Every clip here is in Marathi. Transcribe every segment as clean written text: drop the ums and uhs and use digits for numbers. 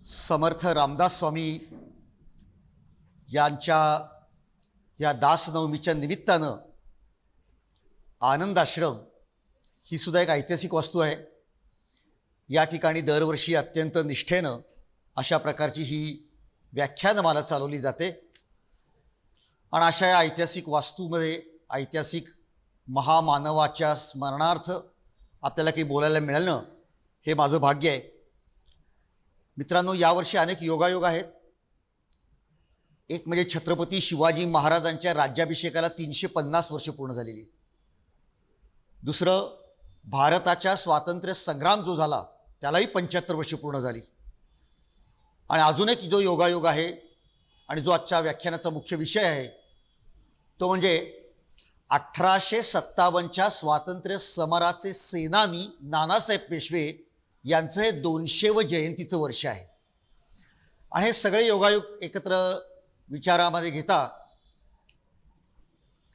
समर्थ रामदास स्वामी यांच्या या दासनवमीच्या निमित्तानं आनंद आश्रम ही सुद्धा एक ऐतिहासिक वस्तू आहे. या ठिकाणी दरवर्षी अत्यंत निष्ठेनं अशा प्रकारची ही व्याख्यानमाला चालवली जाते आणि अशा या ऐतिहासिक वास्तूमध्ये ऐतिहासिक महामानवाच्या स्मरणार्थ आपल्याला काही बोलायला मिळणं हे माझं भाग्य आहे. मित्रांनो, यावर्षी अनेक योगायोग आहेत. एक म्हणजे छत्रपती शिवाजी महाराजांच्या राज्याभिषेकाला 350 वर्ष पूर्ण झालेली. दुसरं, भारताच्या स्वातंत्र्य संग्राम जो झाला त्यालाही 75 वर्ष पूर्ण झाली. आणि अजून एक जो योगायोग आहे आणि जो आजच्या व्याख्यानाचा मुख्य विषय आहे तो म्हणजे 1857च्या स्वातंत्र्य समराचे सेनानी नानासाहेब पेशवे यांचं हे 200व जयंतीचं वर्ष आहे. आणि हे सगळे योगायोग एकत्र विचारामध्ये घेता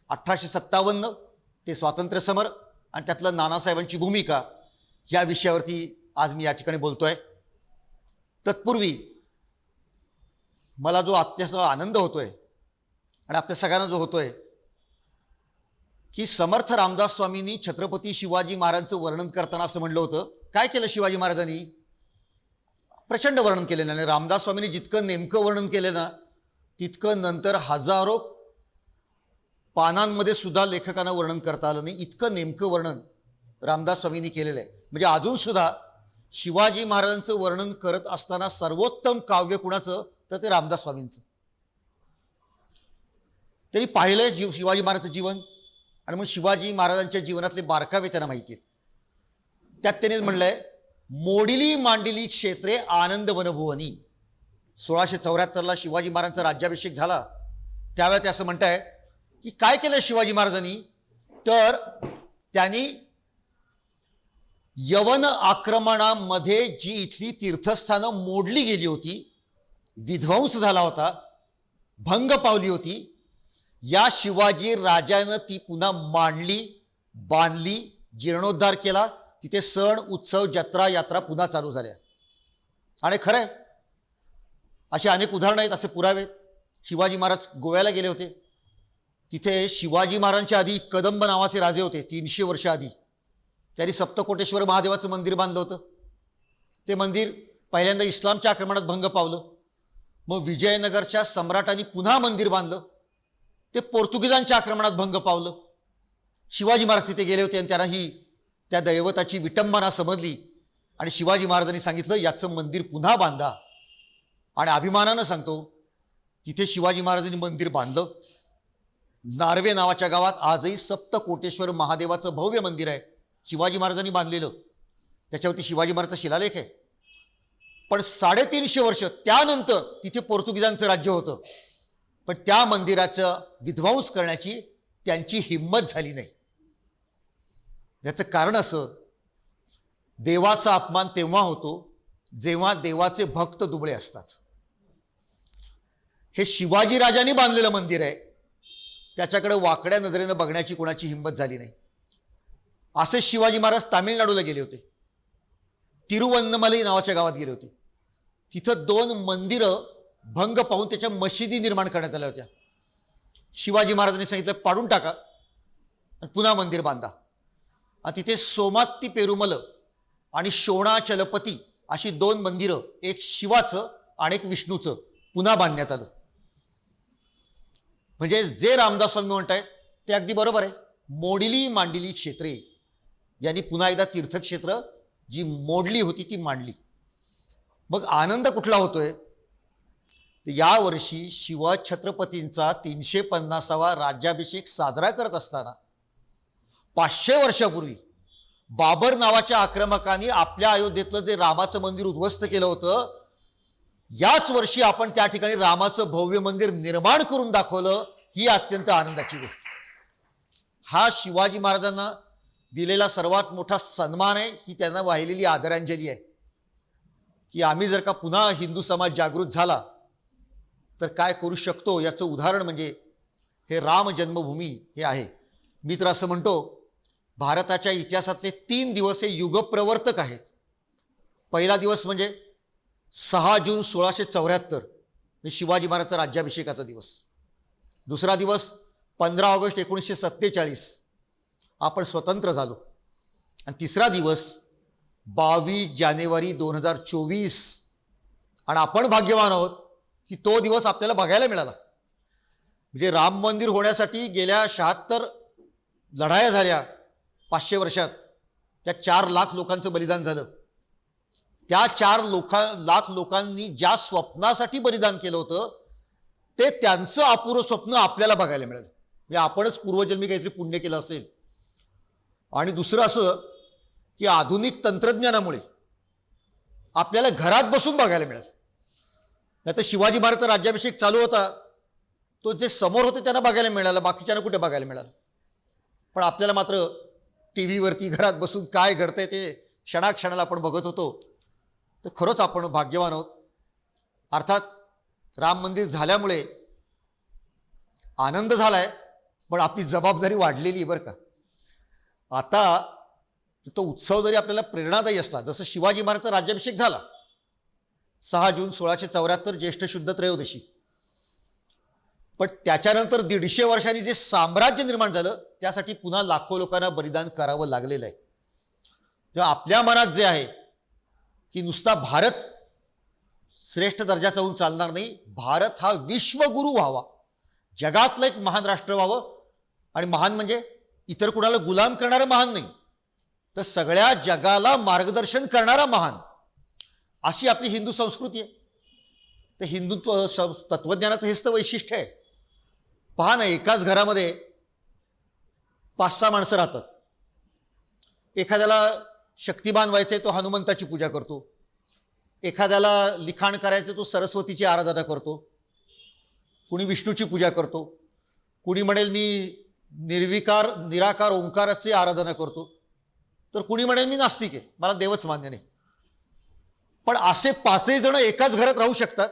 1857 ते स्वातंत्र्य समर आणि त्यातलं नानासाहेबांची भूमिका या विषयावरती आज मी या ठिकाणी बोलतो आहे. तत्पूर्वी मला जो अत्यंत आनंद होतो आहे आणि आपल्या सगळ्यांना जो होतो आहे की समर्थ रामदास स्वामींनी छत्रपती शिवाजी महाराजांचं वर्णन करताना असं म्हणलं होतं, काय केलं शिवाजी महाराजांनी? प्रचंड वर्णन केले ना. रामदास स्वामींनी जितकं नेमकं वर्णन केलं ना तितकं नंतर हजारो पानांमध्ये सुद्धा लेखकांना वर्णन करता आलं नाही. इतकं नेमकं वर्णन रामदास स्वामींनी केलेलं आहे. म्हणजे अजूनसुद्धा शिवाजी महाराजांचं वर्णन करत असताना सर्वोत्तम काव्य कुणाचं तर ते रामदास स्वामींचं. त्यांनी पाहिलं शिवाजी महाराजांचं जीवन आणि मग शिवाजी महाराजांच्या जीवनातले बारकावे त्यांना माहिती आहेत. त्यात त्यांनी म्हणलंय, मोडिली मांडिली क्षेत्रे आनंद वनभुवनी. 1674ला शिवाजी महाराजांचा राज्याभिषेक झाला त्यावेळेस ते असं म्हणताय की काय केलं शिवाजी महाराजांनी, तर त्यांनी यवन आक्रमणामध्ये जी इथली तीर्थस्थानं मोडली गेली होती, विध्वंस झाला होता, भंग पावली होती, या शिवाजी राजानं ती पुन्हा मांडली, बांधली, जीर्णोद्धार केला. तिथे सण उत्सव जत्रा यात्रा पुन्हा चालू झाल्या. आणि खरं आहे, असे अनेक उदाहरणं आहेत, असे पुरावे. शिवाजी महाराज गोव्याला गेले होते. तिथे शिवाजी महाराजांच्या आधी कदंब नावाचे राजे होते. 300 वर्ष आधी त्यांनी सप्तकोटेश्वर महादेवाचं मंदिर बांधलं होतं. ते मंदिर पहिल्यांदा इस्लामच्या आक्रमणात भंग पावलं. मग विजयनगरच्या सम्राटांनी पुन्हा मंदिर बांधलं. ते पोर्तुगीजांच्या आक्रमणात भंग पावलं. शिवाजी महाराज तिथे गेले होते आणि त्यांना ही त्या दैवताची विटंबना समजली आणि शिवाजी महाराजांनी सांगितलं, याचं मंदिर पुन्हा बांधा. आणि अभिमानानं सांगतो, तिथे शिवाजी महाराजांनी मंदिर बांधलं. नार्वे नावाच्या गावात आजही सप्तकोटेश्वर महादेवाचं भव्य मंदिर आहे, शिवाजी महाराजांनी बांधलेलं. त्याच्यावरती शिवाजी महाराजांचा शिलालेख आहे. पण 350 वर्ष त्यानंतर तिथे पोर्तुगीजांचं राज्य होतं, पण त्या मंदिराचं विध्वंस करण्याची त्यांची हिंमत झाली नाही. याचं कारण असं, देवाचा अपमान तेव्हा होतो जेव्हा देवाचे भक्त दुबळे असतात. हे शिवाजी राजांनी बांधलेलं मंदिर आहे, त्याच्याकडे वाकड्या नजरेनं बघण्याची कोणाची हिंमत झाली नाही. असे शिवाजी महाराज तामिळनाडूला गेले होते. तिरुवन्नमलाई नावाच्या गावात गेले होते. तिथं 2 मंदिरं भंग पाहून त्याच्या मशिदी निर्माण करण्यात आल्या होत्या. शिवाजी महाराजांनी सांगितलं, पाडून टाका आणि पुन्हा मंदिर बांधा. आणि तिथे सोमात्ती पेरुमल आणि शोणाचलपती अशी 2 मंदिरं, एक शिवाचं आणि एक विष्णूचं, पुन्हा बांधण्यात आलं. म्हणजे जे रामदास स्वामी म्हणतायत ते अगदी बरोबर आहे. मोडिली मांडिली क्षेत्रे, यांनी पुन्हा एकदा तीर्थक्षेत्र जी मोडली होती ती मांडली. मग आनंद कुठला होतोय, तर यावर्षी शिवछत्रपतींचा 350वा राज्याभिषेक साजरा करत असताना 500 वर्षापूर्वी बाबर नावाच्या आक्रमकांनी आपल्या अयोध्येतलं जे रामाचं मंदिर उद्ध्वस्त केलं होतं, याच वर्षी आपण त्या ठिकाणी रामाचं भव्य मंदिर निर्माण करून दाखवलं. ही अत्यंत आनंदाची गोष्ट. हा शिवाजी महाराजांना दिलेला सर्वात मोठा सन्मान आहे, ही त्यांना वाहिलेली आदरांजली आहे. की आम्ही जर का पुन्हा हिंदू समाज जागृत झाला तर काय करू शकतो याचं उदाहरण म्हणजे हे राम जन्मभूमी हे आहे. मी तर असं म्हणतो, भारताच्या इतिहासातले 3 दिवस हे युगप्रवर्तक आहेत. पहिला दिवस म्हणजे 6 जून 1674 म्हणजे शिवाजी महाराजांचा राज्याभिषेकाचा दिवस. दुसरा दिवस 15 ऑगस्ट 1947 आपण स्वतंत्र झालो. आणि तिसरा दिवस 22 जानेवारी 2024 आणि आपण भाग्यवान आहोत की तो दिवस आपल्याला बघायला मिळाला. म्हणजे राम मंदिर होण्यासाठी गेल्या 76 लढाया झाल्या 500 वर्षात. त्या 4 लाख लोकांचं बलिदान झालं. त्या 4 लाख लोकांनी ज्या स्वप्नासाठी बलिदान केलं होतं ते त्यांचं अपुरं स्वप्न आपल्याला बघायला मिळालं. म्हणजे आपणच पूर्वजन्मी काहीतरी पुण्य केलं असेल. आणि दुसरं असं की आधुनिक तंत्रज्ञानामुळे आपल्याला घरात बसून बघायला मिळालं. नाही तर शिवाजी महाराजांचा राज्याभिषेक चालू होता, तो जे समोर होते त्यांना बघायला मिळालं, बाकीच्यांना कुठे बघायला मिळालं. पण आपल्याला मात्र टी व्हीवरती घरात बसून काय घडतंय ते क्षणाक्षणाला आपण बघत होतो. तर खरंच आपण भाग्यवान आहोत. अर्थात राम मंदिर झाल्यामुळे आनंद झालाय, पण आपली जबाबदारी वाढलेली आहे बरं का. आता तो उत्सव जरी आपल्याला प्रेरणादायी असला, जसं शिवाजी महाराजांचा राज्याभिषेक झाला 6 जून 1674 ज्येष्ठ शुद्ध त्रयोदशी, पण त्याच्यानंतर 150 वर्षांनी जे साम्राज्य निर्माण झालं त्यासाठी पुन्हा लाखो लोकांना बलिदान करावं लागलेलं आहे. तेव्हा आपल्या मनात जे आहे की नुसता भारत श्रेष्ठ दर्जाचा होऊन चालणार नाही, भारत हा विश्वगुरू व्हावा, जगातलं एक महान राष्ट्र व्हावं. आणि महान म्हणजे इतर कुणाला गुलाम करणारं महान नाही, तर सगळ्या जगाला मार्गदर्शन करणारा महान, अशी आपली हिंदू संस्कृती आहे. तर हिंदुत्व तत्वज्ञानाचं हेच तर वैशिष्ट्य आहे. पहा ना, एकाच घरामध्ये 5-6 माणसं राहतात. एखाद्याला शक्तिमान व्हायचं आहे तो हनुमंताची पूजा करतो, एखाद्याला लिखाण करायचं तो सरस्वतीची आराधना करतो, कुणी विष्णूची पूजा करतो, कुणी म्हणेल मी निराकार ओंकाराची आराधना करतो, तर कुणी म्हणेल मी नास्तिक आहे, मला देवच मान्य नाही. पण असे 5ही जण एकाच घरात राहू शकतात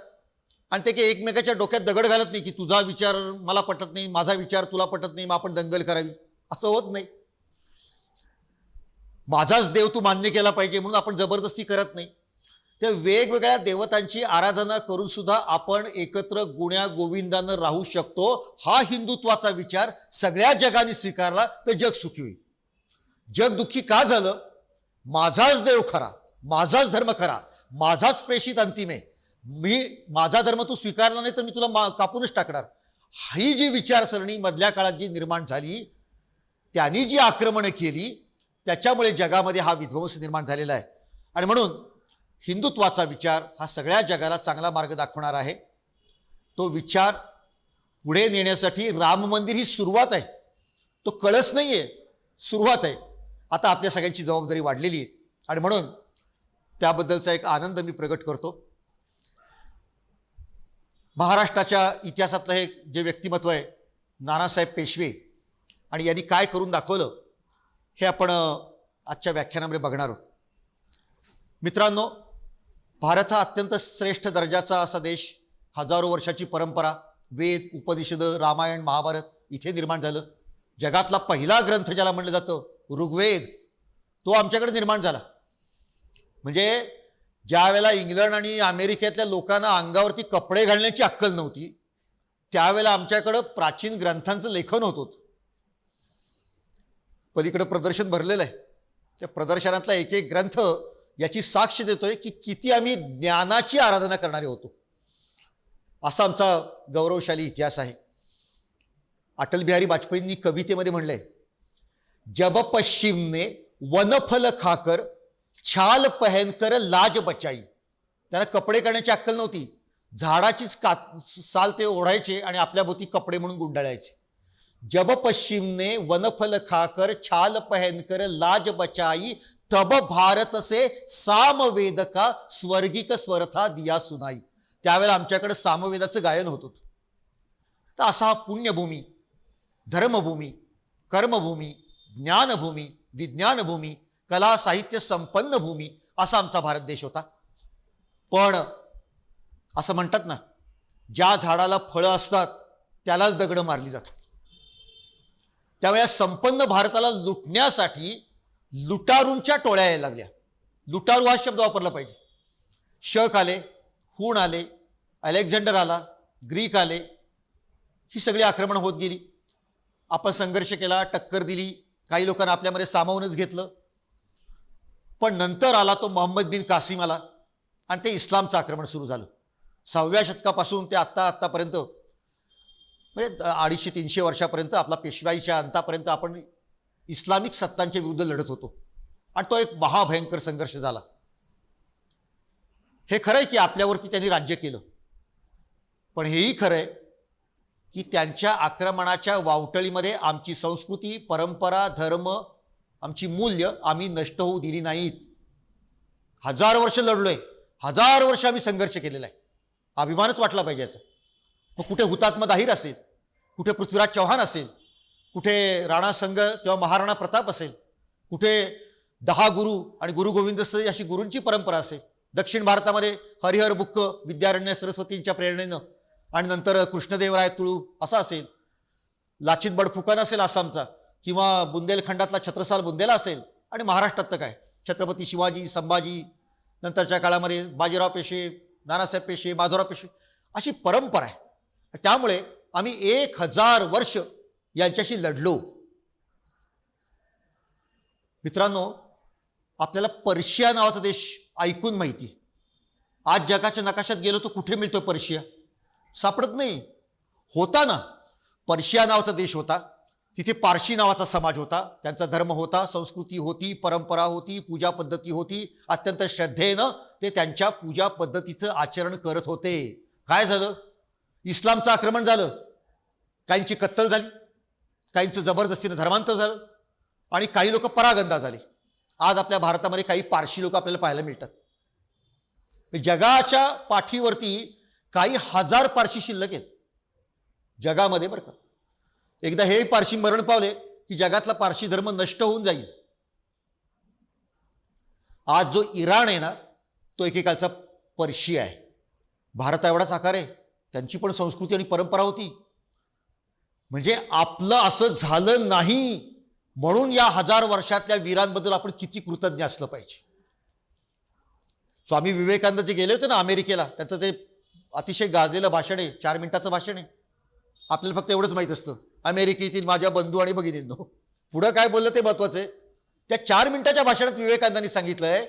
आणि ते काही एकमेकाच्या डोक्यात दगड घालत नाही की तुझा विचार मला पटत नाही, माझा विचार तुला पटत नाही, मग आपण दंगल करावी. असं होत नाही. माझाच देव तू मान्य केला पाहिजे म्हणून आपण जबरदस्ती करत नाही. त्या वेगवेगळ्या देवतांची आराधना करून सुद्धा आपण एकत्र गुण्या गोविंदानं राहू शकतो. हा हिंदुत्वाचा विचार सगळ्या जगाने स्वीकारला तर जग सुखी होईल. जग दुःखी का झालं? माझाच देव खरा, माझाच धर्म खरा, माझाच प्रेषित अंतिम आहे, माझा धर्म तू स्वीकारला नाही तर मी तुला कापूनच टाकणार. ही जी विचारसरणी मधल्या काळात जी निर्माण झाली, त्यांनी जी आक्रमणं केली, त्याच्यामुळे जगामध्ये हा विध्वंस निर्माण झालेला आहे. आणि म्हणून हिंदुत्वाचा विचार हा सगळ्या जगाला चांगला मार्ग दाखवणार आहे. तो विचार पुढे नेण्यासाठी राम मंदिर ही सुरुवात आहे, तो कळस नाही आहे, सुरुवात आहे. आता आपल्या सगळ्यांची जबाबदारी वाढलेली आहे आणि म्हणून त्याबद्दलचा एक आनंद मी प्रगट करतो. महाराष्ट्राच्या इतिहासातलं हे जे व्यक्तिमत्व आहे नानासाहेब पेशवे, आणि यांनी काय करून दाखवलं हे आपण आजच्या व्याख्यानामध्ये बघणार आहोत. मित्रांनो, भारत हा अत्यंत श्रेष्ठ दर्जाचा असा देश, हजारो वर्षाची परंपरा, वेद उपनिषद रामायण महाभारत इथे निर्माण झालं. जगातला पहिला ग्रंथ ज्याला म्हणलं जातं ऋग्वेद, तो आमच्याकडे निर्माण झाला. म्हणजे ज्या वेळेला इंग्लंड आणि अमेरिकेतल्या लोकांना अंगावरती कपडे घालण्याची अक्कल नव्हती, त्यावेळेला आमच्याकडं प्राचीन ग्रंथांचं लेखन होत होतं. पलीकडे प्रदर्शन भरलेलं आहे, त्या प्रदर्शनातला एक एक ग्रंथ याची साक्ष देतोय की किती आम्ही ज्ञानाची आराधना करणारे होतो. असा आमचा गौरवशाली इतिहास आहे. अटल बिहारी वाजपेयींनी कवितेमध्ये म्हणलंय, जब पश्चिम ने वनफल खाकर छाल पहनकर लाज बचाई. त्यांना कपडे करण्याची अक्कल नव्हती, झाडाचीच साल ते ओढायचे आणि आपल्या भोवती कपडे म्हणून गुंडाळायचे. जब पश्चिम ने वनफल खाकर छाल पहनकर लाज बचाई, तब भारत से सामवेद का स्वर्गिक स्वरथा दिया सुनाई. त्यावेळेला आमच्याकडे सामवेदाचं गायन होत होतं. तर असा हा पुण्यभूमी, धर्मभूमी, कर्मभूमी, ज्ञानभूमी, विज्ञानभूमी, कला साहित्य संपन्न भूमी असा आमचा भारत देश होता. पण असं म्हणतात ना, ज्या झाडाला फळं असतात त्यालाच दगडं मारली जातात. त्यामुळे संपन्न भारताला लुटण्यासाठी लुटारूंच्या टोळ्या यायला लागल्या. लुटारू हा शब्द वापरला पाहिजे. शक आले, हूण आले, अलेक्झांडर आला, ग्रीक आले, ही सगळी आक्रमण होत गेली. आपण संघर्ष केला, टक्कर दिली, काही लोकांना आपल्यामध्ये सामावूनच घेतलं. पण नंतर आला तो मोहम्मद बिन कासिम आला आणि ते इस्लामचं आक्रमण सुरू झालं. 6व्या शतकापासून ते आत्तापर्यंत म्हणजे 250-300 वर्षापर्यंत आपला पेशवाईच्या अंतापर्यंत आपण इस्लामिक सत्तांच्या विरुद्ध लढत होतो आणि तो एक महाभयंकर संघर्ष झाला. हे खरं आहे की आपल्यावरती त्यांनी राज्य केलं, पण हेही खरं आहे की त्यांच्या आक्रमणाच्या वावटळीमध्ये आमची संस्कृती, परंपरा, धर्म, आमची मूल्य आम्ही नष्ट होऊ दिली नाहीत. 1000 वर्ष लढलोय, 1000 वर्ष आम्ही संघर्ष केलेला आहे. अभिमानच वाटला पाहिजे याचा. मग कुठे हुतात्मा दाहिर असेल, कुठे पृथ्वीराज चव्हाण असेल, कुठे राणा संग किंवा महाराणा प्रताप असेल, कुठे 10 गुरु आणि गुरु गोविंद अशी गुरूंची परंपरा असेल. दक्षिण भारतामध्ये हरिहर बुक्क विद्यारण्य सरस्वतींच्या प्रेरणेनं आणि नंतर कृष्णदेवराय तुळू असा असेल, लाचित बडफुकन असेल आसामचा, किंवा बुंदेलखंडातला छत्रसाल बुंदेला असेल, आणि महाराष्ट्रात तर काय छत्रपती शिवाजी, संभाजी, नंतरच्या काळामध्ये बाजीराव पेशवे, नानासाहेब पेशवे, माधवराव पेशवे अशी परंपरा आहे. त्यामुळे आम्ही 1000 वर्ष यांच्याशी लढलो. मित्रांनो, आपल्याला पर्शिया नावाचा देश ऐकून माहिती. आज जगाच्या नकाशात गेलो तर कुठे मिळतो पर्शिया? सापडत नाही. होता ना, पर्शिया नावाचा देश होता, तिथे पारशी नावाचा समाज होता, त्यांचा धर्म होता, संस्कृती होती, परंपरा होती, पूजा पद्धती होती. अत्यंत श्रद्धेनं ते त्यांच्या पूजा पद्धतीचं आचरण करत होते. काय झालं? इस्लामचं आक्रमण झालं, काहींची कत्तल झाली, काहींचं जबरदस्तीनं धर्मांतर झालं आणि काही लोक परागंदा झाले. आज आपल्या भारतामध्ये काही पारशी लोक आपल्याला पाहायला मिळतात. जगाच्या पाठीवरती काही 1000 पारशी शिल्लक आहेत जगामध्ये, बरं का. एकदा हे पारशी मरण पावले की जगातला पारशी धर्म नष्ट होऊन जाईल. आज जो इराण आहे ना, तो एकेकाळचा पर्शिया आहे. भारत एवढाच आकार आहे, त्यांची पण संस्कृती आणि परंपरा होती. म्हणजे आपलं असं झालं नाही म्हणून या 1000 वर्षातल्या वीरांबद्दल आपण किती कृतज्ञ असलं पाहिजे. स्वामी विवेकानंद जे गेले होते ना अमेरिकेला, त्यांचं ते अतिशय गाजलेलं भाषण आहे, 4 मिनिटाचं भाषण आहे. आपल्याला फक्त एवढंच माहीत असतं, अमेरिकेतील माझ्या बंधू आणि भगिनींनो. पुढं काय बोललं ते महत्त्वाचं आहे. त्या 4 मिनिटाच्या भाषणात विवेकानंदांनी सांगितलंय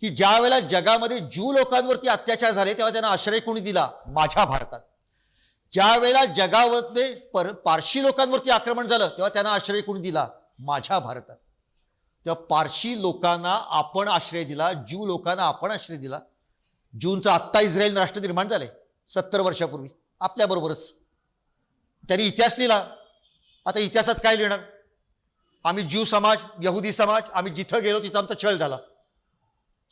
की ज्या वेळेला जगामध्ये ज्यू लोकांवरती अत्याचार झाले तेव्हा त्यांना आश्रय कोणी दिला? माझ्या भारतात. ज्या वेळेला जगावरती पारशी लोकांवरती आक्रमण झालं तेव्हा त्यांना आश्रय कोणी दिला? माझ्या भारतात. तेव्हा पारशी लोकांना आपण आश्रय दिला, ज्यू लोकांना आपण आश्रय दिला. ज्यूंचं आत्ता इस्रायल राष्ट्र निर्माण झालंय 70 वर्षापूर्वी आपल्याबरोबरच. त्यांनी इतिहास लिहिला. आता इतिहासात काय लिहिणार? आम्ही ज्यू समाज, यहुदी समाज, आम्ही जिथं गेलो तिथं आमचा छळ झाला.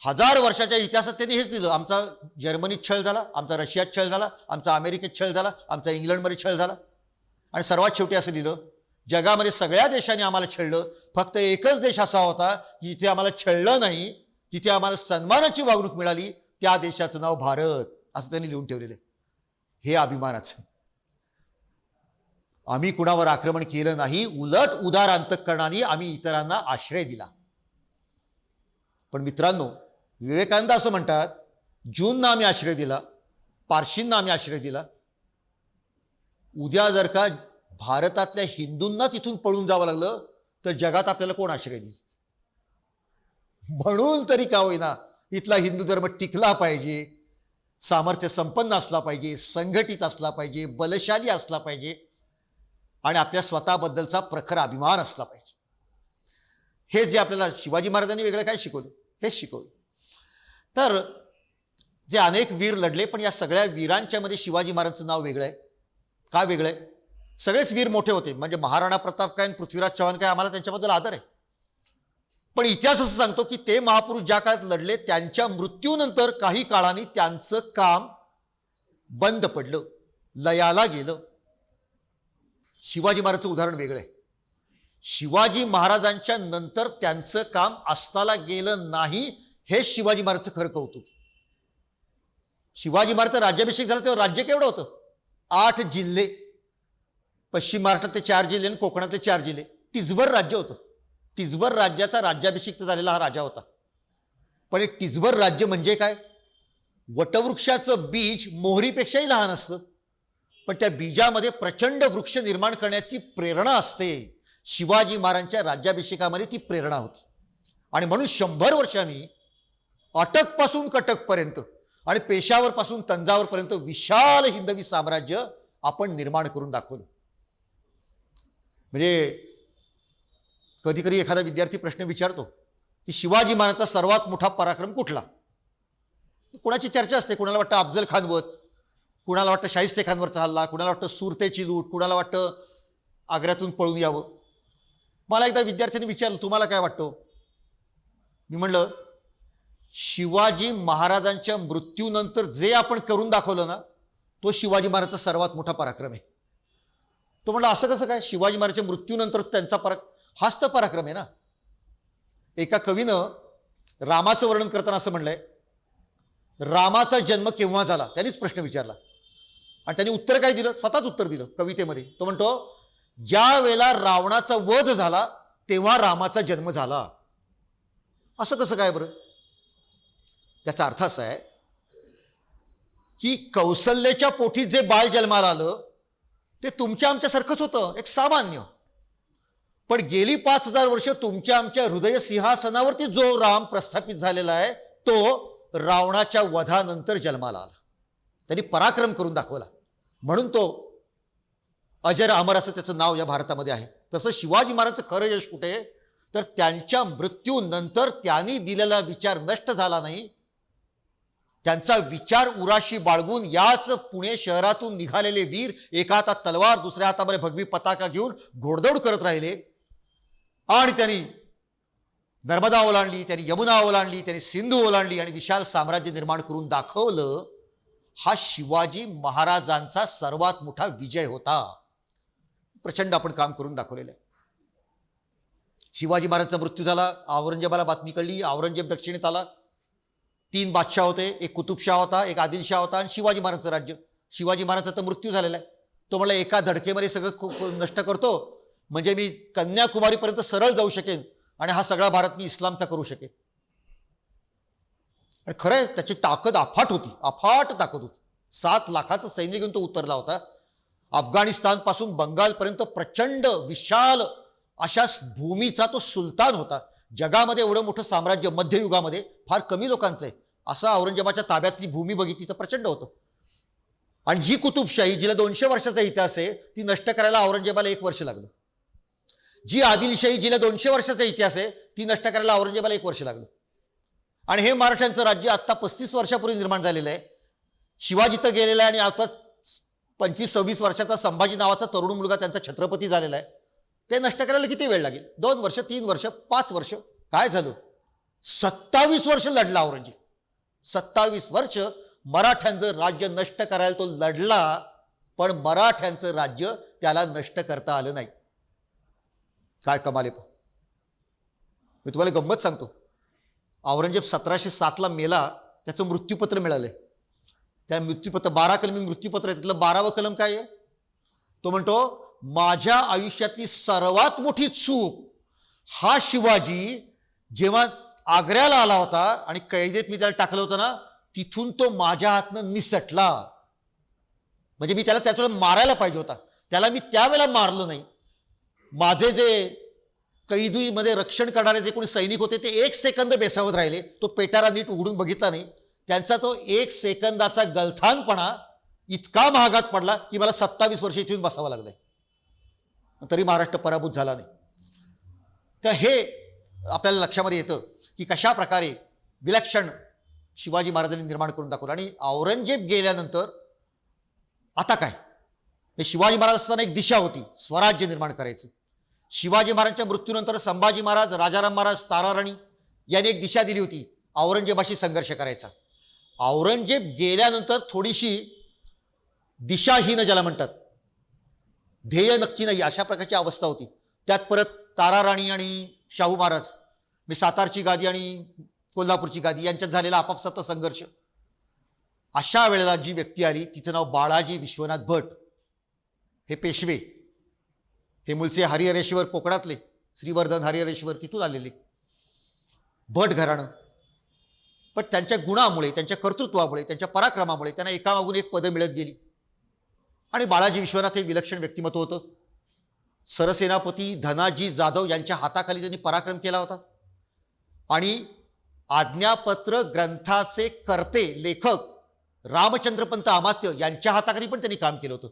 1000 वर्षाच्या इतिहासात त्यांनी हेच लिहिलं, आमचा जर्मनीत छळ झाला, आमचा रशियात छळ झाला, आमचा अमेरिकेत छळ झाला, आमचा इंग्लंडमध्ये छळ झाला. आणि सर्वात शेवटी असं लिहिलं, जगामध्ये सगळ्या देशांनी आम्हाला छळलं, फक्त एकच देश असा होता जिथे आम्हाला छळलं नाही, जिथे आम्हाला सन्मानाची वागणूक मिळाली, त्या देशाचं नाव भारत, असं त्यांनी लिहून ठेवलेलं आहे. हे अभिमानाचं. आम्ही कुणावर आक्रमण केलं नाही, उलट उदार अंतःकरणाने आम्ही इतरांना आश्रय दिला. पण मित्रांनो, विवेकानंद असं म्हणतात, ज्यूंना आम्ही आश्रय दिला, पारशींना आम्ही आश्रय दिला. उद्या जर का भारतातल्या हिंदूंनाच इथून पळून जावं लागलं तर जगात आपल्याला कोण आश्रय देईल? म्हणून तरी का होईना इथला हिंदू धर्म टिकला पाहिजे, सामर्थ्य संपन्न असला पाहिजे, संघटित असला पाहिजे, बलशाली असला पाहिजे आणि आपल्या स्वतःबद्दलचा प्रखर अभिमान असला पाहिजे. हे जे आपल्याला शिवाजी महाराजांनी वेगळं काय शिकवलं? हेच शिकवलं. तर जे अनेक वीर लढले, पण या सगळ्या वीरांच्या मध्ये शिवाजी महाराजांचं नाव वेगळं आहे. का वेगळं आहे? सगळेच वीर मोठे होते, म्हणजे महाराणा प्रताप काय, पृथ्वीराज चव्हाण काय, आम्हाला त्यांच्याबद्दल आदर आहे. पण इतिहास असं सांगतो की ते महापुरुष ज्या काळात लढले त्यांच्या मृत्यूनंतर काही काळाने त्यांचं काम बंद पडलं, लयाला गेलं. शिवाजी महाराजांचं उदाहरण वेगळं आहे. शिवाजी महाराजांच्या नंतर त्यांचं काम अस्ताला गेलं नाही, हे शिवाजी महाराजांचं खरं कौतुक. शिवाजी महाराजांचा राज्याभिषेक झाला तेव्हा राज्य केवढं होतं? 8 जिल्हे, पश्चिम महाराष्ट्रातले 4 जिल्हे आणि कोकणातले 4 जिल्हे, टिचभर राज्य होतं. टिचभर राज्याचा राज्याभिषेक झालेला हा राजा होता. पण एक टिचभर राज्य म्हणजे काय? वटवृक्षाचं बीज मोहरीपेक्षाही लहान असतं, पण त्या बीजामध्ये प्रचंड वृक्ष निर्माण करण्याची प्रेरणा असते. शिवाजी महाराजांच्या राज्याभिषेकामध्ये ती प्रेरणा होती. आणि म्हणून 100 वर्षांनी अटकपासून कटकपर्यंत आणि पेशावरपासून तंजावरपर्यंत विशाल हिंदवी साम्राज्य आपण निर्माण करून दाखवलं. म्हणजे कधी कधी एखादा विद्यार्थी प्रश्न विचारतो की शिवाजी महाराजांचा सर्वात मोठा पराक्रम कुठला. कोणाची चर्चा असते. कुणाला वाटतं अफजल खान वध, कुणाला वाटतं शाहिस्ते खानवरचा हल्ला, कुणाला वाटतं सुरतेची लूट, कुणाला वाटतं आग्र्यातून पळून यावं. मला एकदा विद्यार्थ्यांनी विचारलं, तुम्हाला काय वाटतं. मी म्हणलं, शिवाजी महाराजांच्या मृत्यूनंतर जे आपण करून दाखवलं ना, तो शिवाजी महाराजांचा सर्वात मोठा पराक्रम आहे. तो म्हणला, असं कसं काय. शिवाजी महाराजांच्या मृत्यूनंतर त्यांचा हाच तर पराक्रम आहे ना. एका कवीनं रामाचं वर्णन करताना असं म्हणलंय, रामाचा जन्म केव्हा झाला, त्यांनीच प्रश्न विचारला आणि त्यांनी उत्तर काय दिलं, स्वतःच उत्तर दिलं कवितेमध्ये. तो म्हणतो, ज्या वेळेला रावणाचा वध झाला तेव्हा रामाचा जन्म झाला. असं कसं काय बरं. त्याचा अर्थ असा आहे की कौसल्याच्या पोटी जे बाल जन्माला आलं ते तुमच्या आमच्यासारखंच होतं, एक सामान्य. पण गेली 5000 वर्ष तुमच्या आमच्या हृदय सिंहासनावरती जो राम प्रस्थापित झालेला आहे तो रावणाच्या वधानंतर जन्माला आला. त्यांनी पराक्रम करून दाखवला, म्हणून तो अजर अमर असं त्याचं नाव या भारतामध्ये आहे. तसं शिवाजी महाराजांचं खरं यश कुठे, तर त्यांच्या मृत्यूनंतर त्यांनी दिलेला विचार नष्ट झाला नाही. त्यांचा विचार उराशी बाळगून याच पुणे शहरातून निघालेले वीर एका हातात तलवार दुसऱ्या हातामध्ये भगवी पताका घेऊन घोडदौड करत राहिले. आणि त्यांनी नर्मदा ओलांडली, त्यांनी यमुना ओलांडली, त्यांनी सिंधू ओलांडली आणि विशाल साम्राज्य निर्माण करून दाखवलं. हा शिवाजी महाराजांचा सर्वात मोठा विजय होता. प्रचंड आपण काम करून दाखवलेलं आहे. शिवाजी महाराजांचा मृत्यू झाला, औरंगजेबाला बातमी कळली, औरंगजेब दक्षिणेत आला. 3 बादशाह होते, एक कुतुबशाह होता, एक आदिलशाह होता आणि शिवाजी महाराजांचं राज्य. शिवाजी महाराजांचा तर मृत्यू झालेला आहे. तो म्हणला, एका धडकेमध्ये सगळं नष्ट करतो, म्हणजे मी कन्याकुमारीपर्यंत सरळ जाऊ शकेन आणि हा सगळा भारत मी इस्लामचा करू शकेन. आणि खरं आहे, त्याची ताकद अफाट होती, अफाट ताकद होती. 7 लाखाचं सैन्य घेऊन तो उतरला होता. अफगाणिस्तानपासून बंगालपर्यंत प्रचंड विशाल अशा भूमीचा तो सुलतान होता. जगामध्ये एवढं मोठं साम्राज्य मध्ययुगामध्ये फार कमी लोकांचं आहे. असं औरंगजेबाच्या ताब्यातली भूमी बघितली तर प्रचंड होतं. आणि जी कुतुबशाही, जिला 200 वर्षाचा इतिहास आहे, ती नष्ट करायला औरंगजेबाला 1 वर्ष लागलं. जी आदिलशाही, जिला 200 वर्षाचा इतिहास आहे, ती नष्ट करायला औरंगजेबाला 1 वर्ष लागलं. आणि हे मराठ्यांचं राज्य आत्ता 35 वर्षापूर्वी निर्माण झालेलं आहे. शिवाजी तर गेलेला आहे आणि आता 25-26 वर्षाचा संभाजी नावाचा तरुण मुलगा त्यांचा छत्रपती झालेला आहे. ते नष्ट करायला किती वेळ लागेल. 2 वर्ष, 3 वर्ष, 5 वर्ष. काय झालं, 27 वर्ष लढला औरंगजेब. 27 वर्ष मराठ्यांचं राज्य नष्ट करायला तो लढला, पण मराठ्यांचं राज्य त्याला नष्ट करता आलं नाही. काय कमाल आहे. मी तुम्हाला गंमत सांगतो, औरंगजेब 1707ला मेला, त्याचं मृत्यूपत्र मिळालंय. त्या मृत्यूपत्र 12 कलमी मृत्यूपत्र आहे, त्यातलं 12वं कलम काय आहे. तो म्हणतो, माझ्या आयुष्यातली सर्वात मोठी चूक हा शिवाजी जेव्हा आग्र्याला आला होता आणि कैदेत मी त्याला टाकलं होतं ना, तिथून तो माझ्या हातनं निसटला. म्हणजे मी त्याला त्याच्यावेळेला मारायला पाहिजे होता, त्याला मी त्यावेळेला मारलं नाही. माझे जे कैदीमध्ये रक्षण करणारे जे कोणी सैनिक होते ते 1 सेकंद बेसावत राहिले. तो पेटारा नीट उघडून बघितला नाही. त्यांचा तो 1 सेकंदाचा गलथानपणा इतका महागात पडला की मला 27 वर्ष इथून बसावं लागलंय, तरी महाराष्ट्र पराभूत झाला नाही. तर हे आपल्याला लक्षामध्ये येतं की कशा प्रकारे विलक्षण शिवाजी महाराजांनी निर्माण करून दाखवलं. आणि औरंगजेब गेल्यानंतर आता काय, शिवाजी महाराज असताना एक दिशा होती, स्वराज्य निर्माण करायचं. शिवाजी महाराजांच्या मृत्यूनंतर संभाजी महाराज, राजाराम महाराज, ताराराणी यांनी एक दिशा दिली होती, औरंगजेबाशी संघर्ष करायचा. औरंगजेब गेल्यानंतर थोडीशी दिशाहीन ज्याला म्हणतात, ध्येय नक्की नाही, अशा प्रकारची अवस्था होती. त्यात परत ताराराणी आणि शाहू महाराज, मी सातारची गादी आणि कोल्हापूरची गादी यांच्यात झालेला आपापसाचा संघर्ष. अशा वेळेला जी व्यक्ती आली तिचं नाव बाळाजी विश्वनाथ भट. हे पेशवे, हे मूळचे हरिहरेश्वर कोकणातले, श्रीवर्धन हरिहरेश्वर तिथून आलेले भट घराणं. पण त्यांच्या गुणामुळे, त्यांच्या कर्तृत्वामुळे, त्यांच्या पराक्रमामुळे त्यांना एकामागून एक पदं मिळत गेली. आणि बाळाजी विश्वनाथ हे विलक्षण व्यक्तिमत्व होतं. सरसेनापती धनाजी जाधव यांच्या हाताखाली त्यांनी पराक्रम केला होता. आणि आज्ञापत्र ग्रंथाचे कर्ते लेखक रामचंद्रपंत अमात्य यांच्या हाताखाली पण त्यांनी काम केलं होतं.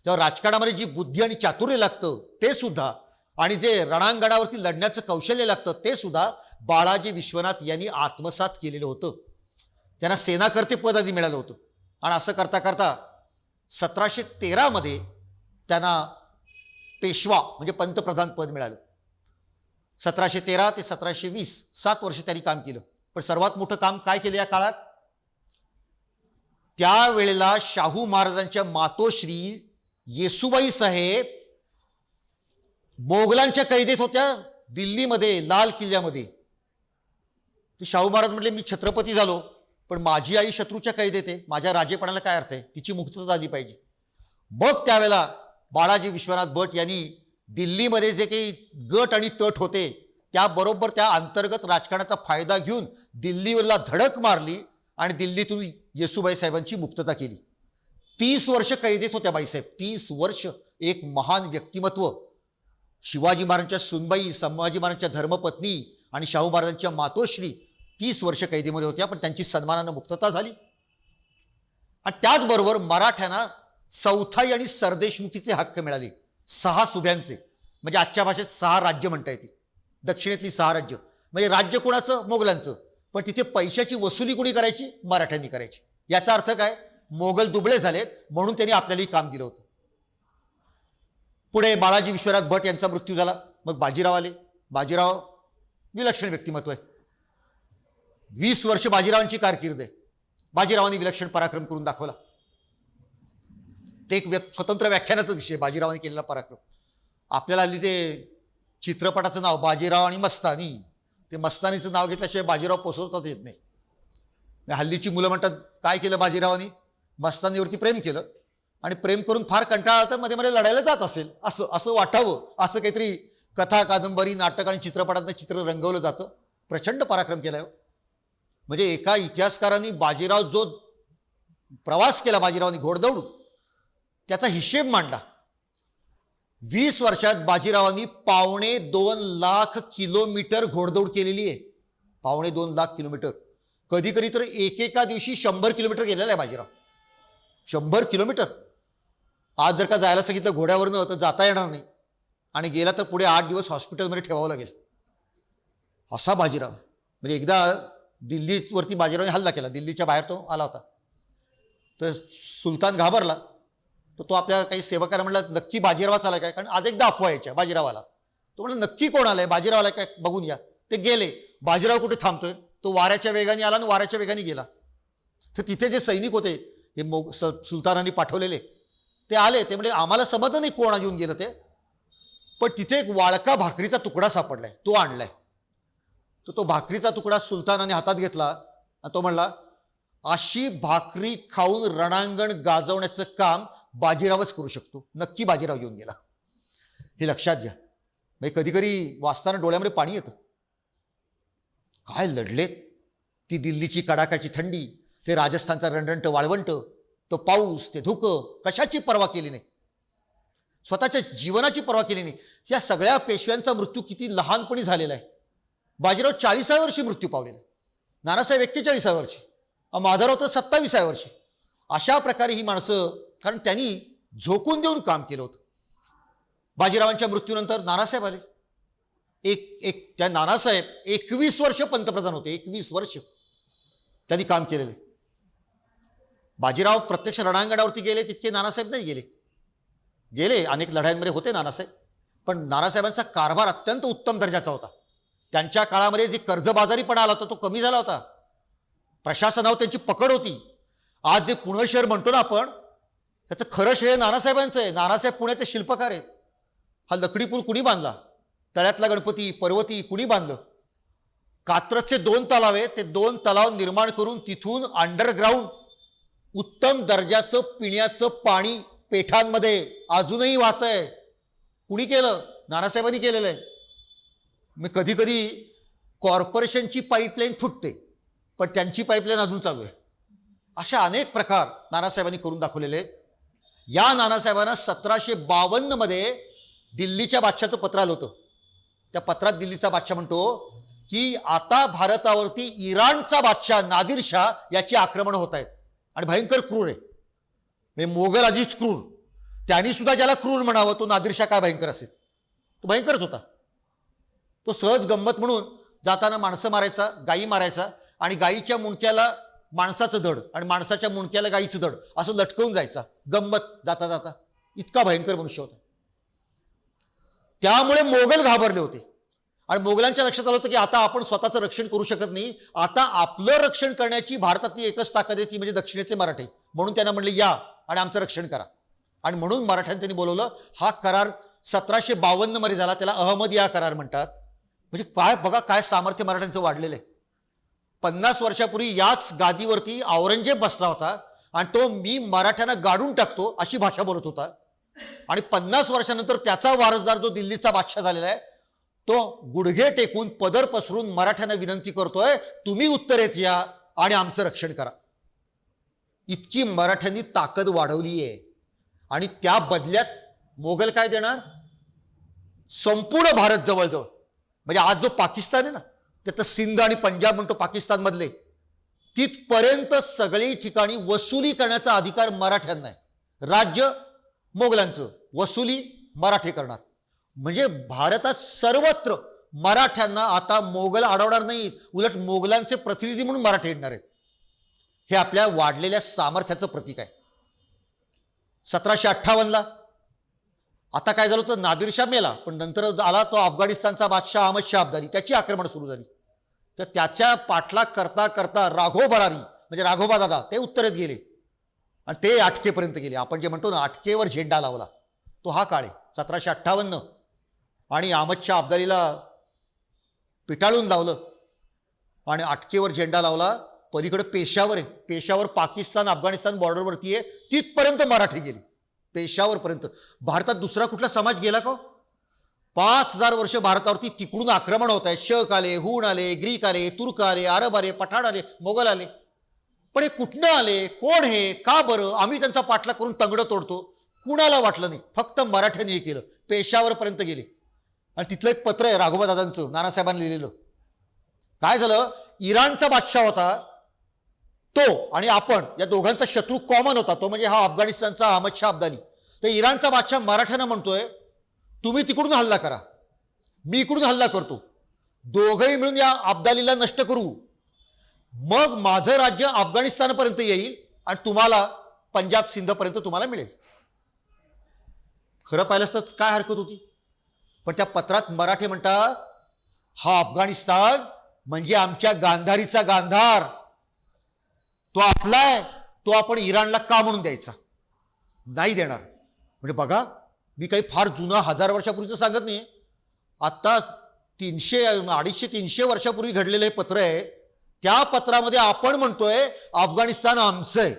तेव्हा राजकारणामध्ये जी बुद्धी आणि चातुर्य लागतं ते सुद्धा, आणि जे रणांगणावरती लढण्याचं कौशल्य लागतं ते सुद्धा बाळाजी विश्वनाथ यांनी आत्मसात केलेलं होतं. त्यांना सेनाकर्ते पद आधी मिळालं होतं. आणि असं करता करता 1713 त्यांना पेशवा म्हणजे पंतप्रधान पद मिळालं. 1713 ते 1720 7 वर्ष त्यांनी काम केलं. पण सर्वात मोठं काम काय केलं या काळात? त्यावेळेला शाहू महाराजांच्या मातोश्री येसुबाई साहेब मोगलांच्या कैदेत होत्या दिल्लीमध्ये, लाल किल्ल्यामध्ये. ते शाहू महाराज म्हटले, मी छत्रपती झालो पण माझी आई शत्रूच्या कैदेत आहे, माझ्या राजेपणाला काय अर्थ आहे, तिची मुक्तता झाली पाहिजे. मग त्यावेळेला बाळाजी विश्वनाथ भट यांनी दिल्लीमध्ये जे काही गट आणि तट होते त्याबरोबर त्या अंतर्गत राजकारणाचा फायदा घेऊन दिल्लीवरला धडक मारली आणि दिल्लीतून येसुबाई साहेबांची मुक्तता केली. 30 वर्ष कैदेत होत्या बाईसाहेब, 30 वर्ष. एक महान व्यक्तिमत्व. शिवाजी महाराजांच्या सुनबाई, संभाजी महाराजांच्या धर्मपत्नी आणि शाहू महाराजांच्या मातोश्री 30 वर्ष कैदेमध्ये होत्या, पण त्यांची सन्मानानं मुक्तता झाली. आणि त्याचबरोबर मराठ्यांना चौथाई आणि सरदेशमुखीचे हक्क मिळाले, 6 सुभ्यांचे. म्हणजे आजच्या भाषेत 6 राज्य म्हणता येते, दक्षिणेतली 6 राज्य. म्हणजे राज्य कोणाचं? मोगलांचं. पण तिथे पैशाची वसुली कोणी करायची? मराठ्यांनी करायची. याचा अर्थ काय? मोगल दुबळे झालेत म्हणून त्यांनी आपल्यालाही काम दिलं होतं. पुढे बाळाजी विश्वनाथ भट यांचा मृत्यू झाला. मग बाजीराव आले. बाजीराव विलक्षण व्यक्तिमत्व आहे. 20 वर्ष बाजीरावांची कारकीर्द आहे. बाजीरावांनी विलक्षण पराक्रम करून दाखवला. ते एक स्वतंत्र व्याख्यानाचा विषय, बाजीरावांनी केलेला पराक्रम. आपल्याला हल्ली ते चित्रपटाचं नाव बाजीराव आणि मस्तानी, ते मस्तानीचं नाव घेतल्याशिवाय बाजीराव पोचवताच येत नाही. हल्लीची मुलं म्हणतात काय केलं बाजीरावांनी? मस्तानीवरती प्रेम केलं आणि प्रेम करून फार कंटाळा आला तर मध्ये मध्ये लढायला जात असेल असं वाटावं, असं काहीतरी कथा, कादंबरी, नाटक आणि चित्रपटातलं चित्र रंगवलं जातं. प्रचंड पराक्रम केला हो. म्हणजे एका इतिहासकारांनी बाजीराव जो प्रवास केला बाजीरावांनी घोडदौड, त्याचा हिशेब मांडला. 20 वर्षात बाजीरावांनी 2.25 लाख किलोमीटर घोडदौड केलेली आहे. 2.25 लाख किलोमीटर. कधी कधी तर एकेका दिवशी 100 किलोमीटर गेलेला आहे बाजीराव. 100 किलोमीटर. आज जर का जायला सांगितलं घोड्यावरनं तर जाता येणार नाही, आणि गेला तर पुढे 8 दिवस हॉस्पिटलमध्ये ठेवावं लागेल. असा बाजीराव. म्हणजे एकदा दिल्लीवरती बाजीरावाने हल्ला केला. दिल्लीच्या बाहेर तो आला होता. तर सुलतान घाबरला. तर तो आपल्या काही सेवकांना म्हणला, नक्की बाजीरावाच आला काय? कारण आज एकदा अफवा यायच्या बाजीरावाला. तो म्हणला नक्की कोण आलाय? बाजीराव आलाय काय बघून या. ते गेले. बाजीराव कुठे थांबतोय? तो वाऱ्याच्या वेगाने आला आणि वाऱ्याच्या वेगाने गेला. तर तिथे जे सैनिक होते हे सुलतानांनी पाठवलेले, ते आले. ते म्हणजे आम्हाला समजलं नाही कोण येऊन गेलं ते, पण तिथे एक वाळका भाकरीचा तुकडा सापडलाय, तो आणलाय. तर तो भाकरीचा तुकडा सुलतानाने हातात घेतला आणि तो म्हणला, अशी भाकरी खाऊन रणांगण गाजवण्याचं काम बाजीरावच करू शकतो. नक्की बाजीराव घेऊन गेला. हे लक्षात घ्या. म्हणजे कधी कधी वाचताना डोळ्यामध्ये पाणी येतं. काय लढलेत. ती दिल्लीची कडाकाची थंडी, ते राजस्थानचा रणरणट वाळवंट, तो पाऊस, ते धुकं, कशाची पर्वा केली नाही. स्वतःच्या जीवनाची पर्वा केली नाही. या सगळ्या पेशव्यांचा मृत्यू किती लहानपणी झालेला आहे. बाजीराव 40व्या वर्षी मृत्यू पावलेला. नानासाहेब 41व्या वर्षी, माधवराव तर 27व्या वर्षी. अशा प्रकारे ही माणसं, कारण त्यांनी झोकून देऊन काम केलं होतं. बाजीरावांच्या मृत्यूनंतर नानासाहेब आले. त्या नानासाहेब 21 वर्ष पंतप्रधान होते. 21 वर्ष त्यांनी काम केलेले. बाजीराव प्रत्यक्ष रणांगणावरती गेले तितके नानासाहेब नाही गेले. अनेक लढाईंमध्ये होते नानासाहेब, पण नानासाहेबांचा कारभार अत्यंत उत्तम दर्जाचा होता. त्यांच्या काळामध्ये जे कर्जबाजारीपणा आला होता तो कमी झाला होता. प्रशासनावर त्यांची पकड होती. आज जे पुणे शहर म्हणतो ना आपण, त्याचं खरं श्रेय नानासाहेबांचं आहे. नानासाहेब पुण्याचे शिल्पकार आहेत. हा लकडी पूल कुणी बांधला? तळ्यातला गणपती, पर्वती कुणी बांधलं? कात्रजचे 2 तलाव आहेत. ते 2 तलाव निर्माण करून तिथून अंडरग्राऊंड उत्तम दर्जाचं पिण्याचं पाणी पेठांमध्ये अजूनही वाहतंय. कुणी केलं? नानासाहेबांनी केलेलं आहे. मी कधी कधी कॉर्पोरेशनची पाईपलाईन फुटते पण त्यांची पाईपलाईन अजून चालू आहे. अशा अनेक प्रकार नानासाहेबांनी करून दाखवलेले आहेत. या नानासाहेबांना 1752 दिल्लीच्या बादशाचं पत्र आलं होतं. त्या पत्रात दिल्लीचा बादशाह म्हणतो की आता भारतावरती इराणचा बादशाह नादिरशाह याची आक्रमण होत आहेत आणि भयंकर क्रूर आहे. म्हणजे मोगल आधीच क्रूर, त्यांनी सुद्धा ज्याला क्रूर म्हणावं तो नादिरशाह काय भयंकर असेल, तो भयंकरच होता. तो सहज गंमत म्हणून जाताना माणसं मारायचा, गायी मारायचा आणि गायीच्या मुंडक्याला माणसाचं धड आणि माणसाच्या मुंडक्याला गायीचं धड असं लटकवून जायचा, गंमत जाता जाता. इतका भयंकर मनुष्य होता. त्यामुळे मोगल घाबरले होते आणि मोगलांच्या लक्षात आलं होतं की आता आपण स्वतःचं रक्षण करू शकत नाही, आता आपलं रक्षण करण्याची भारतातली एकच ताकद आहे, ती म्हणजे दक्षिणेतले मराठे. म्हणून त्यांना म्हणले या आणि आमचं रक्षण करा. आणि म्हणून मराठ्यांनी त्यांनी बोलवलं. हा करार 1752 झाला, त्याला अहमदिया करार म्हणतात. म्हणजे काय बघा, काय सामर्थ्य मराठ्यांचं वाढलेलं आहे. 50 वर्षापूर्वी याच गादीवरती औरंगजेब बसला होता आणि तो मी मराठ्यांना गाडून टाकतो अशी भाषा बोलत होता. आणि 50 वर्षानंतर त्याचा वारसदार जो दिल्लीचा बादशाह झालेला आहे तो गुडघे टेकून पदर पसरून मराठ्यांना विनंती करतोय, तुम्ही उत्तरेत या आणि आमचं रक्षण करा. इतकी मराठ्यांनी ताकद वाढवली आहे. आणि त्या बदल्यात मोगल काय देणार? संपूर्ण भारत जवळजवळ, म्हणजे आज जो पाकिस्तान आहे ना, त्याचं सिंध आणि पंजाब म्हणतो पाकिस्तानमधले, तिथपर्यंत सगळी ठिकाणी वसुली करण्याचा अधिकार मराठ्यांना आहे. राज्य मोगलांचं, वसुली मराठे करणार. म्हणजे भारतात सर्वत्र मराठ्यांना आता मोगल अडवणार नाहीत, उलट मोगलांचे प्रतिनिधी म्हणून मराठे येणार आहेत. हे आपल्या वाढलेल्या सामर्थ्याचं प्रतीक आहे. 1758 आता काय झालं होतं, नादिरशाह मेला, पण नंतर आला तो अफगाणिस्तानचा बादशाह अहमद शाह अब्दाली, त्याची आक्रमण सुरू झाली. तर त्याच्या पाठलाग करता करता राघो बरारी म्हणजे राघोबा दादा ते उत्तरेत गेले आणि ते अटकेपर्यंत गेले. आपण जे म्हणतो ना अटकेवर झेंडा लावला, तो हा काळ आहे 1758. आणि अहमद शाह अब्दालीला पिटाळून लावलं आणि अटकेवर झेंडा लावला. पलीकडे पेशावर आहे, पेशावर पाकिस्तान अफगाणिस्तान बॉर्डरवरती आहे, तिथपर्यंत मराठी गेले, पेशावरपर्यंत. भारतात दुसरा कुठला समाज गेला का? 5000 वर्ष भारतावरती तिकडून आक्रमण होत आहे. शक आले, हूण आले, ग्रीक आले, तुर्क आले, अरब आले, पठाण आले, मोगल आले. पण हे कुठनं आले, कोण हे, का बरं? आम्ही त्यांचा पाठलाग करून तंगडं तोडतो, कुणाला वाटलं नाही. फक्त मराठ्यांनी हे केलं, पेशावरपर्यंत गेले. आणि तिथलं एक पत्र आहे राघोबा दादांचं, नानासाहेबांनी लिहिलेलं. काय झालं, इराणचा बादशाह होता तो आणि आपण या दोघांचा शत्रू कॉमन होता, तो म्हणजे हा अफगाणिस्तानचा अहमद शाह अब्दाली. तर इराणचा बादशाह मराठ्यांना म्हणतोय तुम्ही तिकडून हल्ला करा, मी इकडून हल्ला करतो, दोघंही मिळून या अब्दालीला नष्ट करू, मग माझं राज्य अफगाणिस्तानपर्यंत येईल आणि तुम्हाला पंजाब सिंधपर्यंत तुम्हाला मिळेल. खरं पाहिलंच तर काय हरकत होती? पण त्या पत्रात मराठे म्हणतात हा अफगाणिस्तान म्हणजे आमच्या गांधारीचा गांधार, तो आपला आहे, तो आपण इराणला का म्हणून द्यायचा? नाही देणार. म्हणजे बघा, मी काही फार जुना 1000 वर्षापूर्वीचं सांगत नाही, आत्ता 250-300 वर्षापूर्वी घडलेलं हे पत्र आहे. त्या पत्रामध्ये आपण म्हणतोय अफगाणिस्तान आमचं आहे.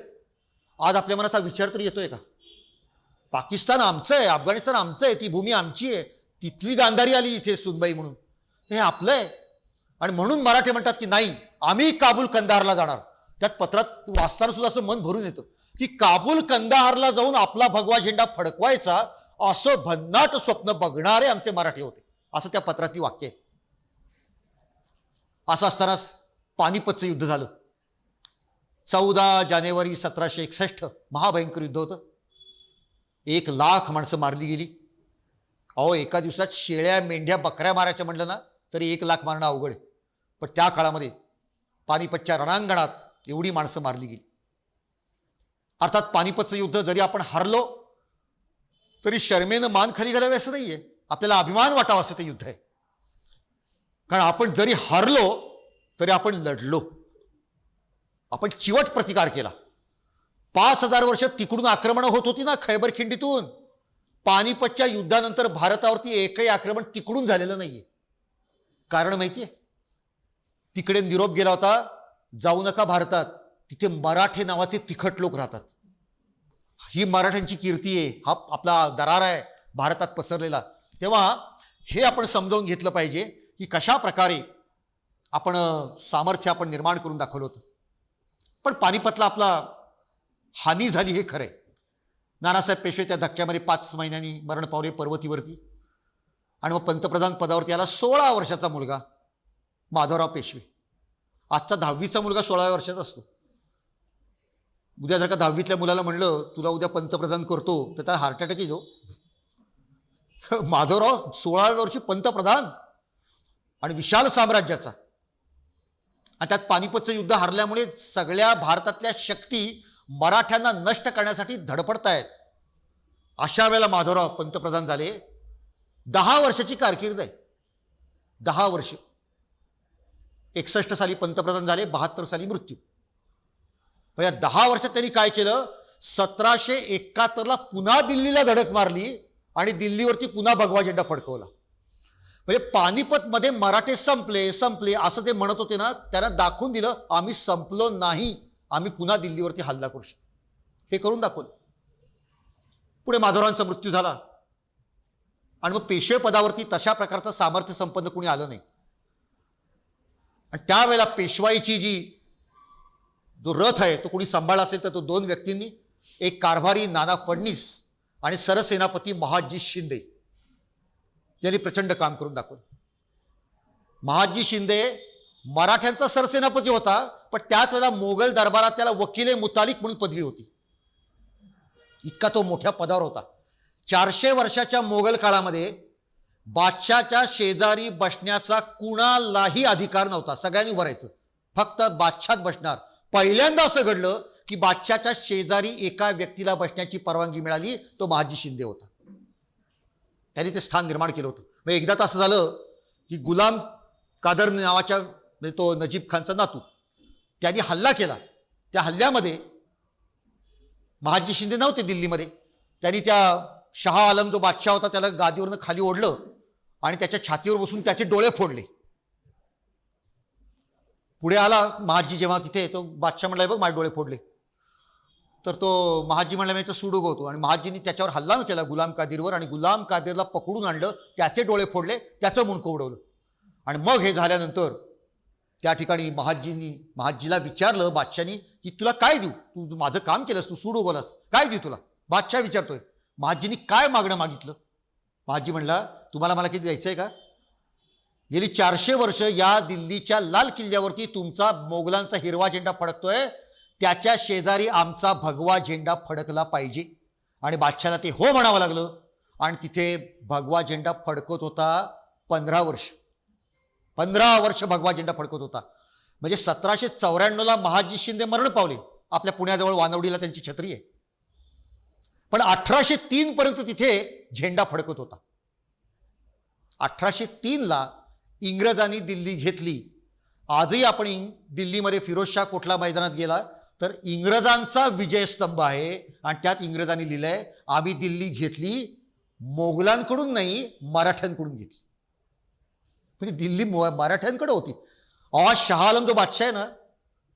आज आपल्या मनात हा विचार तरी येतोय का? पाकिस्तान आमचं आहे, अफगाणिस्तान आमचं आहे, ती भूमी आमची आहे, तिथली गांधारी आली इथे सुनबाई म्हणून, हे आपलं आहे. आणि म्हणून मराठे म्हणतात की नाही, आम्ही काबूल कंदाहारला जाणार. त्यात पत्रात वाचताना सुद्धा असं मन भरून येतं की काबूल कंदाहारला जाऊन आपला भगवा झेंडा फडकवायचा असं भन्नाट स्वप्न बघणारे आमचे मराठी होते, असं त्या पत्रातली वाक्य आहे. असं असतानाच पानिपतचं युद्ध झालं. 14 जानेवारी 1761 महाभयंकर युद्ध होतं. 1,00,000 माणसं मारली गेली. अहो, एका दिवसात शेळ्या, मेंढ्या, बकऱ्या मारायच्या म्हटलं ना तरी 1,00,000 मारणं अवघड आहे. पण त्या काळामध्ये पानिपतच्या रणांगणात एवढी माणसं मारली गेली. अर्थात पानिपतचं युद्ध जरी आपण हरलो तरी शर्मेनं मान खाली घालावी असं नाही आहे, आपल्याला अभिमान वाटावा असं ते युद्ध आहे. कारण आपण जरी हरलो तरी आपण लढलो, आपण चिवट प्रतिकार केला. 5000 वर्ष तिकडून आक्रमणं होत होती ना खैबर खिंडीतून. पानिपतच्या युद्धानंतर भारतावरती एकही आक्रमण तिकडून झालेलं नाहीये. कारण माहिती आहे, तिकडे निरोप गेला होता जाऊ नका भारतात, तिथे मराठे नावाचे तिखट लोक राहतात, ही मराठ्यांची कीर्ती आहे, हा आपला दरार आहे भारतात पसरलेला. तेव्हा हे आपण समजावून घेतलं पाहिजे की कशा प्रकारे आपण सामर्थ्य आपण निर्माण करून दाखवलं होतं. पण पानिपतला आपला हानी झाली हे खरं आहे. नानासाहेब पेशवे त्या धक्क्यामध्ये 5 महिन्यांनी मरण पावले पर्वतीवरती. आणि मग पंतप्रधान पदावरती आला 16 वर्षाचा मुलगा माधवराव पेशवे. आजचा 10वीचा मुलगा 16 वर्षाचा असतो. उद्या जर का 10वीतल्या मुलाला म्हणलं तुला उद्या पंतप्रधान करतो तर त्याला हार्ट अटॅक येतो. माधवराव 16व्या वर्षी पंतप्रधान आणि विशाल साम्राज्याचा. आणि त्यात पानिपतचं युद्ध हरल्यामुळे सगळ्या भारतातल्या शक्ती मराठ्यांना नष्ट करण्यासाठी धडपडतायत. अशा वेळेला माधवराव पंतप्रधान झाले. 10 वर्षाची कारकीर्द आहे. 10 वर्ष. 61 साली पंतप्रधान झाले, 72 साली मृत्यू. पण या 10 वर्षात त्यांनी काय केलं? 1771ला पुन्हा दिल्लीला धडक मारली आणि दिल्लीवरती पुन्हा भगवा झेंडा फडकवला. म्हणजे पानिपतमध्ये मराठे संपले संपले असं ते म्हणत होते ना, त्यांना दाखवून दिलं आम्ही संपलो नाही, आम्ही पुन्हा दिल्लीवरती हल्ला करू शकतो. हे करून दाखवलं. पुढे माधवरावांचा मृत्यू झाला आणि मग पेशवे पदावरती तशा प्रकारचं सामर्थ्य संपन्न कोणी आलं नाही. आणि त्यावेळेला पेशवाईची जो रथ आहे तो कोणी सांभाळला असेल तर तो 2 व्यक्तींनी, एक कारभारी नाना फडणीस आणि सरसेनापती महादजी शिंदे यांनी प्रचंड काम करून दाखवलं. महादजी शिंदे मराठ्यांचा सरसेनापती होता, पण त्याच वेळेला मोगल दरबारात त्याला वकील मुतालिक म्हणून पदवी होती. इतका तो मोठ्या पदावर होता. 400 वर्षाच्या मोगल काळामध्ये बादशाच्या शेजारी बसण्याचा कुणालाही अधिकार नव्हता. सगळ्यांनी उभं राहायचं, फक्त बादशात बसणार. पहिल्यांदा असं घडलं की बादशाच्या शेजारी एका व्यक्तीला बसण्याची परवानगी मिळाली, तो महादजी शिंदे होता. त्यांनी ते स्थान निर्माण केलं होतं. मग एकदा तर असं झालं की गुलाम कादर नावाच्या, म्हणजे तो नजीब खानचा नातू, त्यांनी हल्ला केला. त्या हल्ल्यामध्ये महादजी शिंदे नव्हते दिल्लीमध्ये. त्यांनी त्या शाह आलम जो बादशाह होता त्याला गादीवरनं खाली ओढलं आणि त्याच्या छातीवर बसून त्याचे डोळे फोडले. पुढे आला महादजी, जेव्हा तिथे तो बादशाह म्हणला बघ माझे डोळे फोडले, तर तो महादजी म्हणला मी याचा सूड उगवतो. आणि महादजींनी त्याच्यावर हल्ला केला गुलाम कादीरवर आणि गुलाम कादीरला पकडून आणलं, त्याचे डोळे फोडले, त्याचं मुंडकं उडवलं. आणि मग हे झाल्यानंतर त्या ठिकाणी महादजीला विचारलं बादशाहनी की तुला काय देऊ, तू माझं काम केलंस, तू सूड उगवलास, काय देऊ तुला? बादशाह विचारतोय. महादजींनी काय मागणं मागितलं? महादजी म्हणला तुम्हाला मला किती द्यायचं आहे का? गेली 400 वर्ष या दिल्लीच्या लाल किल्ल्यावरती तुमचा मोगलांचा हिरवा झेंडा फडकतोय, त्याच्या शेजारी आमचा भगवा झेंडा फडकला पाहिजे. आणि बादशाहला ते हो म्हणावं लागलं. आणि तिथे भगवा झेंडा फडकत होता 15 वर्ष. 15 वर्ष भगवा झेंडा फडकत होता. म्हणजे 1794ला महादजी शिंदे मरण पावले. आपल्या पुण्याजवळ वानवडीला त्यांची छत्री आहे. पण 1803 पर्यंत तिथे झेंडा फडकत होता. 1803ला इंग्रजांनी दिल्ली घेतली. आजही आपण दिल्लीमध्ये फिरोजशाह कोटला मैदानात गेला तर इंग्रजांचा विजयस्तंभ आहे आणि त्यात इंग्रजांनी लिहिलंय आम्ही दिल्ली घेतली मोगलांकडून नाही, मराठ्यांकडून घेतली. म्हणजे दिल्ली मराठ्यांकडे होती. आज शाह आलम जो बादशाह आहे ना,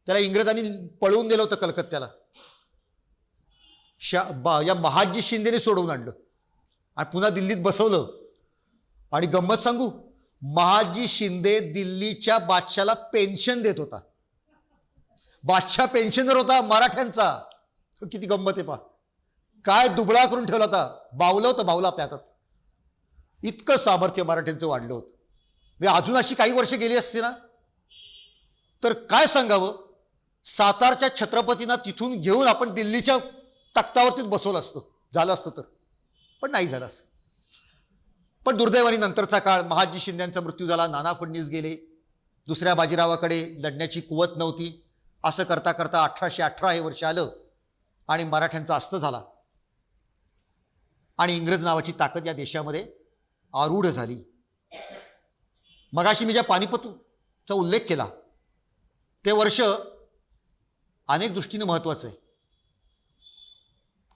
त्याला इंग्रजांनी पळवून दिलं होतं कलकत्त्याला. या महादजी शिंदेने सोडवून आणलं आणि पुन्हा दिल्लीत बसवलं. आणि गंमत सांगू, महादजी शिंदे दिल्लीच्या बादशाला पेन्शन देत होता. बादशाह पेन्शनर होता मराठ्यांचा. किती गंमत आहे पहा. काय दुबळा करून ठेवला होता, बावलं होतं बावला आपल्या हातात. इतकं सामर्थ्य मराठ्यांचं वाढलं होतं. म्हणजे अजून अशी काही वर्ष गेली असती ना तर काय सांगावं, सातारच्या छत्रपतींना तिथून घेऊन आपण दिल्लीच्या तख्तावरतीच बसवलं असतं, झालं असतं तर. पण नाही झालं असं. पण दुर्दैवाने नंतरचा काळ, महादजी शिंद्यांचा मृत्यू झाला, नाना फडणीस गेले, दुसऱ्या बाजीरावाकडे लढण्याची कुवत नव्हती. असं करता करता 1818 हे वर्ष आलं आणि मराठ्यांचा अस्त झाला आणि इंग्रज नावाची ताकद या देशामध्ये आरूढ झाली. मगाशी मी ज्या पानिपतचा उल्लेख केला ते वर्ष अनेक दृष्टीने महत्त्वाचं आहे.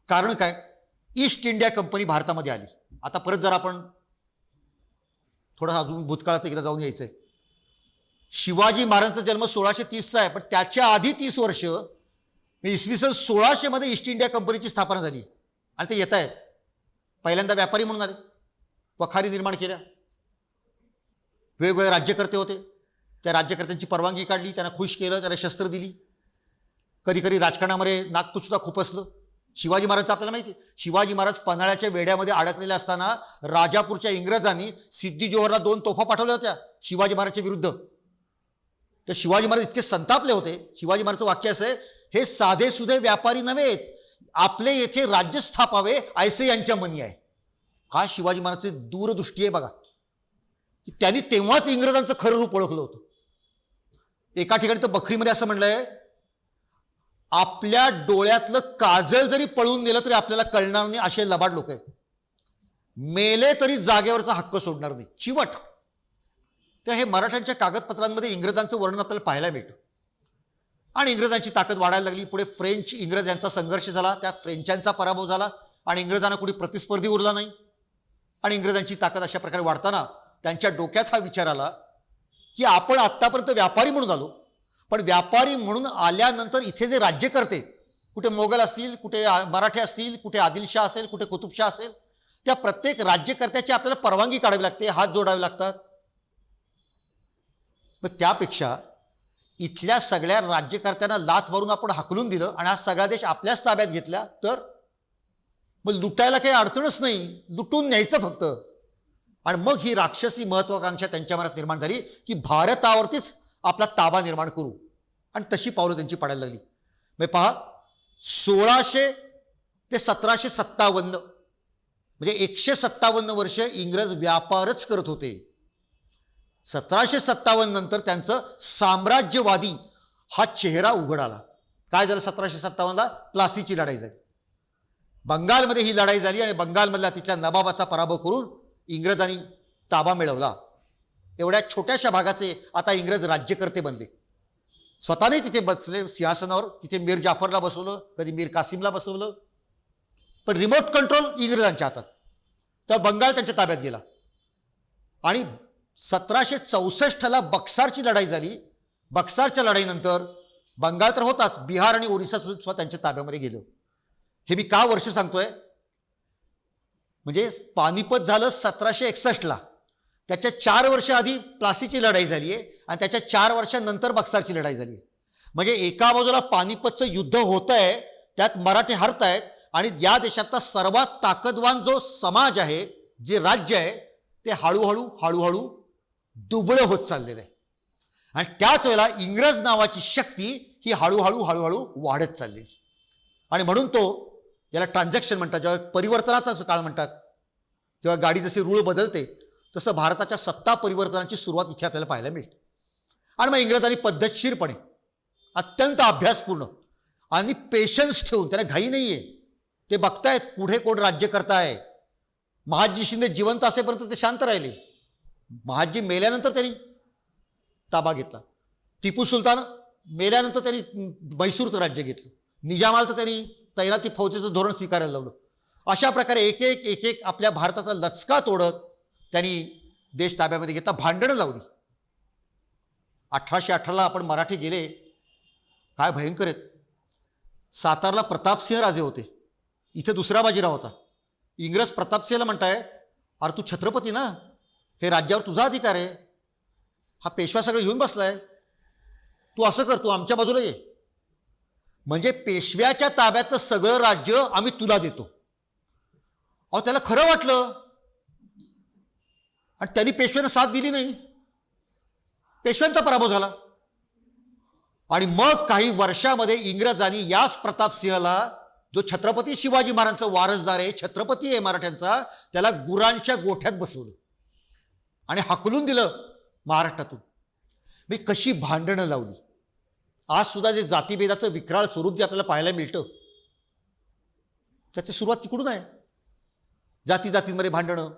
कारण काय, ईस्ट इंडिया कंपनी भारतामध्ये आली. आता परत जर आपण थोडा अजून भूतकाळात एकदा जाऊन यायचं आहे. शिवाजी महाराजांचा जन्म 1630चा आहे, पण त्याच्या आधी 30 वर्ष इसवी सन 1600 ईस्ट इंडिया कंपनीची स्थापना झाली आणि ते येत आहेत. पहिल्यांदा व्यापारी म्हणून आले, वखारी निर्माण केल्या, वेगवेगळे राज्यकर्ते होते. त्या राज्यकर्त्यांची परवानगी काढली, त्यांना खुश केलं, त्यांना शस्त्र दिली. कधी कधी राजकारणामध्ये नागपूरसुद्धा खुपसलं. शिवाजी महाराजचं आपल्याला माहिती आहे, शिवाजी महाराज पन्हाळ्याच्या वेड्यामध्ये अडकलेले असताना राजापूरच्या इंग्रजांनी सिद्धी जोहरला 2 तोफा पाठवल्या होत्या शिवाजी महाराजच्या विरुद्ध. तर शिवाजी महाराज इतके संतापले होते. शिवाजी महाराजचं वाक्य असं आहे, हे साधे सुधे व्यापारी नव्हेत, आपले येथे राज्य स्थापावे ऐसे यांच्या मनी आहे. का शिवाजी महाराजची दूरदृष्टी आहे बघा. त्यांनी तेव्हाच इंग्रजांचं खरं रूप ओळखलं होतं. एका ठिकाणी तर बखरीमध्ये असं म्हणलंय, आपल्या डोळ्यातलं काजळ जरी पळून गेलं तरी आपल्याला कळणार नाही असे लबाड लोक आहेत. मेले तरी जागेवरचा हक्क सोडणार नाही, चिवट. तर हे मराठ्यांच्या कागदपत्रांमध्ये इंग्रजांचं वर्णन आपल्याला पाहायला मिळतं. आणि इंग्रजांची ताकद वाढायला लागली. पुढे फ्रेंच इंग्रज यांचा संघर्ष झाला, त्यात फ्रेंचांचा पराभव झाला आणि इंग्रजांना कुणी प्रतिस्पर्धी उरला नाही. आणि इंग्रजांची ताकद अशा प्रकारे वाढताना त्यांच्या डोक्यात हा विचार आला की आपण आत्तापर्यंत व्यापारी म्हणून आलो, पण व्यापारी म्हणून आल्यानंतर इथे जे राज्य करते, कुठे मोगल असतील, कुठे मराठे असतील, कुठे आदिलशाह असेल, कुठे कुतुबशाह असेल, त्या प्रत्येक राज्यकर्त्याची आपल्याला परवानगी काढावी लागते, हात जोडावे लागतात. मग त्यापेक्षा इथल्या सगळ्या राज्यकर्त्यांना लाथ मारून आपण हाकलून दिलं आणि हा सगळा देश आपल्याच ताब्यात घेतला, तर मग लुटायला काही अडचणच नाही, लुटून न्यायचं फक्त. आणि मग ही राक्षसी महत्वाकांक्षा त्यांच्या मनात निर्माण झाली की भारतावरतीच आपला ताबा निर्माण करू. आणि तशी पावलं त्यांची पडायला लागली. म्हणजे पहा, 1600 ते 1757 म्हणजे 157 वर्ष इंग्रज व्यापारच करत होते. 1757 नंतर त्यांचं साम्राज्यवादी हा चेहरा उघड आला. काय झालं 1757ला? प्लासीची लढाई झाली. बंगालमध्ये ही लढाई झाली आणि बंगालमधल्या तिथल्या नवाबाचा पराभव करून इंग्रजांनी ताबा मिळवला. एवढ्या छोट्याशा भागाचे आता इंग्रज राज्यकर्ते बनले. स्वतःने तिथे बसले सिंहासनावर. तिथे मीर जाफरला बसवलं, कधी मीर कासिमला बसवलं, पण रिमोट कंट्रोल इंग्रजांच्या हातात. तर बंगाल त्यांच्या ताब्यात गेला. आणि 1764ला बक्सारची लढाई झाली. बक्सारच्या लढाईनंतर बंगाल तर होताच, बिहार आणि ओरिसा सुद्धा त्यांच्या ताब्यामध्ये गेलं. हे मी का वर्ष सांगतोय, म्हणजे पानिपत झालं 1761ला, त्याच्या 4 वर्ष आधी प्लासीची लढाई झाली आहे आणि त्याच्या 4 वर्षांनंतर बक्सारची लढाई झाली आहे. म्हणजे एका बाजूला पानिपतचं युद्ध होत आहे, त्यात मराठे हरत आहेत आणि या देशातला सर्वात ताकदवान जो समाज आहे, जे राज्य आहे, ते हळूहळू दुबळं होत चाललेलं आहे. आणि त्याच वेळेला इंग्रज नावाची शक्ती ही हळूहळू वाढत चाललेली. आणि म्हणून तो याला ट्रान्झॅक्शन म्हणतात, जेव्हा परिवर्तनाचा काळ म्हणतात, जेव्हा गाडी जशी रूळ बदलते तसं भारताच्या सत्ता परिवर्तनाची सुरुवात इथे आपल्याला पाहायला मिळते. आणि मग इंग्रजांनी पद्धतशीरपणे, अत्यंत अभ्यासपूर्ण आणि पेशन्स ठेवून, त्याला घाई नाही आहे, ते बघतायत पुढे कोण राज्य करताय. महादजी शिंदे जिवंत असेपर्यंत ते शांत राहिले. महादजी मेल्यानंतर त्यांनी ताबा घेतला. टिपू सुलतान मेल्यानंतर त्यांनी मैसूरचं राज्य घेतलं. निजामाला तर त्यांनी तैनाती फौजेचं धोरण स्वीकारायला लावलं. अशा प्रकारे एक एक आपल्या भारताचा लचका तोडत त्यांनी देश ताब्यामध्ये घेतला. भांडणं लावली. 1818ला आपण मराठी गेले, काय भयंकर आहेत. सातारला प्रतापसिंह राजे होते, इथे दुसरा बाजीराव होता. इंग्रज प्रतापसिंहला म्हणताय, अरे तू छत्रपती ना, हे राज्यावर तुझा अधिकार आहे, हा पेशवा सगळं घेऊन बसलाय, तू असं कर, तू आमच्या बाजूला ये. म्हणजे पेशव्याच्या ताब्यातलं सगळं राज्य आम्ही तुला देतो. अहो, त्याला खरं वाटलं आणि त्यांनी पेशव्यानं साथ दिली नाही. पेशव्यांचा पराभव झाला. आणि मग काही वर्षामध्ये इंग्रजांनी याच प्रतापसिंहला, जो छत्रपती शिवाजी महाराजांचा वारसदार आहे, छत्रपती आहे मराठ्यांचा, त्याला गुरांच्या गोठ्यात बसवलं आणि हाकलून दिलं महाराष्ट्रातून. मी कशी भांडणं लावली. आज सुद्धा जे जातीभेदाचं विक्राळ स्वरूप जे आपल्याला पाहायला मिळतं, त्याची सुरुवात तिकडून आहे. जातीमध्ये भांडणं,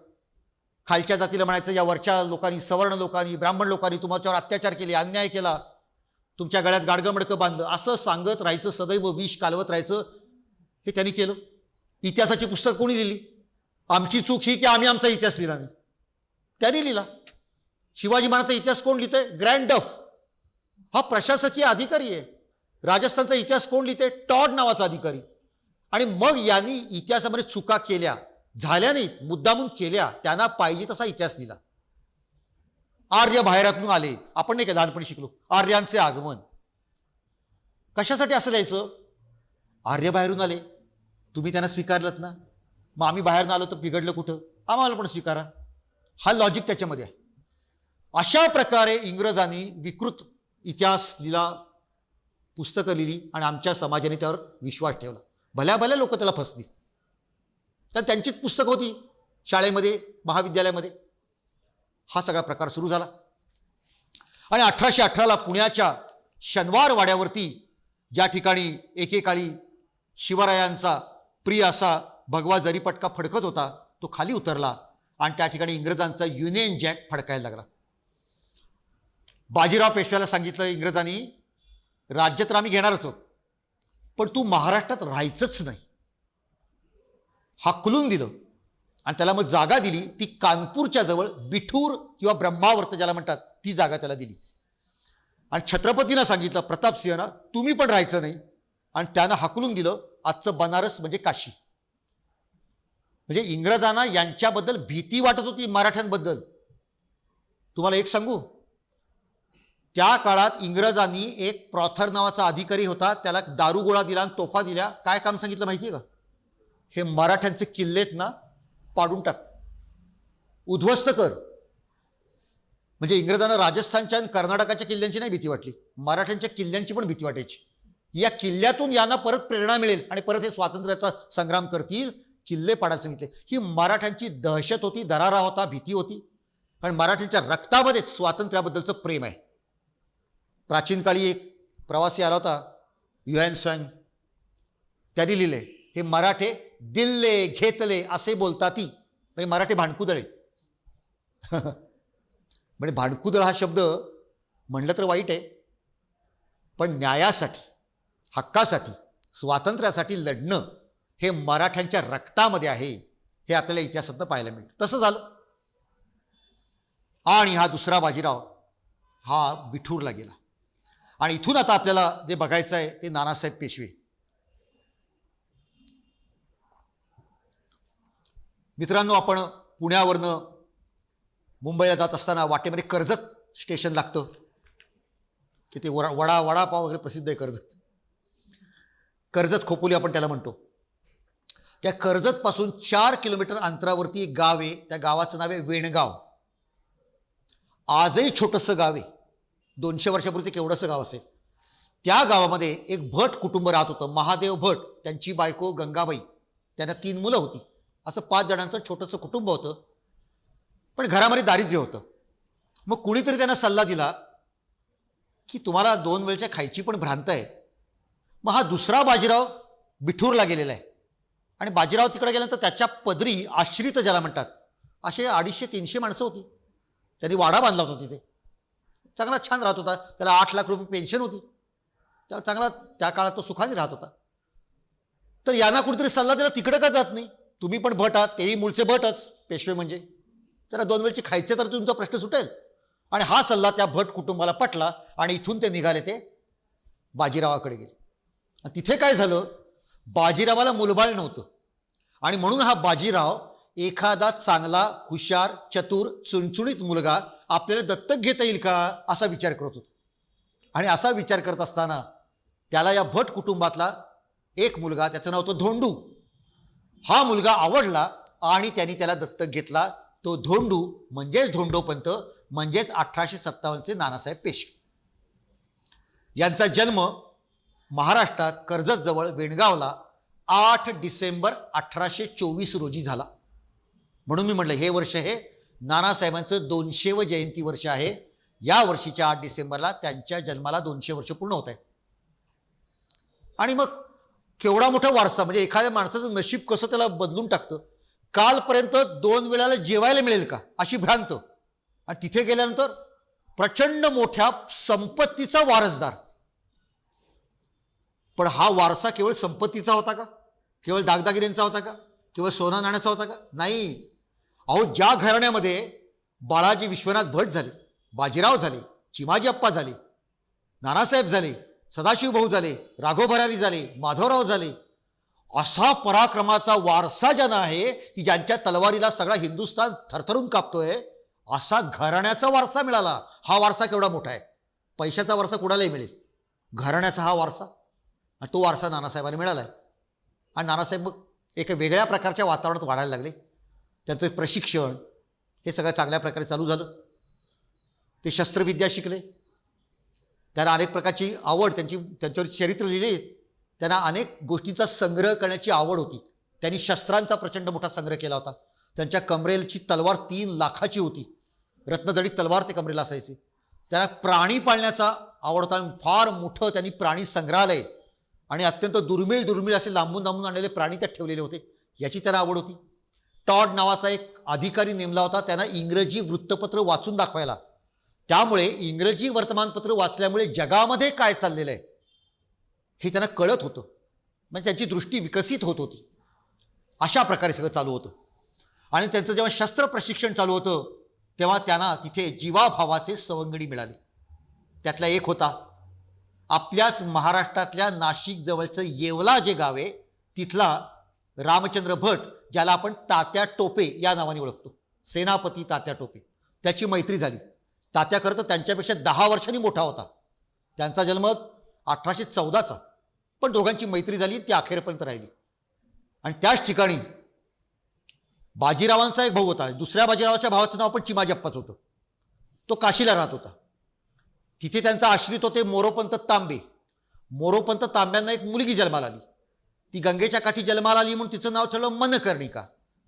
खालच्या जातीला म्हणायचं या वरच्या लोकांनी, सवर्ण लोकांनी, ब्राह्मण लोकांनी तुमच्यावर अत्याचार केले, अन्याय केला, तुमच्या गळ्यात गाडगं मडकं बांधलं, असं सांगत राहायचं, सदैव विष कालवत राहायचं. हे त्यांनी केलं. इतिहासाची पुस्तकं कोणी लिहिली? आमची चूक ही की आम्ही आमचा इतिहास लिहिला नाही, त्यांनी लिहिला. शिवाजी महाराजांचा इतिहास कोण लिहितंय? ग्रँड डफ हा प्रशासकीय अधिकारी आहे. राजस्थानचा इतिहास कोण लिहिते? टॉड नावाचा अधिकारी. आणि मग यांनी इतिहासामध्ये चुका केल्या, झाल्या नाहीत, मुद्दामून केल्या, त्यांना पाहिजे तसा इतिहास लिहिला. आर्य बाहेरातून आले. आपण नाही का लहानपणी शिकलो आर्यांचे आगमन. कशासाठी असं लिहायचं? आर्य बाहेरून आले, तुम्ही त्यांना स्वीकारलत ना, मग आम्ही बाहेरून आलो तर बिघडलं कुठं? आम्हाला पण स्वीकारा. हा लॉजिक त्याच्यामध्ये आहे. अशा प्रकारे इंग्रजांनी विकृत इतिहास लिहिला, पुस्तकं लिहिली आणि आमच्या समाजाने त्यावर विश्वास ठेवला. भल्या भल्या लोक त्याला फसली, तर त्यांचीच पुस्तकं होती शाळेमध्ये, महाविद्यालयामध्ये. हा सगळा प्रकार सुरू झाला. आणि 1818ला पुण्याच्या शनिवार वाड्यावरती, ज्या ठिकाणी एकेकाळी शिवरायांचा प्रिय असा भगवा जरीपटका फडकत होता, तो खाली उतरला आणि त्या ठिकाणी इंग्रजांचा युनियन जॅक फडकायला लागला. बाजीराव पेशव्याला सांगितलं इंग्रजांनी, राज्य तर आम्ही घेणारच आहोत, पण तू महाराष्ट्रात राहायचंच नाही. हाकलून दिलं आणि त्याला मग जागा दिली, ती कानपूरच्या जवळ बिठूर किंवा ब्रह्मावर्त ज्याला म्हणतात, ती जागा त्याला दिली. आणि छत्रपतींना सांगितलं, प्रतापसिंहना, तुम्ही पण राहायचं नाही. आणि त्यानं हाकलून दिलं आजचं बनारस म्हणजे काशी. म्हणजे इंग्रजांना यांच्याबद्दल भीती वाटत होती, मराठ्यांबद्दल. तुम्हाला एक सांगू, त्या काळात इंग्रजांनी एक प्रॉथर नावाचा अधिकारी होता, त्याला दारुगोळा दिला आणि तोफा दिल्या. काय काम सांगितलं माहिती आहे का? हे मराठ्यांचे किल्लेत ना, पाडून टाक, उद्ध्वस्त कर. म्हणजे इंग्रजांना राजस्थानच्या आणि कर्नाटकाच्या किल्ल्यांची नाही भीती वाटली, मराठ्यांच्या किल्ल्यांची पण भीती वाटायची. या किल्ल्यातून यांना परत प्रेरणा मिळेल आणि परत हे स्वातंत्र्याचा संग्राम करतील, किल्ले पाडायला सांगितले. ही मराठ्यांची दहशत होती, दरारा होता, भीती होती. आणि मराठ्यांच्या रक्तामध्येच स्वातंत्र्याबद्दलचं प्रेम आहे. प्राचीन काळी एक प्रवासी आला होता, युएन स्वँग, त्यांनी लिहिले, हे मराठे दिल्ले घेतले असे बोलताती. म्हणजे मराठे भांडकुदळे. म्हणजे भांडकुदळ हा शब्द म्हणलं तर वाईट आहे, पण न्यायासाठी, हक्कासाठी, स्वातंत्र्यासाठी लढणं हे मराठ्यांच्या रक्तामध्ये आहे, हे आपल्याला इतिहासातनं पाहायला मिळतं. तसं झालं. आणि हा दुसरा बाजीराव हा बिठूरला गेला. आणि इथून आता आपल्याला जे बघायचं आहे ते नानासाहेब पेशवे. मित्रांनो, आपण पुण्यावरनं मुंबईला जात असताना वाटेमध्ये कर्जत स्टेशन लागतं, की ते वडापाव वगैरे प्रसिद्ध आहे कर्जत. कर्जत खोपोली आपण त्याला म्हणतो. त्या कर्जतपासून 4 किलोमीटर अंतरावरती एक गाव आहे, त्या गावाचं नाव आहे वेणगाव. आजही छोटंसं गाव आहे, 200 वर्षापूर्वी केवढंसं गाव असेल. त्या गावामध्ये एक भट कुटुंब राहत होतं, महादेव भट, त्यांची बायको गंगाबाई, त्यांना 3 मुलं होती. असं 5 जणांचं छोटंसं कुटुंब होतं, पण घरामध्ये दारिद्र्य होतं. मग कुणीतरी त्यांना सल्ला दिला की तुम्हाला 2 वेळच्या खायची पण भ्रांत आहे. मग हा दुसरा बाजीराव बिठूरला गेलेला आहे. आणि बाजीराव तिकडे गेल्यानंतर त्याच्या पदरी आश्रित ज्याला म्हणतात, असे 250-300 माणसं होती. त्यांनी वाडा बांधला होता तिथे, चांगला छान राहत होता. त्याला 8 लाख रुपये पेन्शन होती, त्या चांगला त्या काळात तो सुखाने राहत होता. तर यांना कुठेतरी सल्ला दिला, तिकडे का जात नाही, तुम्ही पण भट आहात, तेही मूळचे भटच पेशवे म्हणजे, जरा 2 वेळची खायचे तर तुमचा प्रश्न सुटेल. आणि हा सल्ला त्या भट कुटुंबाला पटला आणि इथून ते निघाले, ते बाजीरावाकडे गेले. आणि तिथे काय झालं, बाजीरावाला मुलबाळ नव्हतं. आणि म्हणून हा बाजीराव एखादा चांगला, हुशार, चतुर, चुणचुणीत मुलगा आपल्याला दत्तक घेता येईल का असा विचार करत होता. आणि असा विचार करत असताना त्याला या भट कुटुंबातला एक मुलगा, त्याचं नाव होतं धोंडू, हा मुलगा आवडला आणि त्यांनी त्याला दत्तक घेतला. तो धोंडू म्हणजेच धोंडोपंत, म्हणजेच 1857चे नानासाहेब पेशवे. यांचा जन्म महाराष्ट्रात कर्जतजवळ वेणगावला 8 डिसेंबर 1824 रोजी झाला. म्हणून मी म्हटलं हे वर्ष हे नानासाहेबांचं 200व जयंती वर्ष आहे. या वर्षीच्या 8 डिसेंबरला त्यांच्या जन्माला 200 वर्ष पूर्ण होत आहेत. आणि मग केवढा मोठा वारसा, म्हणजे एखाद्या माणसाचं नशीब कसं त्याला बदलून टाकतं. कालपर्यंत 2 वेळाला जेवायला मिळेल का अशी भ्रांत, आणि तिथे गेल्यानंतर प्रचंड मोठ्या संपत्तीचा वारसदार. पण हा वारसा केवळ संपत्तीचा होता का, केवळ दागदागिन्यांचा होता का, केवळ सोना नाण्याचा होता का? नाही. अहो, ज्या घराण्यामध्ये बाळाजी विश्वनाथ भट झाले, बाजीराव झाले, चिमाजी अप्पा झाले, नानासाहेब झाले, सदाशिव भाऊ झाले, राघव भरारी झाले, माधवराव झाले, असा पराक्रमाचा वारसा ज्यांना आहे की ज्यांच्या तलवारीला सगळा हिंदुस्थान थरथरून कापतोय, असा घराण्याचा वारसा मिळाला. हा वारसा केवढा मोठा आहे. पैशाचा वारसा कुणालाही मिळेल, घराण्याचा हा वारसा, आणि तो वारसा नानासाहेबांना मिळाला आहे. आणि नानासाहेब मग एका वेगळ्या प्रकारच्या वातावरणात वाढायला लागले. त्यांचं प्रशिक्षण हे सगळं चांगल्या प्रकारे चालू झालं. ते शस्त्रविद्या शिकले. त्यांना अनेक प्रकारची आवड, त्यांच्यावर चरित्र लिहिले. त्यांना अनेक गोष्टींचा संग्रह करण्याची आवड होती. त्यांनी शस्त्रांचा प्रचंड मोठा संग्रह केला होता. त्यांच्या कमरेची तलवार 3 लाखाची होती. रत्नजडित तलवार ते कमरेला असायची. त्यांना प्राणी पाळण्याचा आवड होता. फार मोठं त्यांनी प्राणी संग्रहालय आणि अत्यंत दुर्मिळ असे लांबून आणलेले प्राणी त्यात ठेवलेले होते, याची त्यांना आवड होती. टॉड नावाचा एक अधिकारी नेमला होता त्यांना इंग्रजी वृत्तपत्र वाचून दाखवायला. त्यामुळे इंग्रजी वर्तमानपत्र वाचल्यामुळे जगामध्ये काय चाललेलं आहे हे त्यांना कळत होतं. म्हणजे त्यांची दृष्टी विकसित होत होती. अशा प्रकारे सगळं चालू होतं. आणि त्यांचं जेव्हा शस्त्र प्रशिक्षण चालू होतं तेव्हा त्यांना तिथे जीवाभावाचे सवंगडी मिळाले. त्यातला एक होता आपल्याच महाराष्ट्रातल्या नाशिक जवळचं येवला जे गाव आहे तिथला रामचंद्र भट, ज्याला आपण तात्या टोपे या नावाने ओळखतो, सेनापती तात्या टोपे. त्याची मैत्री झाली. तात्या खरं तर त्यांच्यापेक्षा 10 वर्षांनी मोठा होता. त्यांचा जन्म 1814चा, पण दोघांची मैत्री झाली, ती अखेरपर्यंत राहिली. आणि त्याच ठिकाणी बाजीरावांचा एक भाऊ होता. दुसऱ्या बाजीरावाच्या भावाचं नाव पण चिमाजी होतं. तो काशीला राहत होता. तिथे त्यांचा आश्रित होते मोरोपंत तांबे. मोरोपंत तांब्यांना एक मुलगी जन्माला आली. ती गंगेच्या काठी जन्माला आली म्हणून तिचं नाव ठेवलं मनकर्णिका.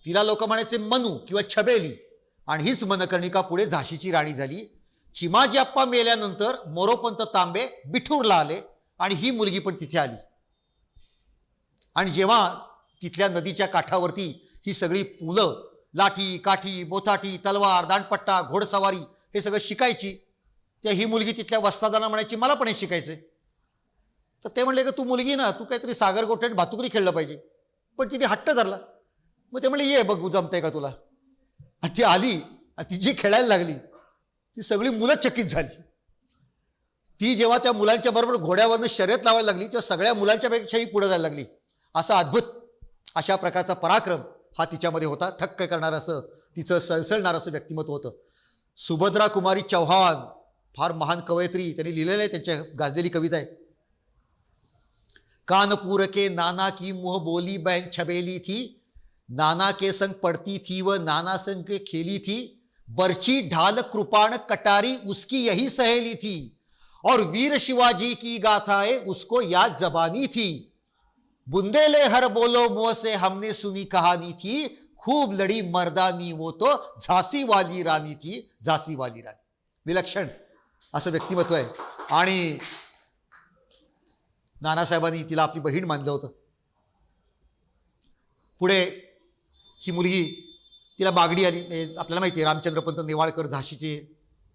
तिला लोक म्हणायचे मनू किंवा छबेली. आणि हीच मनकर्णिका पुढे झाशीची राणी झाली. चिमाजी अप्पा मेल्यानंतर मोरोपंत तांबे बिठूरला आले आणि ही मुलगी पण तिथे आली. आणि जेव्हा तिथल्या नदीच्या काठावरती ही सगळी मुलं लाठी काठी बोथाटी तलवार दांडपट्टा घोडसवारी हे सगळं शिकायची, त्या ही मुलगी तिथल्या वस्तादांना म्हणायची मला पण हे शिकायचं. तर ते म्हणले की तू मुलगी ना, तू काहीतरी सागर गोठ्यात भातुकली खेळलं पाहिजे. पण तिने हट्ट धरला. मग ते म्हणले ये बघ जमतंय का तुला. आणि ती आली आणि ती जी खेळायला लागली ती सगळी मुलं चकित झाली. ती जेव्हा त्या मुलांच्या बरोबर घोड्यावरनं शर्यत लावायला लागली तेव्हा सगळ्या मुलांच्या पेक्षाही पुढे जायला लागली. असा अद्भुत अशा प्रकारचा पराक्रम हा तिच्यामध्ये होता. थक्क करणारं असं तिचं सळसळणारं असं व्यक्तिमत्व होतं. सुभद्रा कुमारी चौहान फार महान कवयित्री, त्यांनी लिहिलेलं आहे, त्यांच्या गाजलेली कविता आहे. कानपूर के नाना की मुह बोली बहन छबेली थी, नाना के संग पढ़ती थी व नाना संग के खेली थी, बर्ची ढाल कृपाण कटारी उसकी यही सहेली थी, और वीर शिवाजी की गाथाएं उसको याद जबानी थी, बुंदेले हर बोलो मुँह से हमने सुनी कहानी थी, खूब लड़ी मर्दानी वो तो झांसी वाली रानी थी, झांसी वाली रानी. विलक्षण असं व्यक्तिमत्व आहे. आणि नानासाहेबांनी तिला आपली बहीण मानलं होतं. पुढे ही मुलगी तिला मागणी आली. आपल्याला माहिती आहे रामचंद्रपंत नेवाळकर झाशीचे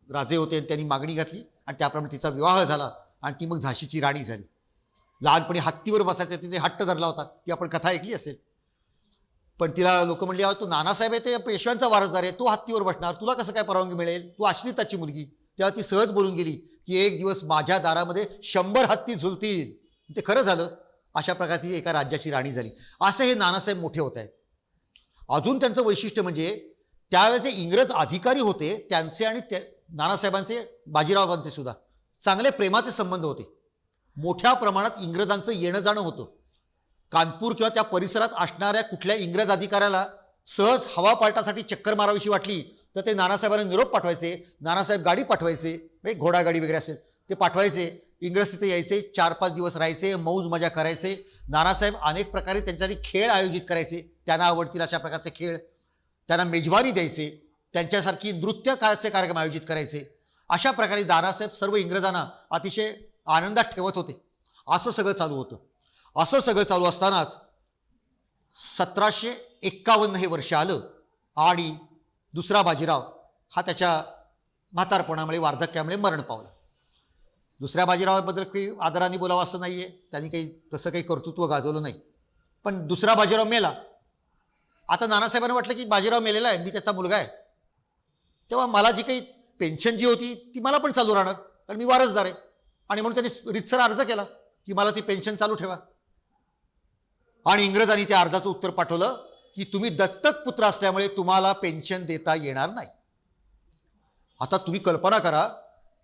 राजे होते आणि त्यांनी मागणी घातली आणि त्याप्रमाणे तिचा विवाह झाला आणि ती मग झाशीची राणी झाली. लहानपणी हत्तीवर बसायचं तिने हट्ट धरला होता, ती आपण कथा ऐकली असेल. पण तिला लोक म्हणले तू नानासाहेब आहे ते पेशव्यांचा वारसदार आहे, तू हत्तीवर बसणार, तुला कसं काय परवानगी मिळेल, तू आश्रिताची मुलगी. तेव्हा ती सहज बोलून गेली की एक दिवस माझ्या दारामध्ये 100 हत्ती झुलतील. ते खरं झालं. अशा प्रकारची एका राज्याची राणी झाली. असे हे नानासाहेब मोठे होत आहेत. अजून त्यांचं वैशिष्ट्य म्हणजे त्यावेळेचे इंग्रज अधिकारी होते त्यांचे आणि नानासाहेबांचे बाजीरावांचे सुद्धा चांगले प्रेमाचे संबंध होते. मोठ्या प्रमाणात इंग्रजांचं येणं जाणं होतं. कानपूर किंवा त्या परिसरात असणाऱ्या कुठल्या इंग्रज अधिकाऱ्याला सहज हवा पालटासाठी चक्कर मारावीशी वाटली तर ते नानासाहेबांना निरोप पाठवायचे. नानासाहेब गाडी पाठवायचे, घोडागाडी वगैरे असेल ते पाठवायचे. इंग्रज तिथे यायचे, 4-5 दिवस राहायचे, मौज मजा करायचे. नानासाहेब अनेक प्रकारे त्यांच्यासाठी खेळ आयोजित करायचे, त्यांना आवडतील अशा प्रकारचे खेळ. त्यांना मेजवानी द्यायचे, त्यांच्यासारखी नृत्यकाचे कार्यक्रम आयोजित करायचे. अशा प्रकारे नानासाहेब सर्व इंग्रजांना अतिशय आनंदात ठेवत होते. असं सगळं चालू होतं. असं सगळं चालू असतानाच 1751 हे वर्ष आलं आणि दुसरा बाजीराव हा त्याच्या म्हातारपणामुळे वार्धक्यामुळे मरण पावला. दुसऱ्या बाजीरावाबद्दल काही आदराने बोलावं असं नाही आहे, त्यांनी काही तसं काही कर्तृत्व गाजवलं नाही. पण दुसरा बाजीराव मेला. आता नानासाहेबांना वाटलं की बाजीराव मेलेला आहे, मी त्याचा मुलगा आहे, तेव्हा मला जी काही पेन्शन जी होती ती मला पण चालू राहणार कारण मी वारसदार आहे. आणि म्हणून त्यांनी रितसर अर्ज केला की मला ती पेन्शन चालू ठेवा. आणि इंग्रजांनी त्या अर्जाचं उत्तर पाठवलं की तुम्ही दत्तक पुत्र असल्यामुळे तुम्हाला पेन्शन देता येणार नाही. आता तुम्ही कल्पना करा,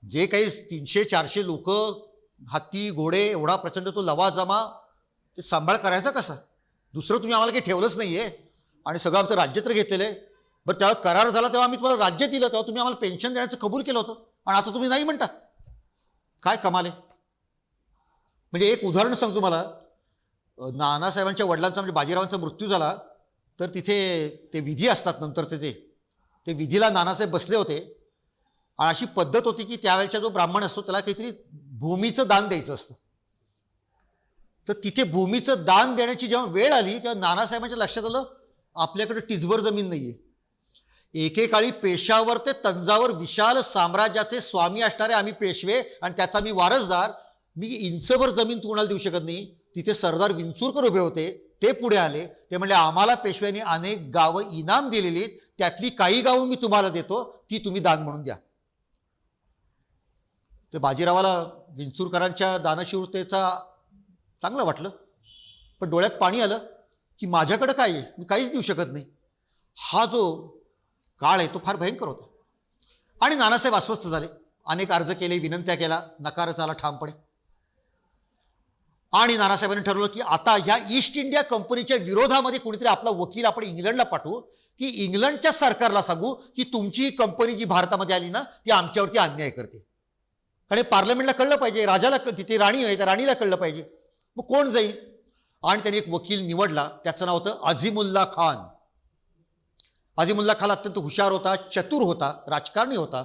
जे काही 300-400 लोक, हत्ती घोडे, एवढा प्रचंड तो लवाजमा, ते सांभाळ करायचा कसा? दुसरं तुम्ही आम्हाला काही ठेवलंच नाही आहे आणि सगळं आमचं राज्य तर घेतलेलं आहे. बरं, तेव्हा करार झाला तेव्हा आम्ही तुम्हाला राज्य दिलं, तेव्हा तुम्ही आम्हाला पेन्शन देण्याचं कबूल केलं होतं आणि आता तुम्ही नाही म्हणता. काय कमाल आहे. म्हणजे एक उदाहरण सांगतो मला. नानासाहेबांच्या वडिलांचा म्हणजे बाजीरावांचा मृत्यू झाला तर तिथे ते विधी असतात नंतरचे, ते विधीला नानासाहेब बसले होते आणि अशी पद्धत होती की त्यावेळेचा जो ब्राह्मण असतो त्याला काहीतरी भूमीचं दान द्यायचं असतं. तर तिथे भूमीचं दान देण्याची जेव्हा वेळ आली तेव्हा नानासाहेबांच्या लक्षात आलं आपल्याकडे टिचभर जमीन नाही आहे. एकेकाळी पेशावर ते तंजावर विशाल साम्राज्याचे स्वामी असणारे आम्ही पेशवे आणि त्याचा मी वारसदार, मी इंचभर जमीन तुम्हाला देऊ शकत नाही. तिथे सरदार विंचुरकर उभे होते, ते पुढे आले, ते म्हणले आम्हाला पेशव्यांनी अनेक गावं इनाम दिलेली, त्यातली काही गावं मी तुम्हाला देतो, ती तुम्ही दान म्हणून द्या. ते बाजीरावाला विंचुरकरांच्या दानशूरतेचा चांगलं वाटलं, पण डोळ्यात पाणी आलं की माझ्याकडं काय आहे, मी काहीच देऊ शकत नाही. हा जो काळ आहे तो फार भयंकर होता. आणि नानासाहेब अस्वस्थ झाले, अनेक अर्ज केले, विनंत्या केला, नकारच आला ठामपणे. आणि नानासाहेबांनी ठरवलं की आता ह्या ईस्ट इंडिया कंपनीच्या विरोधामध्ये कोणीतरी आपला वकील आपण इंग्लंडला पाठवू, की इंग्लंडच्या सरकारला सांगू की तुमची ही कंपनी जी भारतामध्ये आली ना ती आमच्यावरती अन्याय करते. आणि पार्लमेंटला कळलं पाहिजे, राजाला, तिथे राणी आहे त्या राणीला कळलं पाहिजे. मग कोण जाईल? आणि त्यांनी एक वकील निवडला, त्याचं नाव होतं अझीमुल्ला खान. अझीमुल्ला खान अत्यंत हुशार होता, चतुर होता, राजकारणी होता,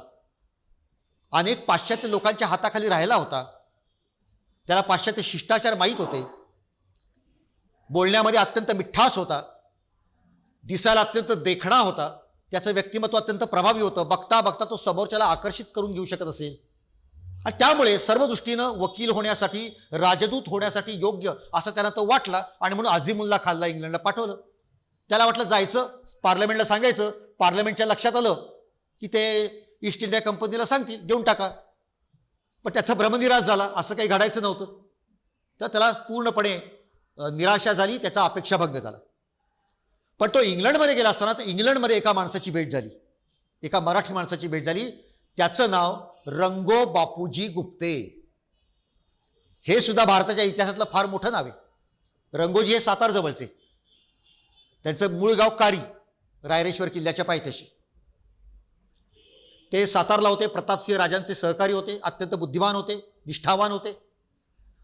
अनेक पाश्चात्य लोकांच्या हाताखाली राहिला होता, त्याला पाश्चात्य शिष्टाचार माहीत होते, बोलण्यामध्ये अत्यंत मिठास होता, दिसायला अत्यंत देखणा होता, त्याचं व्यक्तिमत्व अत्यंत प्रभावी होतं, बघता बघता तो समोरच्याला आकर्षित करून घेऊ शकत असेल. आणि त्यामुळे सर्व दृष्टीनं वकील होण्यासाठी, राजदूत होण्यासाठी योग्य असं त्यांना तो वाटला आणि म्हणून अझीमुल्ला खानला इंग्लंडला पाठवलं. त्याला वाटलं जायचं, पार्लमेंटला सांगायचं, पार्लमेंटच्या लक्षात आलं की ते ईस्ट इंडिया कंपनीला सांगतील देऊन टाका. पण त्याचा भ्रमनिराश झाला, असं काही घडायचं नव्हतं. तर त्याला पूर्णपणे निराशा झाली, त्याचा अपेक्षाभंग झाला. पण तो इंग्लंडमध्ये गेला असताना तर इंग्लंडमध्ये एका माणसाची भेट झाली, एका मराठी माणसाची भेट झाली. त्याचं नाव रंगो बापूजी गुप्ते. हे सुद्धा भारताच्या इतिहासातलं फार मोठं नाव आहे. रंगोजी हे सातारजवळचे, त्यांचं मूळ गाव कारी, रायरेश्वर किल्ल्याच्या पायथ्याशी. ते सातारला होते, प्रतापसिंह राजांचे सहकारी होते, अत्यंत बुद्धिमान होते, निष्ठावान होते.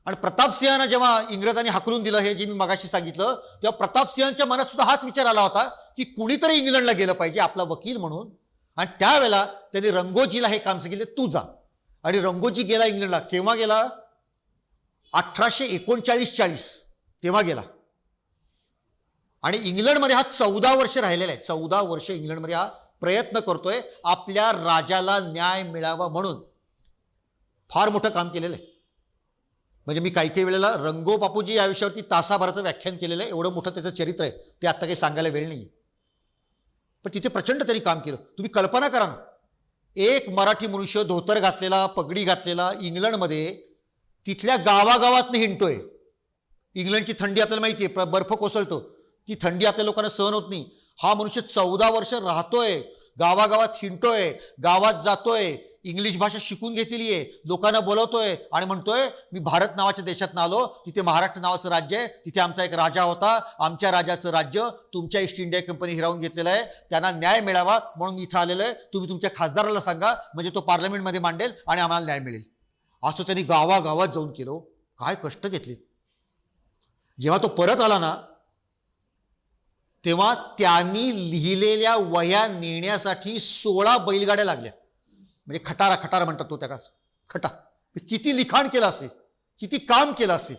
आणि प्रतापसिंहांना जेव्हा इंग्रजांनी हाकलून दिलं, हे जे मी मगाशी सांगितलं, तेव्हा प्रतापसिंहांच्या मनात सुद्धा हाच विचार आला होता की कुणीतरी इंग्लंडला गेलं पाहिजे आपला वकील म्हणून. आणि त्यावेळेला त्यांनी रंगोजीला हे काम सांगितलं, तू जा. आणि रंगोजी गेला इंग्लंडला. केव्हा गेला? 1839-40 तेव्हा गेला. आणि इंग्लंडमध्ये हा 14 वर्ष राहिलेला आहे. 14 वर्ष इंग्लंडमध्ये हा प्रयत्न करतोय आपल्या राजाला न्याय मिळावा म्हणून. फार मोठं काम केलेलं आहे. म्हणजे मी काही वेळेला रंगो बापूजी या विषयावरती तासाभराचं व्याख्यान केलेलं आहे, एवढं मोठं त्याचं चरित्र आहे, ते आत्ता काही सांगायला वेळ नाही. पण तिथे प्रचंड त्यांनी काम केलं. तुम्ही कल्पना करा ना, एक मराठी मनुष्य धोतर घातलेला, पगडी घातलेला, इंग्लंडमध्ये तिथल्या गावागावातनं हिंडतोय. इंग्लंडची थंडी आपल्याला माहिती आहे, बर्फ कोसळतो, ती थंडी आपल्या लोकांना सहन होत नाही. हा मनुष्य 14 वर्ष राहतोय, गावागावात हिंडतोय, गावात जातोय, इंग्लिश भाषा शिकून घेतलेली आहे, लोकांना बोलवतोय आणि म्हणतोय मी भारत नावाच्या देशातनं आलो, तिथे महाराष्ट्र नावाचं राज्य आहे, तिथे आमचा एक राजा होता, आमच्या राजाचं राज्य तुमच्या ईस्ट इंडिया कंपनी हिरावून घेतलेलं आहे, त्यांना न्याय मिळावा म्हणून मी इथं आलेलं आहे, तुम्ही तुमच्या खासदाराला सांगा, म्हणजे तो पार्लमेंटमध्ये मांडेल आणि आम्हाला न्याय मिळेल. असं त्यांनी गावागावात जाऊन केलं. काय कष्ट घेतले. जेव्हा तो परत आला ना, तेव्हा त्यांनी लिहिलेल्या वह्या नेण्यासाठी 16 बैलगाड्या लागल्या. म्हणजे खटारा, खटारा म्हणतात तो त्या काळात, खटा. किती लिखाण केलं असेल, किती काम केलं असेल.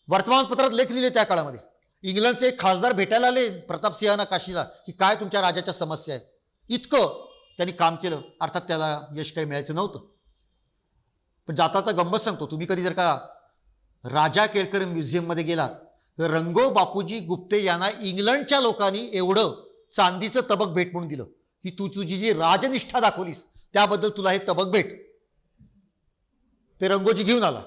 वर्तमानपत्रात लेख लिहिले त्या काळामध्ये. इंग्लंडचे एक खासदार भेटायला आले प्रतापसिंहांना काशीला की काय तुमच्या राजाच्या समस्या आहेत. इतकं त्यांनी काम केलं. अर्थात त्याला यश काही मिळायचं नव्हतं. पण जाताचा गंमत सांगतो, तुम्ही कधी जर का राजा केळकर म्युझियममध्ये गेलात तर रंगो बापूजी गुप्ते यांना इंग्लंडच्या लोकांनी एवढं चांदीचं तबक भेट म्हणून दिलं की तू तुझी जी राजनिष्ठा दाखवलीस त्याबद्दल तुला हे तबक भेट. ते रंगोजी घेऊन आला.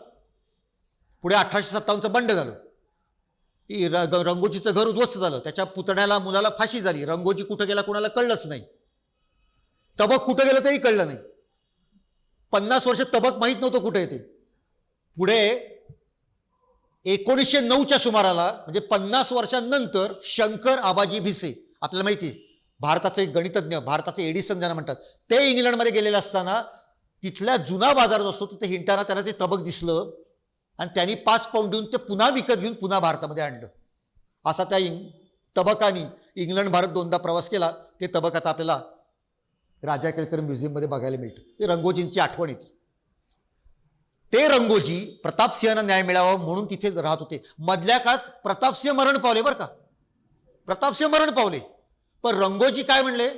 पुढे 1857चं बंड झालं. रंगोजीचं घर उद्ध्वस्त झालं, त्याच्या पुतण्याला मुलाला फाशी झाली. रंगोजी कुठं गेला कोणाला कळलंच नाही. तबक कुठं गेलं तरी कळलं नाही. 50 वर्ष तबक माहीत नव्हतं कुठे येते. पुढे 1909च्या सुमाराला म्हणजे 50 वर्षांनंतर शंकर आबाजी भिसे, आपल्याला माहिती आहे भारताचे गणितज्ञ, भारताचे एडिसन ज्यांना म्हणतात, ते इंग्लंडमध्ये गेलेले असताना तिथल्या जुना बाजार जो असतो तिथे हिंडताना त्याला ते तबक दिसलं आणि त्यांनी 5 पाऊंड देऊन ते पुन्हा विकत घेऊन पुन्हा भारतामध्ये आणलं. असा त्या तबकानी इंग्लंड भारत 2दा प्रवास केला. ते तबक आता आपल्याला राजा केळकर म्युझियममध्ये बघायला मिळतं. ते रंगोजींची आठवण येते. ते रंगोजी प्रतापसिंहांना न्याय मिळावा म्हणून तिथे राहत होते. मधल्या काळात प्रतापसिंह मरण पावले बरं का, प्रतापसिंह मरण पावले. पण रंगोजी काय म्हणले,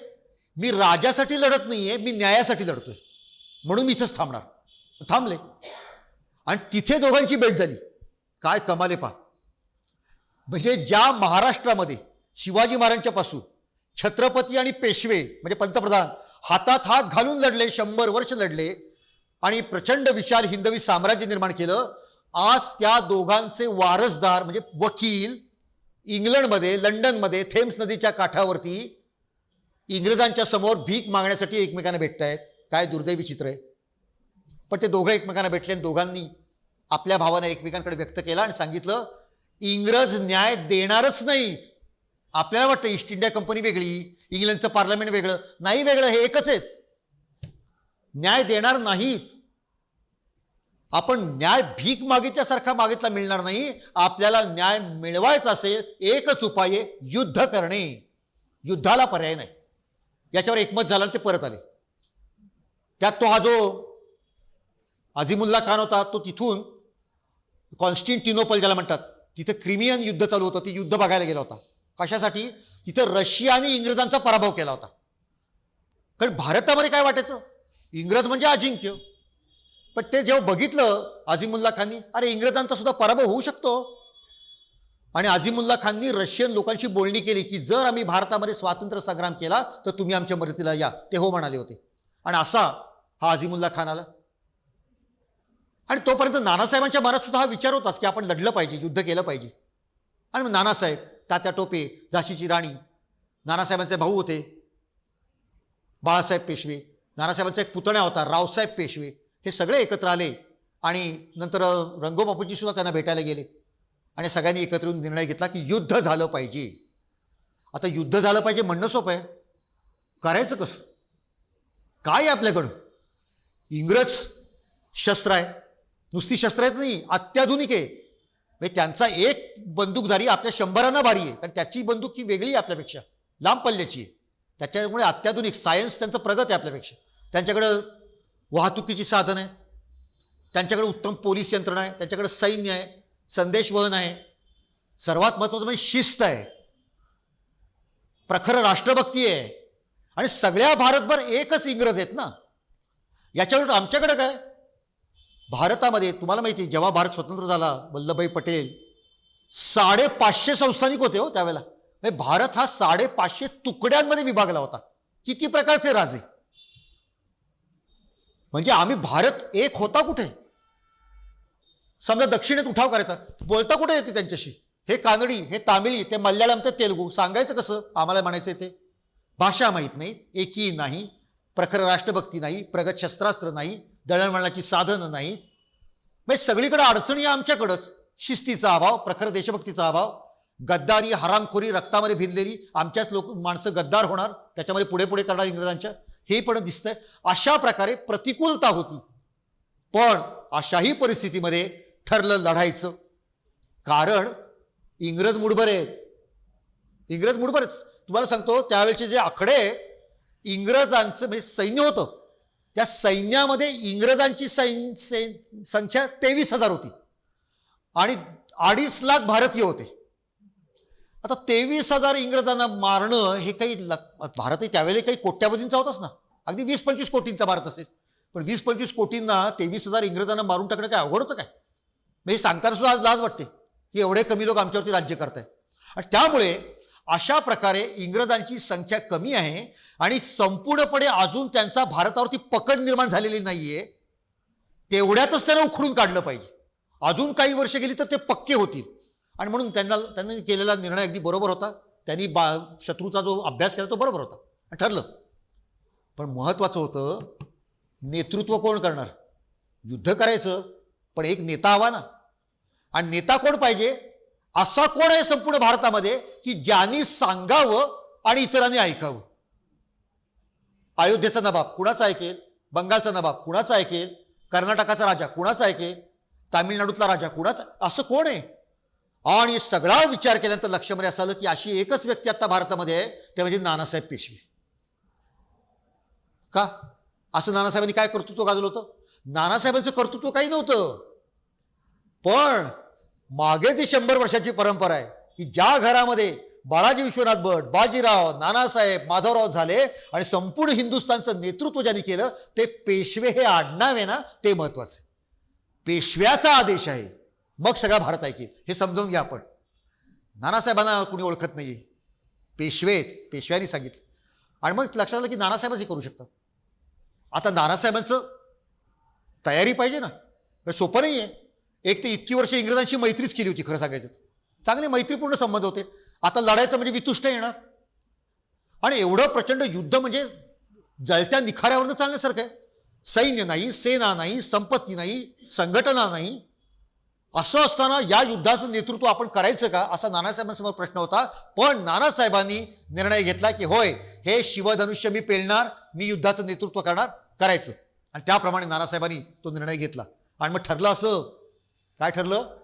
मी राजासाठी लढत नाहीये, मी न्यायासाठी लढतोय, म्हणून मी इथंच थांबणार. थांबले आणि तिथे दोघांची भेट झाली. काय कमाले पहा. म्हणजे ज्या महाराष्ट्रामध्ये शिवाजी महाराजांच्या पासून छत्रपती आणि पेशवे म्हणजे पंतप्रधान हातात हात घालून लढले, 100 वर्ष लढले आणि प्रचंड विशाल हिंदवी साम्राज्य निर्माण केलं, आज त्या दोघांचे वारसदार म्हणजे वकील इंग्लंडमध्ये, लंडनमध्ये थेम्स नदीच्या काठावरती इंग्रजांच्या समोर भीक मागण्यासाठी एकमेकांना भेटत आहेत. काय दुर्दैवी चित्र आहे. पण ते दोघं एकमेकांना भेटले आणि दोघांनी आपल्या भावना एकमेकांकडे व्यक्त केला आणि सांगितलं, इंग्रज न्याय देणारच नाहीत. आपल्याला वाटतं ईस्ट इंडिया कंपनी वेगळी, इंग्लंडचं पार्लमेंट वेगळं, नाही वेगळं, हे एकच आहेत. न्याय देणार नाहीत. आपण न्याय भीक मागितल्यासारखा मागितला मिळणार नाही. आपल्याला न्याय मिळवायचा असेल एकच उपाय आहे, युद्ध करणे. युद्धाला पर्याय नाही. याच्यावर एकमत झालं आणि ते परत आले. त्यात तो हा जो अझीमुल्ला खान होता तो तिथून कॉन्स्टँटिनोपल ज्याला म्हणतात, तिथे क्रिमियन युद्ध चालू होतं, ते युद्ध बघायला गेला होता. कशासाठी? तिथं रशियाने इंग्रजांचा पराभव केला होता. कारण भारतामध्ये काय वाटायचं, इंग्रज म्हणजे अजिंक्य. पण ते जेव्हा बघितलं अझीमुल्ला खाननी, अरे इंग्रजांचा सुद्धा पराभव होऊ शकतो. आणि अझीमुल्ला खाननी रशियन लोकांशी बोलणी केली की जर आम्ही भारतामध्ये स्वातंत्र्य संग्राम केला तर तुम्ही आमच्या मदतीला या. ते हो म्हणाले होते. आणि असा हा अझीमुल्ला खान आला. आणि तोपर्यंत नानासाहेबांच्या मनात सुद्धा हा विचार होताच की आपण लढलं पाहिजे, युद्ध केलं पाहिजे. आणि मग नानासाहेब, तात्या टोपे, झाशीची राणी, नानासाहेबांचे भाऊ होते बाळासाहेब पेशवे, नानासाहेबांचा एक पुतण्या होता रावसाहेब पेशवे, हे सगळे एकत्र आले आणि नंतर रंगोबापूजी सुद्धा त्यांना भेटायला गेले आणि सगळ्यांनी एकत्र येऊन निर्णय घेतला की युद्ध झालं पाहिजे. आता युद्ध झालं पाहिजे म्हणणं सोपं आहे, करायचं कसं? काय आहे आपल्याकडं? इंग्रज शस्त्र आहे, नुसती शस्त्र आहेत नाही, अत्याधुनिक आहे. म्हणजे त्यांचा एक बंदूकधारी आपल्या 100 भारी आहे, कारण त्याची बंदूक ही वेगळी आहे आपल्यापेक्षा, लांब पल्ल्याची आहे. त्याच्यामुळे अत्याधुनिक सायन्स त्यांचं प्रगत आहे आपल्यापेक्षा. त्यांच्याकडं वाहतुकीची साधन आहे, त्यांच्याकडे उत्तम पोलीस यंत्रणा आहे, त्यांच्याकडे सैन्य आहे, संदेशवहन आहे, सर्वात महत्त्वाचं म्हणजे शिस्त आहे, प्रखर राष्ट्रभक्ती आहे. आणि सगळ्या भारतभर एकच इंग्रज आहेत ना. याच्यावर आमच्याकडे काय, भारतामध्ये तुम्हाला माहिती आहे जेव्हा भारत स्वतंत्र झाला, वल्लभभाई पटेल 550 संस्थानिक होते हो त्यावेळेला. म्हणजे भारत हा 550 तुकड्यांमध्ये विभागला होता. किती प्रकारचे राजे, म्हणजे आम्ही भारत एक होता कुठे. समजा दक्षिणेत उठाव करायचा, बोलता कुठे येते त्यांच्याशी, हे कानडी, हे तामिळी, ते मल्याळम, ते तेलुगू, सांगायचं कसं? आम्हाला म्हणायचं ते भाषा माहीत नाहीत, एकी नाही, प्रखर राष्ट्रभक्ती नाही, प्रगत शस्त्रास्त्र नाही, दळणवळणाची साधनं नाहीत. म्हणजे सगळीकडे अडचणी आमच्याकडंच. शिस्तीचा अभाव, प्रखर देशभक्तीचा अभाव, गद्दारी, हरामखोरी रक्तामध्ये भिनलेली, आमच्याच माणसं गद्दार होणार, त्याच्यामध्ये पुढे पुढे करणार इंग्रजांच्या, हे पण दिसतंय. अशा प्रकारे प्रतिकूलता होती. पण अशाही परिस्थितीमध्ये ठरलं लढायचं, कारण इंग्रज मुठभर आहेत. इंग्रज मुठभर आहेत. तुम्हाला सांगतो त्यावेळेचे जे आकडे, इंग्रजांचं म्हणजे सैन्य होतं, त्या सैन्यामध्ये इंग्रजांची संख्या 23,000 होती आणि 2.5 लाख भारतीय होते. आता 23,000 इंग्रजांना मारणं हे काही, भारत त्यावेळेला काही कोट्यावधींचा होताच ना, अगदी 20-25 कोटींचा भारत असेल. पण 20-25 कोटींना 23,000 इंग्रजांना मारून टाकणं काय अवघड होतं काय? म्हणजे सांगताना सुद्धा आज लाज वाटते की एवढे कमी लोक आमच्यावरती राज्य करत आहेत. आणि त्यामुळे अशा प्रकारे इंग्रजांची संख्या कमी आहे आणि संपूर्णपणे अजून त्यांचा भारतावरती पकड निर्माण झालेली नाहीये. तेवढ्यातच त्यांना उखडून काढलं पाहिजे. अजून काही वर्ष गेली तर ते पक्के होतील. आणि म्हणून त्यांनी केलेला निर्णय अगदी बरोबर होता. त्यांनी शत्रूचा जो अभ्यास केला तो बरोबर होता आणि ठरलं. पण महत्त्वाचं होतं नेतृत्व कोण करणार. युद्ध करायचं पण एक नेता हवा ना. आणि नेता कोण पाहिजे, असा कोण आहे संपूर्ण भारतामध्ये की ज्यांनी सांगावं आणि इतरांनी ऐकावं. अयोध्येचा नवाब कुणाचा ऐकेल, बंगालचा नवाब कुणाचा ऐकेल, कर्नाटकाचा राजा कुणाचा ऐकेल, तामिळनाडूतला राजा कुणाचा, असं कोण आहे. आणि सगळा विचार केल्यानंतर लक्षामध्ये असं आलं की अशी एकच व्यक्ती आता भारतामध्ये आहे, ते म्हणजे नानासाहेब पेशवे. का असं नानासाहेबांनी काय कर्तृत्व गाजवलं होतं. नानासाहेबांचं कर्तृत्व काही नव्हतं, पण मागे जी 100 वर्षाची परंपरा आहे की ज्या घरामध्ये बाळाजी विश्वनाथ भट, बाजीराव, नानासाहेब, माधवराव झाले आणि संपूर्ण हिंदुस्थानचं नेतृत्व ज्यांनी केलं ते पेशवे हे आडनाव आहे ना, ते महत्वाचं. पेशव्याचा आदेश आहे मग सगळा भारत ऐकेल, हे समजावून घ्या. आपण नानासाहेबांना कुणी ओळखत नाहीये, पेशवे पेशव्यांनी सांगितलं. आणि मग लक्षात आलं की नानासाहेबच हे करू शकतात. आता नानासाहेबांचं तयारी पाहिजे ना, सोपं नाही आहे. एक तर इतकी वर्ष इंग्रजांशी मैत्रीच केली होती, खरं सांगायचं चांगले मैत्रीपूर्ण संबंध होते. आता लढायचं म्हणजे वितुष्ट येणार. आणि एवढं प्रचंड युद्ध म्हणजे जळत्या निखाऱ्यावरनं चालण्यासारखं आहे. सैन्य नाही, सेना नाही, संपत्ती नाही, संघटना नाही. असं असताना या युद्धाचं नेतृत्व आपण करायचं का, असा नानासाहेबांसमोर प्रश्न होता. पण नानासाहेबांनी निर्णय घेतला की होय, हे शिवधनुष्य मी पेलणार, मी युद्धाचं नेतृत्व करायचं. आणि त्याप्रमाणे नानासाहेबांनी तो निर्णय घेतला. आणि मग ठरलं असं, काय ठरलं,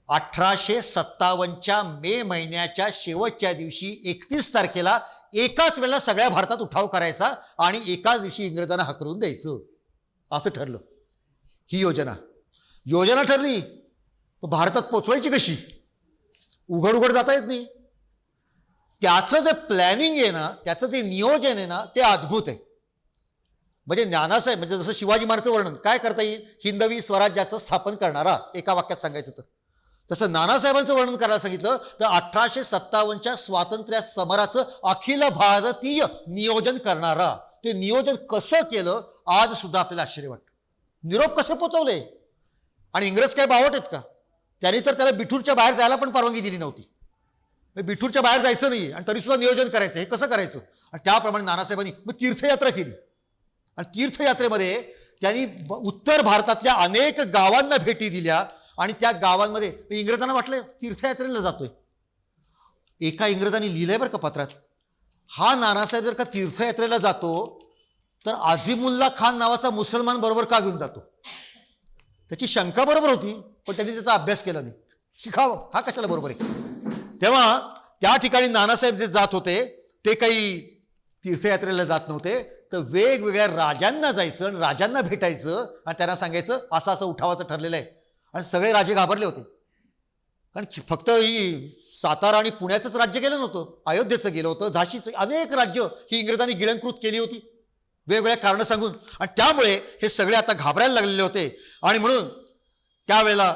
1857च्या मे महिन्याच्या शेवटच्या दिवशी 31 तारखेला एकाच वेळेला सगळ्या भारतात उठाव करायचा आणि एकाच दिवशी इंग्रजांना हकलून द्यायचं, असं ठरलं. ही योजना ठरली. भारतात पोचवायची कशी, उघड जाता येत नाही. त्याचं जे प्लॅनिंग आहे ना, त्याचं जे नियोजन आहे ना, ते अद्भुत आहे. म्हणजे नानासाहेब, म्हणजे जसं शिवाजी महाराजांचं वर्णन काय करता येईल, हिंदवी स्वराज्याचं स्थापन करणारा, एका वाक्यात सांगायचं तर. तसं नानासाहेबांचं वर्णन करायला सांगितलं तर 1857च्या स्वातंत्र्य समराचं अखिल भारतीय नियोजन करणारा. ते नियोजन कसं केलं आज सुद्धा आपल्याला आश्चर्य वाटतं. निरोप कसे पोचवले. आणि इंग्रज काय बावट आहेत का, त्यांनी तर त्याला बिठूरच्या बाहेर जायला पण परवानगी दिली नव्हती. बिठूरच्या बाहेर जायचं नाही आणि तरीसुद्धा नियोजन करायचं, हे कसं करायचं. आणि त्याप्रमाणे नानासाहेबांनी मग तीर्थयात्रा केली. आणि तीर्थयात्रेमध्ये त्यांनी उत्तर भारतातल्या अनेक गावांना भेटी दिल्या. आणि त्या गावांमध्ये इंग्रजांना वाटलं तीर्थयात्रेला जातोय. एका इंग्रजांनी लिहिलंय बरं का पत्रात, हा नानासाहेब जर का तीर्थयात्रेला जातो तर अझीमुल्ला खान नावाचा मुसलमान बरोबर का घेऊन जातो. त्याची शंका बरोबर होती, पण त्यांनी त्याचा अभ्यास केला नाही. शिकावं हा कशाला बरोबर आहे. तेव्हा त्या ठिकाणी नानासाहेब जे जात होते ते काही तीर्थयात्रेला जात नव्हते, तर वेगवेगळ्या राजांना जायचं आणि राजांना भेटायचं आणि त्यांना सांगायचं असं असं उठावाचं ठरलेलं आहे. आणि सगळे राजे घाबरले होते, कारण फक्त ही सातारा आणि पुण्याचंच राज्य गेलं नव्हतं, अयोध्येचं गेलं होतं, झाशीचं, अनेक राज्य ही इंग्रजांनी गिळंकृत केली होती वेगवेगळ्या कारणं सांगून. आणि त्यामुळे हे सगळे आता घाबरायला लागलेले होते. आणि म्हणून त्यावेळेला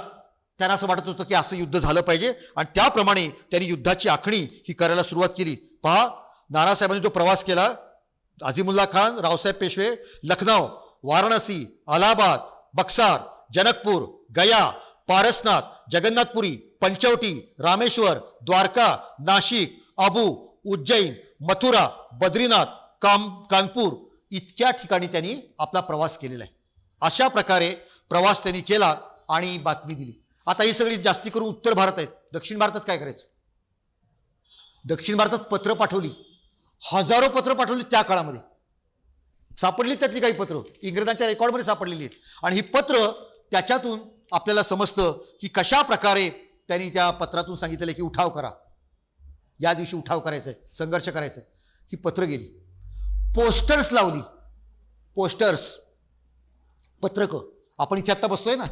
त्यांना असं वाटत होतं की असं युद्ध झालं पाहिजे. आणि त्याप्रमाणे त्यांनी युद्धाची आखणी ही करायला सुरुवात केली. पहा, नानासाहेबांनी जो प्रवास केला, अझीमुल्ला खान, रावसाहेब पेशवे, लखनौ, वाराणसी, अलाहाबाद, बक्सार, जनकपूर, गया, पारसनाथ, जगन्नाथपुरी, पंचवटी, रामेश्वर, द्वारका, नाशिक, अबू, उज्जैन, मथुरा, बद्रीनाथ, कानपूर इतक्या ठिकाणी त्यांनी आपला प्रवास केलेला आहे. अशा प्रकारे प्रवास त्यांनी केला आणि बातमी दिली. आता ही सगळी जास्ती करून उत्तर भारत आहेत. दक्षिण भारतात काय करायचं. दक्षिण भारतात पत्र पाठवली, हजारो पत्र पाठवली. त्या काळामध्ये सापडली त्यातली काही पत्र इंग्रजांच्या रेकॉर्डमध्ये सापडलेली आहेत. आणि ही पत्र त्याच्यातून आपल्याला समजतं की कशा प्रकारे त्यांनी त्या पत्रातून सांगितलेलं की उठाव करा, या दिवशी उठाव करायचा आहे, संघर्ष करायचा आहे. ही पत्र गेली, पोस्टर्स लावली, पोस्टर्स, पत्रकं. आपण इथे आत्ता बसतोय ना,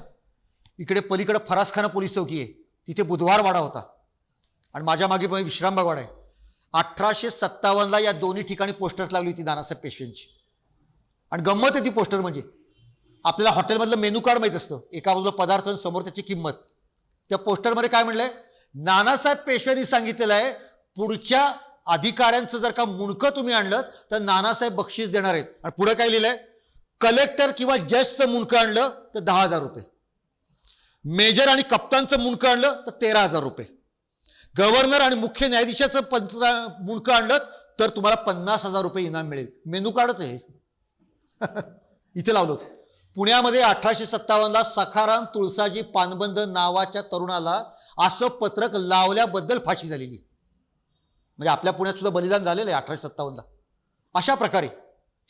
इकडे पलीकडे फरासखाना पोलीस चौकी आहे, तिथे बुधवार वाडा होता आणि माझ्या मागे विश्रामबाग वाडा आहे. 1857ला या दोन्ही ठिकाणी पोस्टर्स लावली होती नानासाहेब पेशव्यांची. आणि गंमत आहे ती पोस्टर म्हणजे, आपल्याला हॉटेलमधलं मेनू कार्ड माहीत असतं, एका बाजूला पदार्थ समोर त्याची किंमत. त्या पोस्टरमध्ये काय म्हणलंय, नानासाहेब पेशव्यांनी सांगितलेलं आहे पुढच्या अधिकाऱ्यांचं जर का मुंडकं तुम्ही आणलं तर नानासाहेब बक्षीस देणार आहेत. आणि पुढे काय लिहिलंय, कलेक्टर किंवा जजचं मुंडकं आणलं तर 10,000 रुपये, मेजर आणि कप्तानचं मुंडकं आणलं तर 13,000 रुपये, गव्हर्नर आणि मुख्य न्यायाधीशाचं मुंडकं आणलं तर तुम्हाला 50,000 रुपये इनाम मिळेल. मेनू कार्डच आहे इथे लावलं होतं. पुण्यामध्ये 1857ला सखाराम तुळसाजी पानबंद नावाच्या तरुणाला असं पत्रक लावल्याबद्दल फाशी झालेली. म्हणजे आपल्या पुण्यात सुद्धा बलिदान झालेलं आहे 1857ला. अशा प्रकारे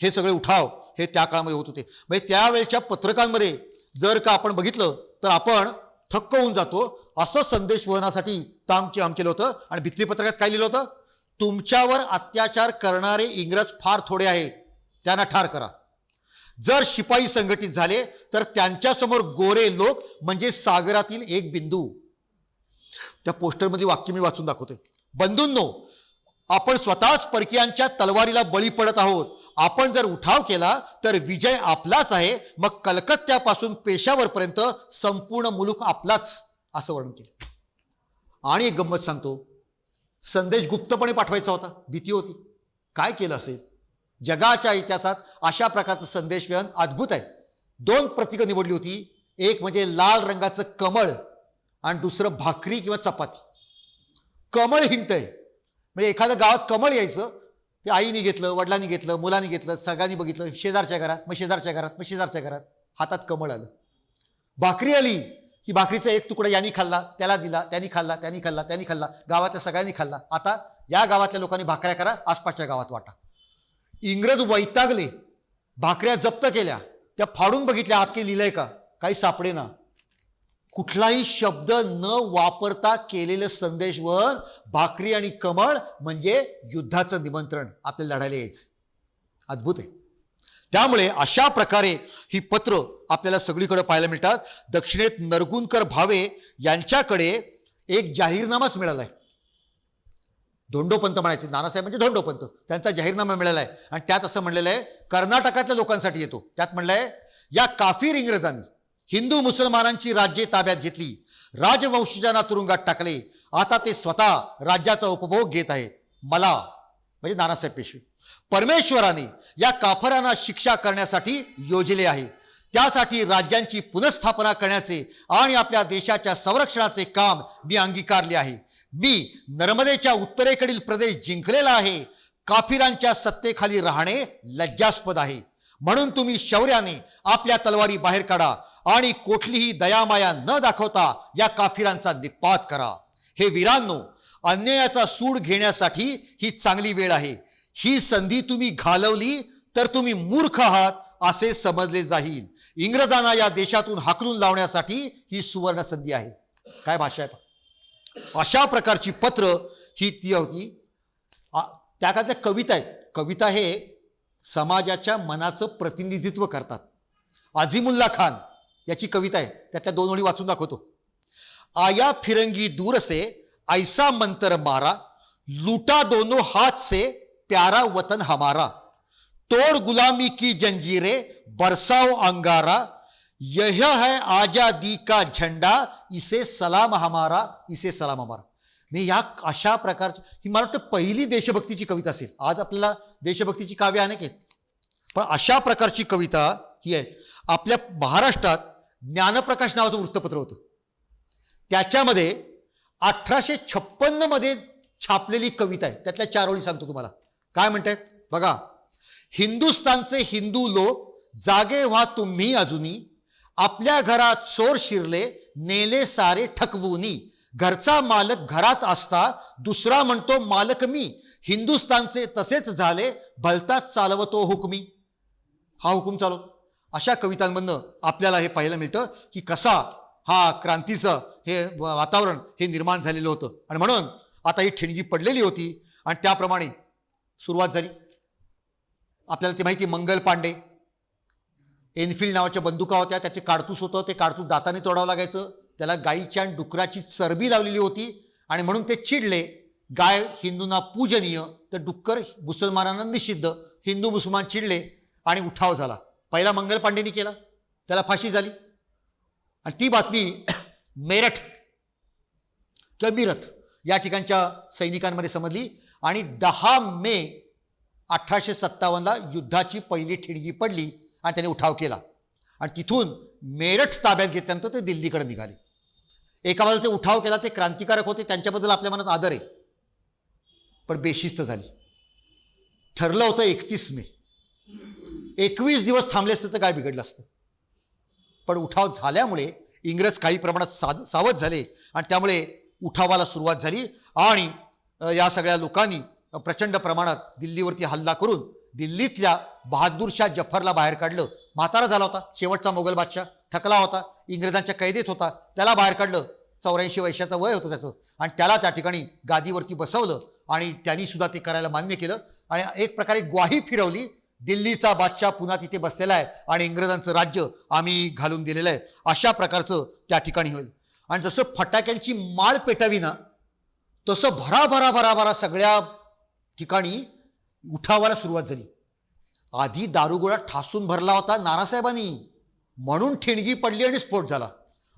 हे सगळे उठाव हे त्या काळामध्ये होत होते. म्हणजे त्यावेळच्या पत्रकांमध्ये जर का आपण बघितलं तर आपण थक्क होऊन जातो. असं संदेश वहनासाठी काम केलं होतं. आणि भित्तीपत्रकात काय लिहिलं होतं? तुमच्यावर अत्याचार करणारे इंग्रज फार थोडे आहेत, त्यांना ठार करा. जर शिपाई संघटित झाले तर त्यांच्यासमोर गोरे लोक म्हणजे सागरातील एक बिंदू. त्या पोस्टरमध्ये वाक्य मी वाचून दाखवते. बंधूंनो, आपण स्वतःच परकीयांच्या तलवारीला बळी पडत आहोत. आपण जर उठाव केला तर विजय आपलाच आहे. मग कलकत्त्यापासून पेशावरपर्यंत संपूर्ण मुलूक आपलाच, असं वर्णन केलं. आणि एक गंमत सांगतो, संदेश गुप्तपणे पाठवायचा होता, भीती होती. काय केलं असेल? जगाच्या इतिहासात अशा प्रकारचं संदेशवहन अद्भुत आहे. 2 प्रतीकं निवडली होती. एक म्हणजे लाल रंगाचं कमळ आणि दुसरं भाकरी किंवा चपाती. कमळ हिंट आहे. म्हणजे एखाद्या गावात कमळ यायचं, ते आईने घेतलं, वडिलांनी घेतलं, मुलांनी घेतलं, सगळ्यांनी बघितलं, शेजारच्या घरात, मग शेजारच्या घरात, मग शेजारच्या घरात, हातात कमळ आलं. भाकरी आली की भाकरीचा एक तुकडा यांनी खाल्ला, त्याला दिला, त्यांनी खाल्ला, त्यांनी खाल्ला, त्यांनी खाल्ला, गावातल्या सगळ्यांनी खाल्ला. आता या गावातल्या लोकांनी भाकऱ्या करा, आसपासच्या गावात वाटा. इंग्रज वैतागले, भाकऱ्या जप्त केल्या, त्या फाडून बघितल्या, आत काही लिहिलंय का? काही सापडे ना. कुठलाही शब्द न वापरता केलेलं संदेशवहन, भाकरी आणि कमळ म्हणजे युद्धाचं निमंत्रण, आपल्याला लढायला यायचं. अद्भुत आहे. त्यामुळे अशा प्रकारे ही पत्र आपल्याला सगळीकडे पाहायला मिळतात. दक्षिणेत नरगुणकर भावे यांच्याकडे एक जाहीरनामाच मिळाला आहे. धोंडोपंत म्हणायचे, नानासाहेब म्हणजे धोंडोपंत, त्यांचा जाहीरनामा मिळाला आहे. आणि त्यात असं म्हणलेलं आहे, कर्नाटकातल्या लोकांसाठी येतो. त्यात म्हणलं आहे, या काफीर इंग्रजांनी हिंदू मुसलमानांची राज्ये ताब्यात घेतली, राजवंशजांना तुरुंगात टाकले. आता ते स्वतः राज्याचा उपभोग घेत आहेत. मला म्हणजे नानासाहेब पेशवे, परमेश्वराने या काफरांना शिक्षा करण्यासाठी योजले आहे. त्यासाठी राज्यांची पुनर्स्थापना करण्याचे आणि आपल्या देशाच्या संरक्षणाचे काम मी अंगीकारले आहे. मी नर्मदेच्या उत्तरेकडील प्रदेश जिंकलेला आहे. काफिरांच्या सत्तेखाली राहणे लज्जास्पद आहे. म्हणून तुम्ही शौर्याने आपल्या तलवारी बाहेर काढा आणि कुठलीही दयामाया न दाखवता या काफिरांचा निपात करा. हे वीरांनो, अन्यायाचा सूड घेण्यासाठी ही चांगली वेळ आहे. ही संधी तुम्ही घालवली तर तुम्ही मूर्ख आहात असे समजले जाईल. इंग्रजांना या देशातून हाकलून लावण्यासाठी ही सुवर्ण संधी आहे. काय भाषा आहे! अशा प्रकारची पत्र ही ती होती. त्या काळातल्या कविता आहेत. कविता हे समाजाच्या मनाचं प्रतिनिधित्व करतात. आझिमुल्ला खान याची कविता आहे, त्यातल्या 2 ओळी वाचून दाखवतो. आया फिरंगी दूर से ऐसा मंत्र मारा, लूटा दोनों हाथ से प्यारा वतन हमारा, तोड़ गुलामी की जंजीरें बरसाओ अंगारा, यह है आजादी का झंडा, इसे सलाम हमारा, इसे सलाम हमारा. मी या अशा प्रकारची, ही मला वाटतं पहिली देशभक्तीची कविता असेल. आज आपल्याला देशभक्तीची काव्य अनेक आहेत, पण अशा प्रकारची कविता ही आहे. आपल्या महाराष्ट्रात ज्ञानप्रकाश नावाचं वृत्तपत्र होतं. त्याच्यामध्ये 1856 मध्ये छापलेली कविता आहे. त्यातल्या 4 ओळी सांगतो तुम्हाला. काय म्हणतात बघा. हिंदुस्तानचे हिंदू लोक जागे व्हा तुम्ही अजूनी, आपल्या घरात चोर शिरले नेले सारे ठकवूनी, घरचा मालक घरात असता दुसरा म्हणतो मालक मी, हिंदुस्तानचे तसेच झाले भलताच चालवतो हुकमी. हा हुकूम चालवतो. अशा कवितांमधनं आपल्याला हे पाहायला मिळतं की कसा हा क्रांतीचं हे वातावरण हे निर्माण झालेलं होतं. आणि म्हणून आता ही ठिणगी पडलेली होती आणि त्याप्रमाणे सुरुवात झाली. आपल्याला ते माहिती, मंगल पांडे, एनफिल्ड नावाच्या बंदुका होत्या, त्याचे काडतूस होतं, ते काडतूस दाताने तोडावं लागायचं. त्याला गायीच्या आणि डुकराची चरबी लावलेली होती आणि म्हणून ते चिडले. गाय हिंदूंना पूजनीय तर डुक्कर मुसलमानांना निषिद्ध. हिंदू मुसलमान चिडले आणि उठाव झाला. पहिला मंगल पांडेनी केला, त्याला फाशी झाली. आणि ती बातमी मेरठ किंवा मिरत या ठिकाणच्या सैनिकांमध्ये समजली आणि 10 मे 1857ला युद्धाची पहिली ठिणगी पडली आणि त्याने उठाव केला. आणि तिथून मेरठ ताब्यात घेतल्यानंतर ते दिल्लीकडे निघाले. एका बाजूला ते उठाव केला, ते क्रांतिकारक होते, त्यांच्याबद्दल आपल्या मनात आदर आहे, पण बेशिस्त झाली. ठरलं होतं 31 मे. 21 दिवस थांबले असते तर काय बिघडलं असतं. पण उठाव झाल्यामुळे इंग्रज काही प्रमाणात सावध झाले आणि त्यामुळे उठावाला सुरुवात झाली आणि या सगळ्या लोकांनी प्रचंड प्रमाणात दिल्लीवरती हल्ला करून दिल्लीतल्या बहादूरशाह जफरला बाहेर काढलं. म्हातारा झाला होता, शेवटचा मोगल बादशाह, थकला होता, इंग्रजांच्या कैदेत होता, त्याला बाहेर काढलं. 84 वर्षाचं वय होतं त्याचं आणि त्याला त्या ठिकाणी गादीवरती बसवलं आणि त्यांनी सुद्धा ते करायला मान्य केलं आणि एक प्रकारे ग्वाही फिरवली, दिल्लीचा बादशाह पुन्हा तिथे बसलेला आहे आणि इंग्रजांचं राज्य आम्ही घालून दिलेलं आहे, अशा प्रकारचं त्या ठिकाणी होईल. आणि जसं फटाक्यांची माळ पेटावी ना तसं भरा सगळ्या ठिकाणी उठावाला सुरुवात झाली. आधी दारुगोळा ठासून भरला होता नानासाहेबांनी, म्हणून ठिणगी पडली आणि स्फोट झाला.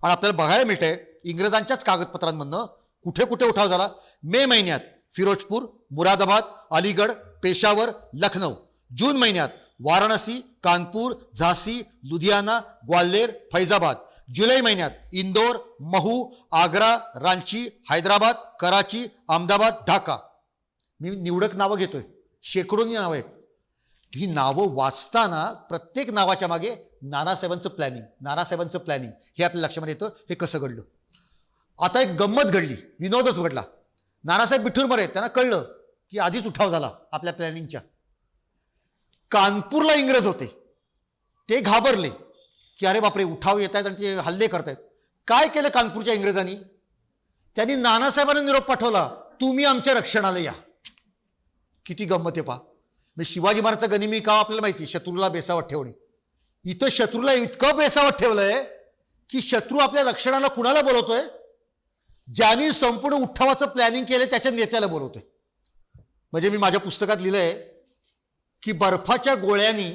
आणि आपल्याला बघायला मिळतंय इंग्रजांच्याच कागदपत्रांमधनं कुठे कुठे उठाव झाला. मे महिन्यात फिरोजपूर, मुरादाबाद, अलीगड, पेशावर, लखनौ. जून महिन्यात वाराणसी, कानपूर, झांसी, लुधियाना, ग्वाल्हेर, फैजाबाद. जुलै महिन्यात इंदोर, महू, आग्रा, रांची, हैदराबाद, कराची, अहमदाबाद, ढाका. मी निवडक नावं घेतोय, शेकडोनी नावं आहेत. ही नावं वाचताना प्रत्येक नावाच्या मागे नानासाहेबांचं प्लॅनिंग हे आपल्या लक्षामध्ये येतं. हे कसं घडलं. आता एक गंमत घडली, विनोदच घडला. नानासाहेब बिठूरमध्ये आहेत, त्यांना कळलं की आधीच उठाव झाला आपल्या प्लॅनिंगच्या. कानपूरला इंग्रज होते, ते घाबरले की अरे बापरे उठाव येत आहेत आणि ते हल्ले करतायत. काय केलं कानपूरच्या इंग्रजांनी, त्यांनी नानासाहेबांना निरोप पाठवला, तुम्ही आमच्या रक्षणाला या. किती गंमत आहे पहा. म्हणजे शिवाजी महाराजचा गनिमी काव आपल्याला माहिती, शत्रूला बेसावत ठेवणे. इथं शत्रूला इतकं बेसावत ठेवलंय की शत्रू आपल्या रक्षणाला कुणाला बोलवतोय, ज्यांनी संपूर्ण उठावाचं प्लॅनिंग केलं त्याच्या नेत्याला बोलवतोय. म्हणजे मी माझ्या पुस्तकात लिहिलंय की बर्फाच्या गोळ्यांनी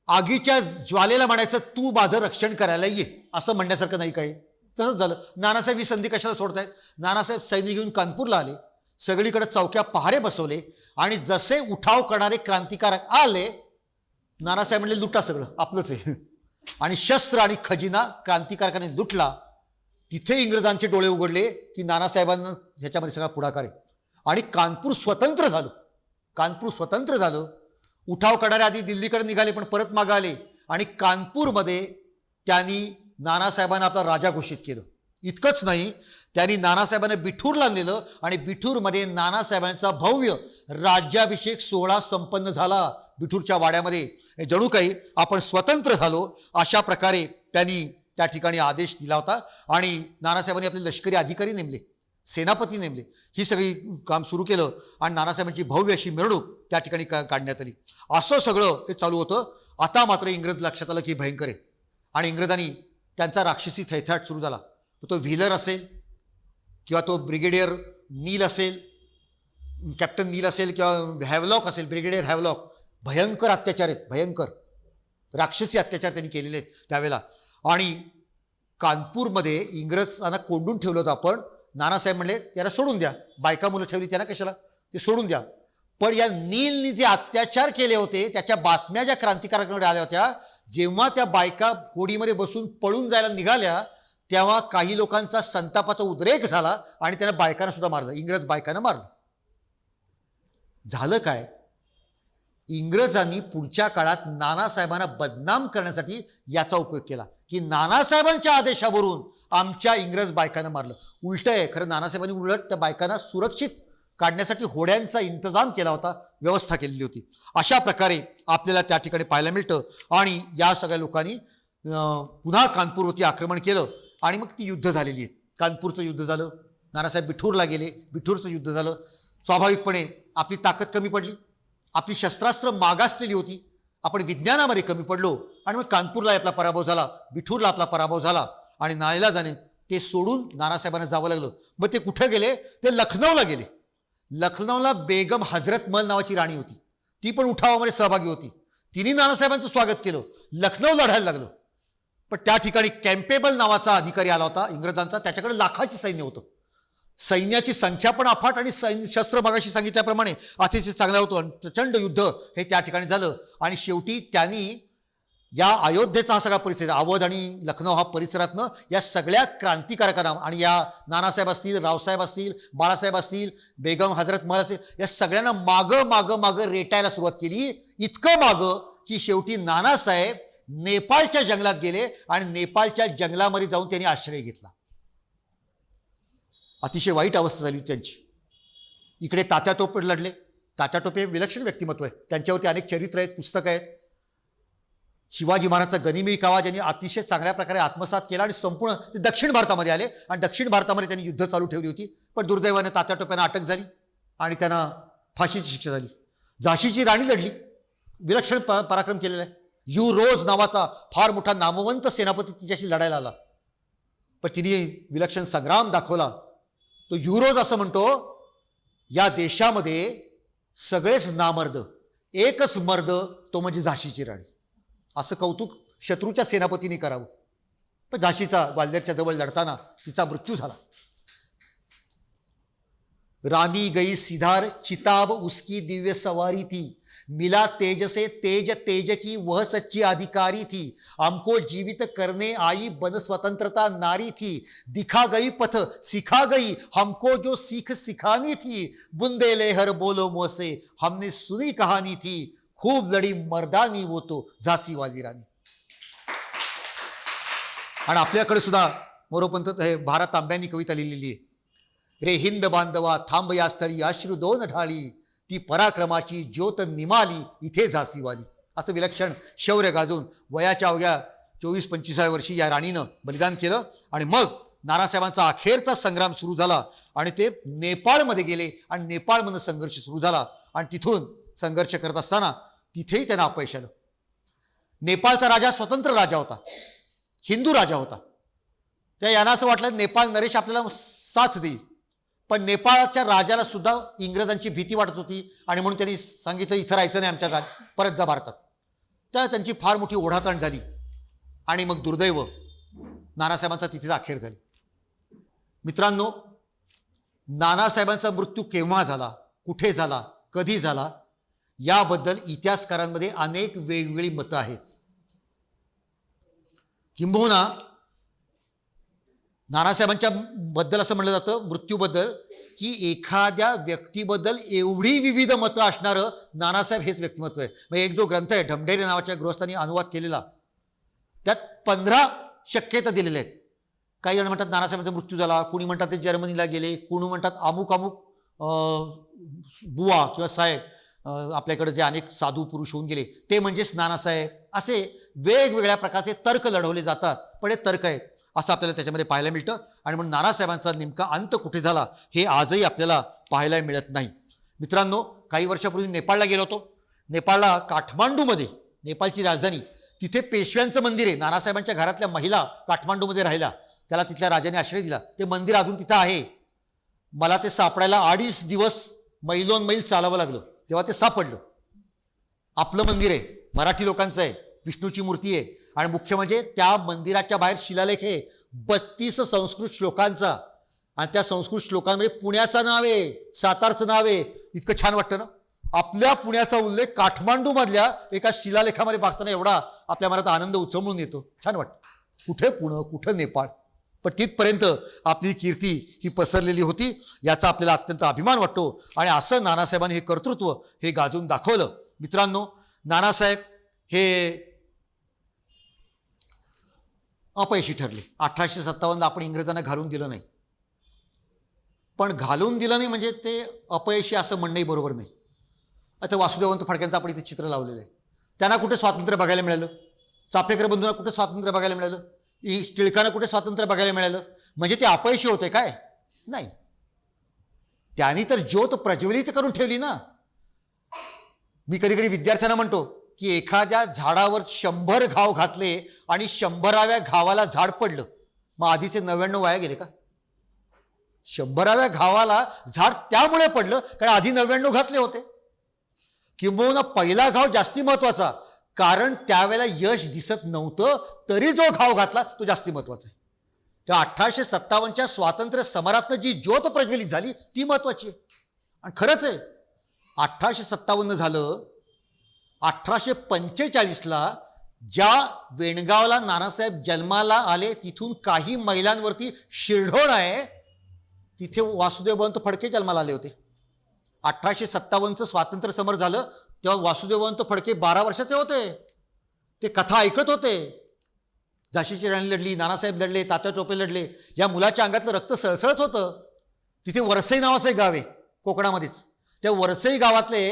आगीच्या ज्वालेला म्हणायचं तू माझं रक्षण करायला ये, असं म्हणण्यासारखं नाही काय. तसंच झालं. नानासाहेब ही संधी कशाला सोडतायत. नानासाहेब सैनिक घेऊन कानपूरला आले, सगळीकडे चौक्या पहारे बसवले आणि जसे उठाव करणारे क्रांतिकारक आले, नानासाहेब म्हणले लुटा सगळं आपलंच आहे. आणि शस्त्र आणि खजिना क्रांतिकारकाने लुटला. तिथे इंग्रजांचे डोळे उघडले की नानासाहेबांना ह्याच्यामध्ये सगळा पुढाकार आहे आणि कानपूर स्वतंत्र झालं. उठाव करणारे आधी दिल्लीकडे निघाले पण परत मागे आले आणि कानपूरमध्ये त्यांनी नानासाहेबांना आपला राजा घोषित केलं. इतकंच नाही, त्यांनी नानासाहेबांना बिठूरला नेलं आणि बिठूरमध्ये नानासाहेबांचा भव्य राज्याभिषेक सोहळा संपन्न झाला. बिठूरच्या वाड्यामध्ये जणू काही आपण स्वतंत्र झालो अशा प्रकारे त्यांनी त्या ठिकाणी आदेश दिला होता. आणि नानासाहेबांनी आपले लष्करी अधिकारी नेमले, सेनापती नेमले, ही सगळी काम सुरू केलं आणि नानासाहेबांची भव्य अशी मिरवणूक त्या ठिकाणी काढण्यात आली. असं सगळं हे चालू होतं. आता मात्र इंग्रज लक्षात आलं की भयंकर आहे आणि इंग्रजांनी त्यांचा राक्षसी थैथाट सुरू झाला. तो व्हीलर असेल किंवा तो ब्रिगेडियर नील असेल, कॅप्टन नील असेल किंवा हॅवलॉक असेल, ब्रिगेडियर हॅवलॉक, भयंकर अत्याचार आहेत, भयंकर राक्षसी अत्याचार त्यांनी केलेले आहेत त्यावेळेला. आणि कानपूरमध्ये इंग्रजांना कोंडून ठेवलं होतं आपण. नानासाहेब म्हणले त्याला सोडून द्या, बायका मुलं ठेवली त्यांना कशाला, ते सोडून द्या. पण या नीलनी जे अत्याचार केले होते त्याच्या बातम्या ज्या क्रांतिकारकांकडे आल्या होत्या, जेव्हा त्या बायका होडीमध्ये बसून पळून जायला निघाल्या तेव्हा काही लोकांचा संतापाचा उद्रेक झाला आणि त्यांना बायकांना सुद्धा मारलं, इंग्रज बायकांना मारलं. झालं काय, इंग्रजांनी पुढच्या काळात नानासाहेबांना बदनाम करण्यासाठी याचा उपयोग केला की नानासाहेबांच्या आदेशावरून आमच्या इंग्रज बायकांना मारलं. उलट आहे खरं, नानासाहेबांनी उलट त्या बायकांना सुरक्षित काढण्यासाठी होड्यांचा इंतजाम केला होता, व्यवस्था केलेली होती. अशा प्रकारे आपल्याला त्या ठिकाणी पाहायला मिळतं. आणि या सगळ्या लोकांनी पुन्हा कानपूरवरती आक्रमण केलं आणि मग ती युद्ध झालेली आहेत. कानपूरचं युद्ध झालं, नानासाहेब बिठूरला गेले, बिठूरचं युद्ध झालं. स्वाभाविकपणे आपली ताकद कमी पडली, आपली शस्त्रास्त्र मागासलेली होती, आपण विज्ञानामध्ये कमी पडलो आणि मग कानपूरला आपला पराभव झाला, बिठूरला आपला पराभव झाला आणि नाईलाजाने ते सोडून नानासाहेबांना जावं लागलं. मग ते कुठे गेले, ते लखनौला गेले. लखनौला बेगम हजरत महल नावाची राणी होती, ती पण उठावामध्ये सहभागी होती. तिने नानासाहेबांचं स्वागत केलं, लखनौ लढायला लागलं. पण त्या ठिकाणी कॅम्पेबल नावाचा अधिकारी आला होता इंग्रजांचा, त्याच्याकडे लाखाची सैन्य होतं. सैन्याची संख्या पण अफाट आणि शस्त्र मगाशी सांगितल्याप्रमाणे अतिशय चांगलं होतं. प्रचंड युद्ध हे त्या ठिकाणी झालं आणि शेवटी त्यांनी या अयोध्येचा हा सगळा परिसर, अवध आणि लखनौ हा परिसरातनं या सगळ्या क्रांतिकारकांना, आणि या नानासाहेब असतील, रावसाहेब असतील, बाळासाहेब असतील, बेगम हजरत महल असेल, या सगळ्यांना मागं रेटायला सुरुवात केली. इतकं मागं की शेवटी नानासाहेब नेपाळच्या जंगलात गेले आणि नेपाळच्या जंगलामध्ये जाऊन त्यांनी आश्रय घेतला. अतिशय वाईट अवस्था झाली त्यांची. इकडे तात्या टोपे लढले. तात्या टोपे विलक्षण व्यक्तिमत्व आहे, त्यांच्यावरती अनेक चरित्र आहेत, पुस्तकं आहेत. शिवाजी महाराजचा गनिमी कावा ज्यांनी अतिशय चांगल्या प्रकारे आत्मसात केला आणि संपूर्ण ते दक्षिण भारतामध्ये आले आणि दक्षिण भारतामध्ये त्यांनी युद्ध चालू ठेवली होती. पण दुर्दैवाने तात्या टोप्यांना अटक झाली आणि त्यांना फाशीची शिक्षा झाली. झाशीची राणी लढली, विलक्षण पराक्रम केलेला आहे. यू रोज नावाचा फार मोठा नामवंत सेनापती तिच्याशी लढायला आला, पण तिने विलक्षण संग्राम दाखवला. तो युरोज असं म्हणतो, या देशामध्ये सगळेच नामर्द, एकच मर्द, तो म्हणजे झाशीची राणी. असं कौतुक शत्रूच्या सेनापतीने करावं. पण झाशीचा ग्वाल्हेरच्या जवळ लढताना तिचा मृत्यू झाला. रानी गई सिधार चिताब उसकी दिव्य सवारी थी, मिला तेज से तेज तेज की वह सच्ची अधिकारी थी, हमको जीवित करने आई बन स्वतंत्रता नारी थी, दिखा गई पथ सिखा गई हमको जो सीख सिखानी थी, बुंदे लेहर बोलो मोसे हमने सुनी कहानी थी, खूब लढी मर्दानी वो तो झाशीवाली राणी. आणि आपल्याकडे सुद्धा मोरोपंत भारत तांब्यांनी कविता लिहिलेली आहे. रे हिंद बांधवा थांब या स्थळी अश्रू दोन ढाळी, ती पराक्रमाची ज्योत निमाली इथे झाशीवाली. असं विलक्षण शौर्य गाजून वयाच्या अवघ्या 24-25व्या वर्षी या राणीनं बलिदान केलं. आणि मग नानासाहेबांचा अखेरचा संग्राम सुरू झाला आणि ते नेपाळमध्ये गेले आणि नेपाळमधून संघर्ष सुरू झाला. आणि तिथून संघर्ष करत असताना तिथेही त्यांना अपयश आलं. नेपाळचा राजा स्वतंत्र राजा होता, हिंदू राजा होता. त्या यांना असं वाटलं नेपाळ नरेश आपल्याला साथ देईल, पण नेपाळच्या राजाला सुद्धा इंग्रजांची भीती वाटत होती आणि म्हणून त्यांनी सांगितलं इथं राहायचं नाही आमच्या परत जा भारतात. त्या त्यांची फार मोठी ओढाताण झाली आणि मग दुर्दैव नानासाहेबांचा तिथेच अखेर झाली. मित्रांनो, नानासाहेबांचा मृत्यू केव्हा झाला, कुठे झाला, कधी झाला, याबद्दल इतिहासकारांमध्ये अनेक वेगवेगळी मतं आहेत. किंबहुना नानासाहेबांच्या बद्दल असं म्हटलं जातं मृत्यूबद्दल की एखाद्या व्यक्तीबद्दल एवढी विविध मतं असणारं नानासाहेब हेच व्यक्तिमत्व आहे. मग एक जो ग्रंथ आहे ढमढेरे नावाच्या गृहस्थांनी अनुवाद केलेला, त्यात 15 शक्यता दिलेल्या आहेत. काही जण म्हणतात नानासाहेबांचा मृत्यू झाला, कुणी म्हणतात ते जर्मनीला गेले, कुणी म्हणतात अमुक अमुक बुवा किंवा साहेब आपल्याकडे जे अनेक साधू पुरुष होऊन गेले ते म्हणजेच नानासाहेब. असे वेगवेगळ्या प्रकारचे तर्क लढवले जातात, पण हे तर्क आहेत असं आपल्याला त्याच्यामध्ये पाहायला मिळतं. आणि म्हणून नानासाहेबांचा नेमका अंत कुठे झाला हे आजही आपल्याला पाहायला मिळत नाही. मित्रांनो, काही वर्षापूर्वी नेपाळला गेलो होतो. नेपाळला काठमांडूमध्ये, नेपाळची राजधानी, तिथे पेशव्यांचं मंदिर आहे. नानासाहेबांच्या घरातल्या महिला काठमांडूमध्ये राहिल्या, त्याला तिथल्या राजाने आश्रय दिला. ते मंदिर अजून तिथं आहे. मला ते सापडायला 2.5 दिवस मैल चालावं लागलं, तेव्हा ते सापडलं. आपलं मंदिर आहे, मराठी लोकांचं आहे, विष्णूची मूर्ती आहे आणि मुख्य म्हणजे त्या मंदिराच्या बाहेर शिलालेख आहे 32 संस्कृत श्लोकांचा. आणि त्या संस्कृत श्लोकांमध्ये पुण्याचं नाव आहे, सातारचं नाव आहे. इतकं छान वाटतं ना. आपल्या पुण्याचा उल्लेख काठमांडूमधल्या एका शिलालेखामध्ये बघताना एवढा आपल्या मनात आनंद उचमळून येतो, छान वाटतं. कुठे पुणं, कुठं नेपाळ, पण तिथपर्यंत आपली कीर्ती ही पसरलेली होती, याचा आपल्याला अत्यंत अभिमान वाटतो. आणि असं नानासाहेबांनी हे कर्तृत्व हे गाजून दाखवलं. मित्रांनो, नानासाहेब हे अपयशी ठरले. 1857 आपण इंग्रजांना घालून दिलं नाही, पण घालून दिलं नाही म्हणजे ते अपयशी असं म्हणणंही बरोबर नाही. आता वासुदेवंत फडक्यांचं आपण इथे चित्र लावलेलं आहे. त्यांना कुठे स्वातंत्र्य बघायला मिळालं? चाफेकर बंधूंना कुठे स्वातंत्र्य बघायला मिळालं? टिळकांना कुठे स्वातंत्र्य बघायला मिळालं? म्हणजे ते अपयशी होते काय? नाही, त्यांनी तर ज्योत प्रज्वलित करून ठेवली ना. मी कधी कधी विद्यार्थ्यांना म्हणतो की एखाद्या झाडावर 100 घाव घातले आणि 100व्या घावाला झाड पडलं, मग आधीचे 99 वाया गेले का? 100व्या घावाला झाड त्यामुळे पडलं कारण आधी 99 घातले होते. किंबहुना पहिला घाव जास्ती महत्वाचा, कारण त्यावेळेला यश दिसत नव्हतं, तरी जो घाव घातला तो जास्ती महत्वाचा आहे. त्या 1857च्या स्वातंत्र्य समरातनं जी ज्योत प्रज्वलित झाली ती महत्वाची आहे. आणि खरंच आहे, 1857 झालं. 1845ला ज्या वेणगावला नानासाहेब जन्माला आले तिथून काही मैलांवरती शिरढोण आहे, तिथे वासुदेव बळवंत फडके जन्माला आले होते. 1857चं स्वातंत्र्य समर झालं तेव्हा वासुदेव बळवंत फडके 12 वर्षाचे होते. ते कथा ऐकत होते. झाशीची राणी लढली, नानासाहेब लढले, तात्या टोपे लढले. या मुलाच्या अंगातलं रक्त सळसळत होतं. तिथे वरसई नावाचं एक गाव आहे कोकणामध्येच. त्या वरसई गावातले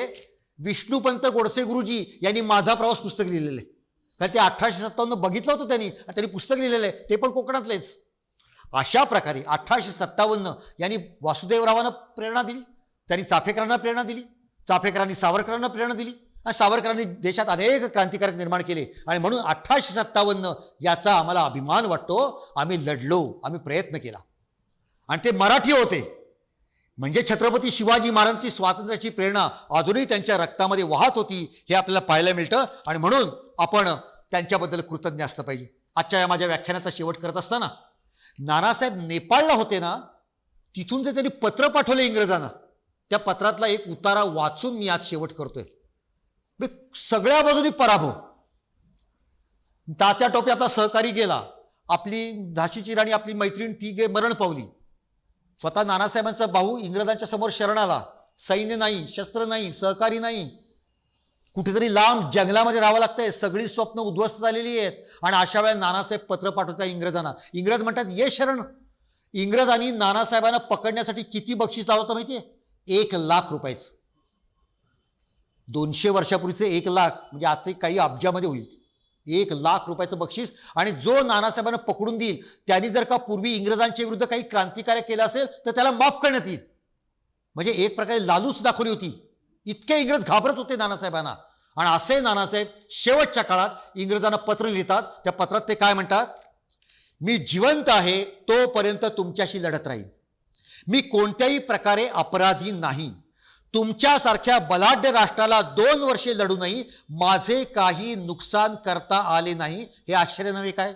विष्णुपंत गोडसे गुरुजी यांनी माझा प्रवास पुस्तक लिहिलेलं आहे. कारण ते 1857 बघितलं होतं त्यांनी पुस्तक लिहिलेलं आहे, ते पण कोकणातलेच. अशा प्रकारे 1857 यांनी वासुदेवरावांना प्रेरणा दिली, त्यांनी चाफेकरांना प्रेरणा दिली, चाफेकरांनी सावरकरांना प्रेरणा दिली आणि सावरकरांनी देशात अनेक क्रांतिकारक निर्माण केले. आणि म्हणून 1857 याचा आम्हाला अभिमान वाटतो. आम्ही लढलो, आम्ही प्रयत्न केला आणि ते मराठी होते. म्हणजे छत्रपती शिवाजी महाराजांची स्वातंत्र्याची प्रेरणा अजूनही त्यांच्या रक्तामध्ये वाहत होती हे आपल्याला पाहायला मिळतं. आणि म्हणून आपण त्यांच्याबद्दल कृतज्ञ असलं पाहिजे. आजच्या या माझ्या व्याख्यानाचा शेवट करत असताना नानासाहेब नेपाळला होते ना, तिथून जे त्यांनी पत्र पाठवले इंग्रजांना, त्या पत्रातला एक उतारा वाचून मी आज शेवट करतोय. सगळ्या बाजूनी पराभव. तात्या टोपे आपला सहकारी गेला, आपली झाशीची राणी आपली मैत्रीण ती मरण पावली. स्वतः नानासाहेबांचा भाऊ इंग्रजांच्या समोर शरण आला. सैन्य नाही, शस्त्र नाही, सहकारी नाही, कुठेतरी लांब जंगलामध्ये राहावं लागतंय. सगळी स्वप्न उद्ध्वस्त झालेली आहेत. आणि अशा वेळेला नानासाहेब पत्र पाठवतात इंग्रजांना. इंग्रज म्हणतात ये शरण. इंग्रजांनी नानासाहेबांना पकडण्यासाठी किती बक्षीस लावलं होतं माहितीये? 1,00,000 रुपयाचं. 200 वर्षापूर्वीचे 1,00,000 म्हणजे आता काही अब्जामध्ये होईल. 1,00,000 रुपयाचं बक्षीस. आणि जो नानासाहेबांना पकडून देईल त्यांनी जर का पूर्वी इंग्रजांच्या विरुद्ध काही क्रांतिकार्य केलं असेल तर त्याला माफ करण्यात येईल. म्हणजे एक प्रकारे लालूच दाखवली होती. इतके इंग्रज घाबरत होते नानासाहेबांना. आणि असे नानासाहेब शेवटच्या काळात इंग्रजांना पत्र लिहितात. त्या पत्रात ते काय म्हणतात? मी जिवंत आहे तोपर्यंत तुमच्याशी लढत राहीन. मी कोणत्याही प्रकारे अपराधी नाही. तुमच्यासारख्या बलाढ्य राष्ट्राला 2 वर्षे लढूनही माझे काही नुकसान करता आले नाही. हे आश्चर्य नव्हे काय?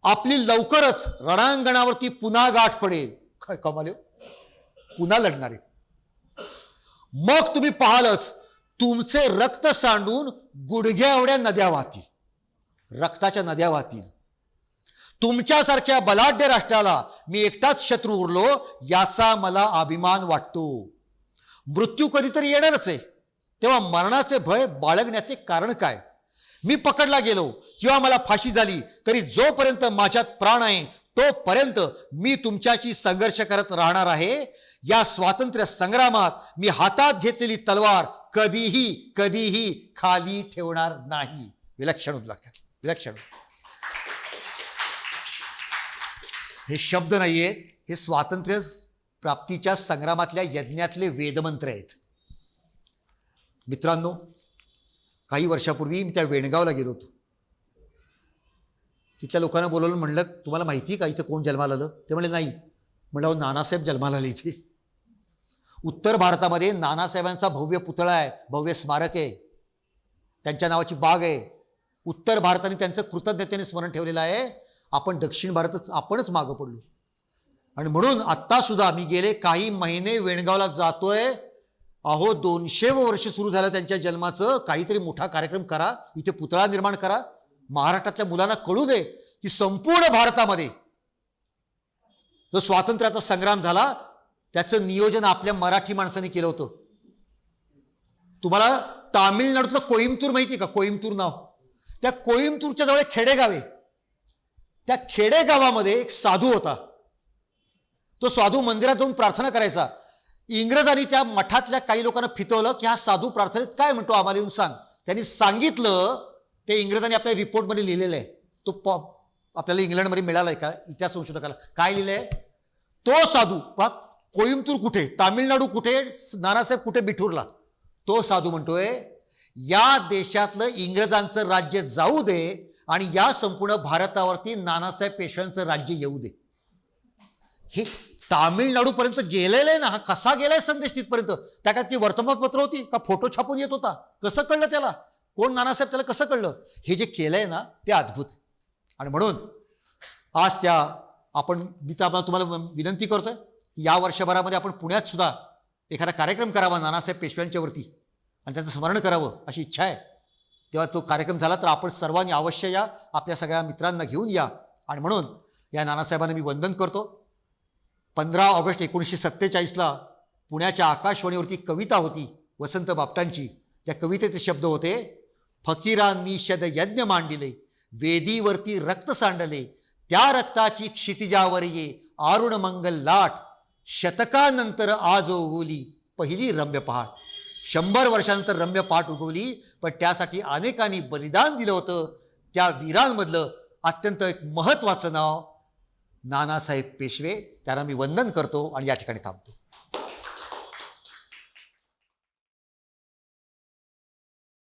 आपली लवकरच रणांगणावरती पुन्हा गाठ पडेल. काय कमाल आहे, पुन्हा लढणारे. मग तुम्ही पाहालच तुमचे रक्त सांडून गुडघ्या एवढ्या नद्या वाहतील, रक्ताच्या नद्या वाहतील. तुमच्यासारख्या बलाढ्य राष्ट्राला मी एकटाच शत्रू उरलो याचा मला अभिमान वाटतो. मृत्यू कधीतरी येणारच आहे, तेव्हा मरणाचे भय बाळगण्याचे कारण काय? मी पकडला गेलो किंवा मला फाशी झाली तरी जोपर्यंत माझ्यात प्राण आहे तोपर्यंत मी तुमच्याशी संघर्ष करत राहणार आहे. या स्वातंत्र्य संग्रामात मी हातात घेतलेली तलवार कधीही कधीही खाली ठेवणार नाही. विलक्षण उल्लेख, विलक्षण. हे शब्द नाही आहेत, हे स्वातंत्र्य प्राप्तीच्या संग्रामातल्या यज्ञातले वेदमंत्र आहेत. मित्रांनो, काही वर्षापूर्वी मी त्या वेणगावला गेलो होतो. तिथल्या लोकांना बोलवलं, म्हणलं तुम्हाला माहिती का इथं कोण जन्माला आलं? ते म्हणले नाही. म्हणलं नानासाहेब जन्माला आले इथे. उत्तर भारतामध्ये नानासाहेबांचा भव्य पुतळा आहे, भव्य स्मारक आहे, त्यांच्या नावाची बाग आहे. उत्तर भारताने त्यांचं कृतज्ञतेने स्मरण ठेवलेलं आहे. आपण दक्षिण भारतात आपणच मागं पडलो. आणि म्हणून आत्तासुद्धा मी गेले काही महिने वेणगावला जातोय. अहो 200 वर्ष सुरू झालं त्यांच्या जन्माचं. काहीतरी मोठा कार्यक्रम करा, इथे पुतळा निर्माण करा. महाराष्ट्रातल्या मुलांना कळू दे की संपूर्ण भारतामध्ये जो स्वातंत्र्याचा संग्राम झाला त्याचं नियोजन आपल्या मराठी माणसाने केलं होतं. तुम्हाला तामिळनाडूतलं कोईम्बतूर माहिती का? कोईम्बतूर नाव. त्या कोईम्बतूरच्या जवळ खेडेगाव आहे. त्या खेडेगावामध्ये एक साधू होता. तो साधू मंदिरात जाऊन प्रार्थना करायचा. इंग्रजांनी त्या मठातल्या काही लोकांना फितवलं की हा साधू प्रार्थनेत काय म्हणतो आम्हाला येऊन सांग. त्यांनी सांगितलं. ते इंग्रजांनी आपल्या रिपोर्टमध्ये लिहिलेलं आहे. तो आपल्याला इंग्लंडमध्ये मिळाला आहे का इतिहास संशोधकाला? काय लिहिलं आहे? तो साधू कोईम्बतूर कुठे, तामिळनाडू कुठे, नानासाहेब कुठे, बिठूरला. तो साधू म्हणतोय या देशातलं इंग्रजांचं राज्य जाऊ दे आणि या संपूर्ण भारतावरती नानासाहेब पेशव्यांचं राज्य येऊ दे. हे तामिळनाडूपर्यंत गेलेलं आहे ना. हा कसा गेलाय संदेश तिथपर्यंत? त्या काय ती वर्तमानपत्र होती का फोटो छापून येत होता? कसं कळलं त्याला? कोण नानासाहेब त्याला कसं कळलं? हे जे केलंय ना ते अद्भुत. आणि म्हणून आज मी तर तुम्हाला विनंती करतोय या वर्षभरामध्ये आपण पुण्यात सुद्धा एखादा कार्यक्रम करावा नानासाहेब पेशव्यांच्यावरती आणि त्याचं स्मरण करावं अशी इच्छा आहे. तेव्हा तो कार्यक्रम झाला तर आपण सर्वांनी अवश्य या, आपल्या सगळ्या मित्रांना घेऊन या. आणि म्हणून या नानासाहेबांना मी वंदन करतो. 15 ऑगस्ट 1947ला पुण्याच्या आकाशवाणीवरती कविता होती वसंत बापटांची. त्या कवितेचे शब्द होते, फकीरांनी शदयज्ञ मांडिले, वेदीवरती रक्त सांडले, त्या रक्ताची क्षितिजावर ये आरुण मंगल लाट, शतकानंतर आज उगवली पहिली रम्य पहाट. 100 वर्षानंतर रम्य पहाट उगवली, पण त्यासाठी अनेकांनी बलिदान दिलं होतं. त्या वीरांमधलं अत्यंत एक महत्त्वाचं नाव नानासाहेब पेशवे. त्यांना मी वंदन करतो आणि या ठिकाणी थांबतो.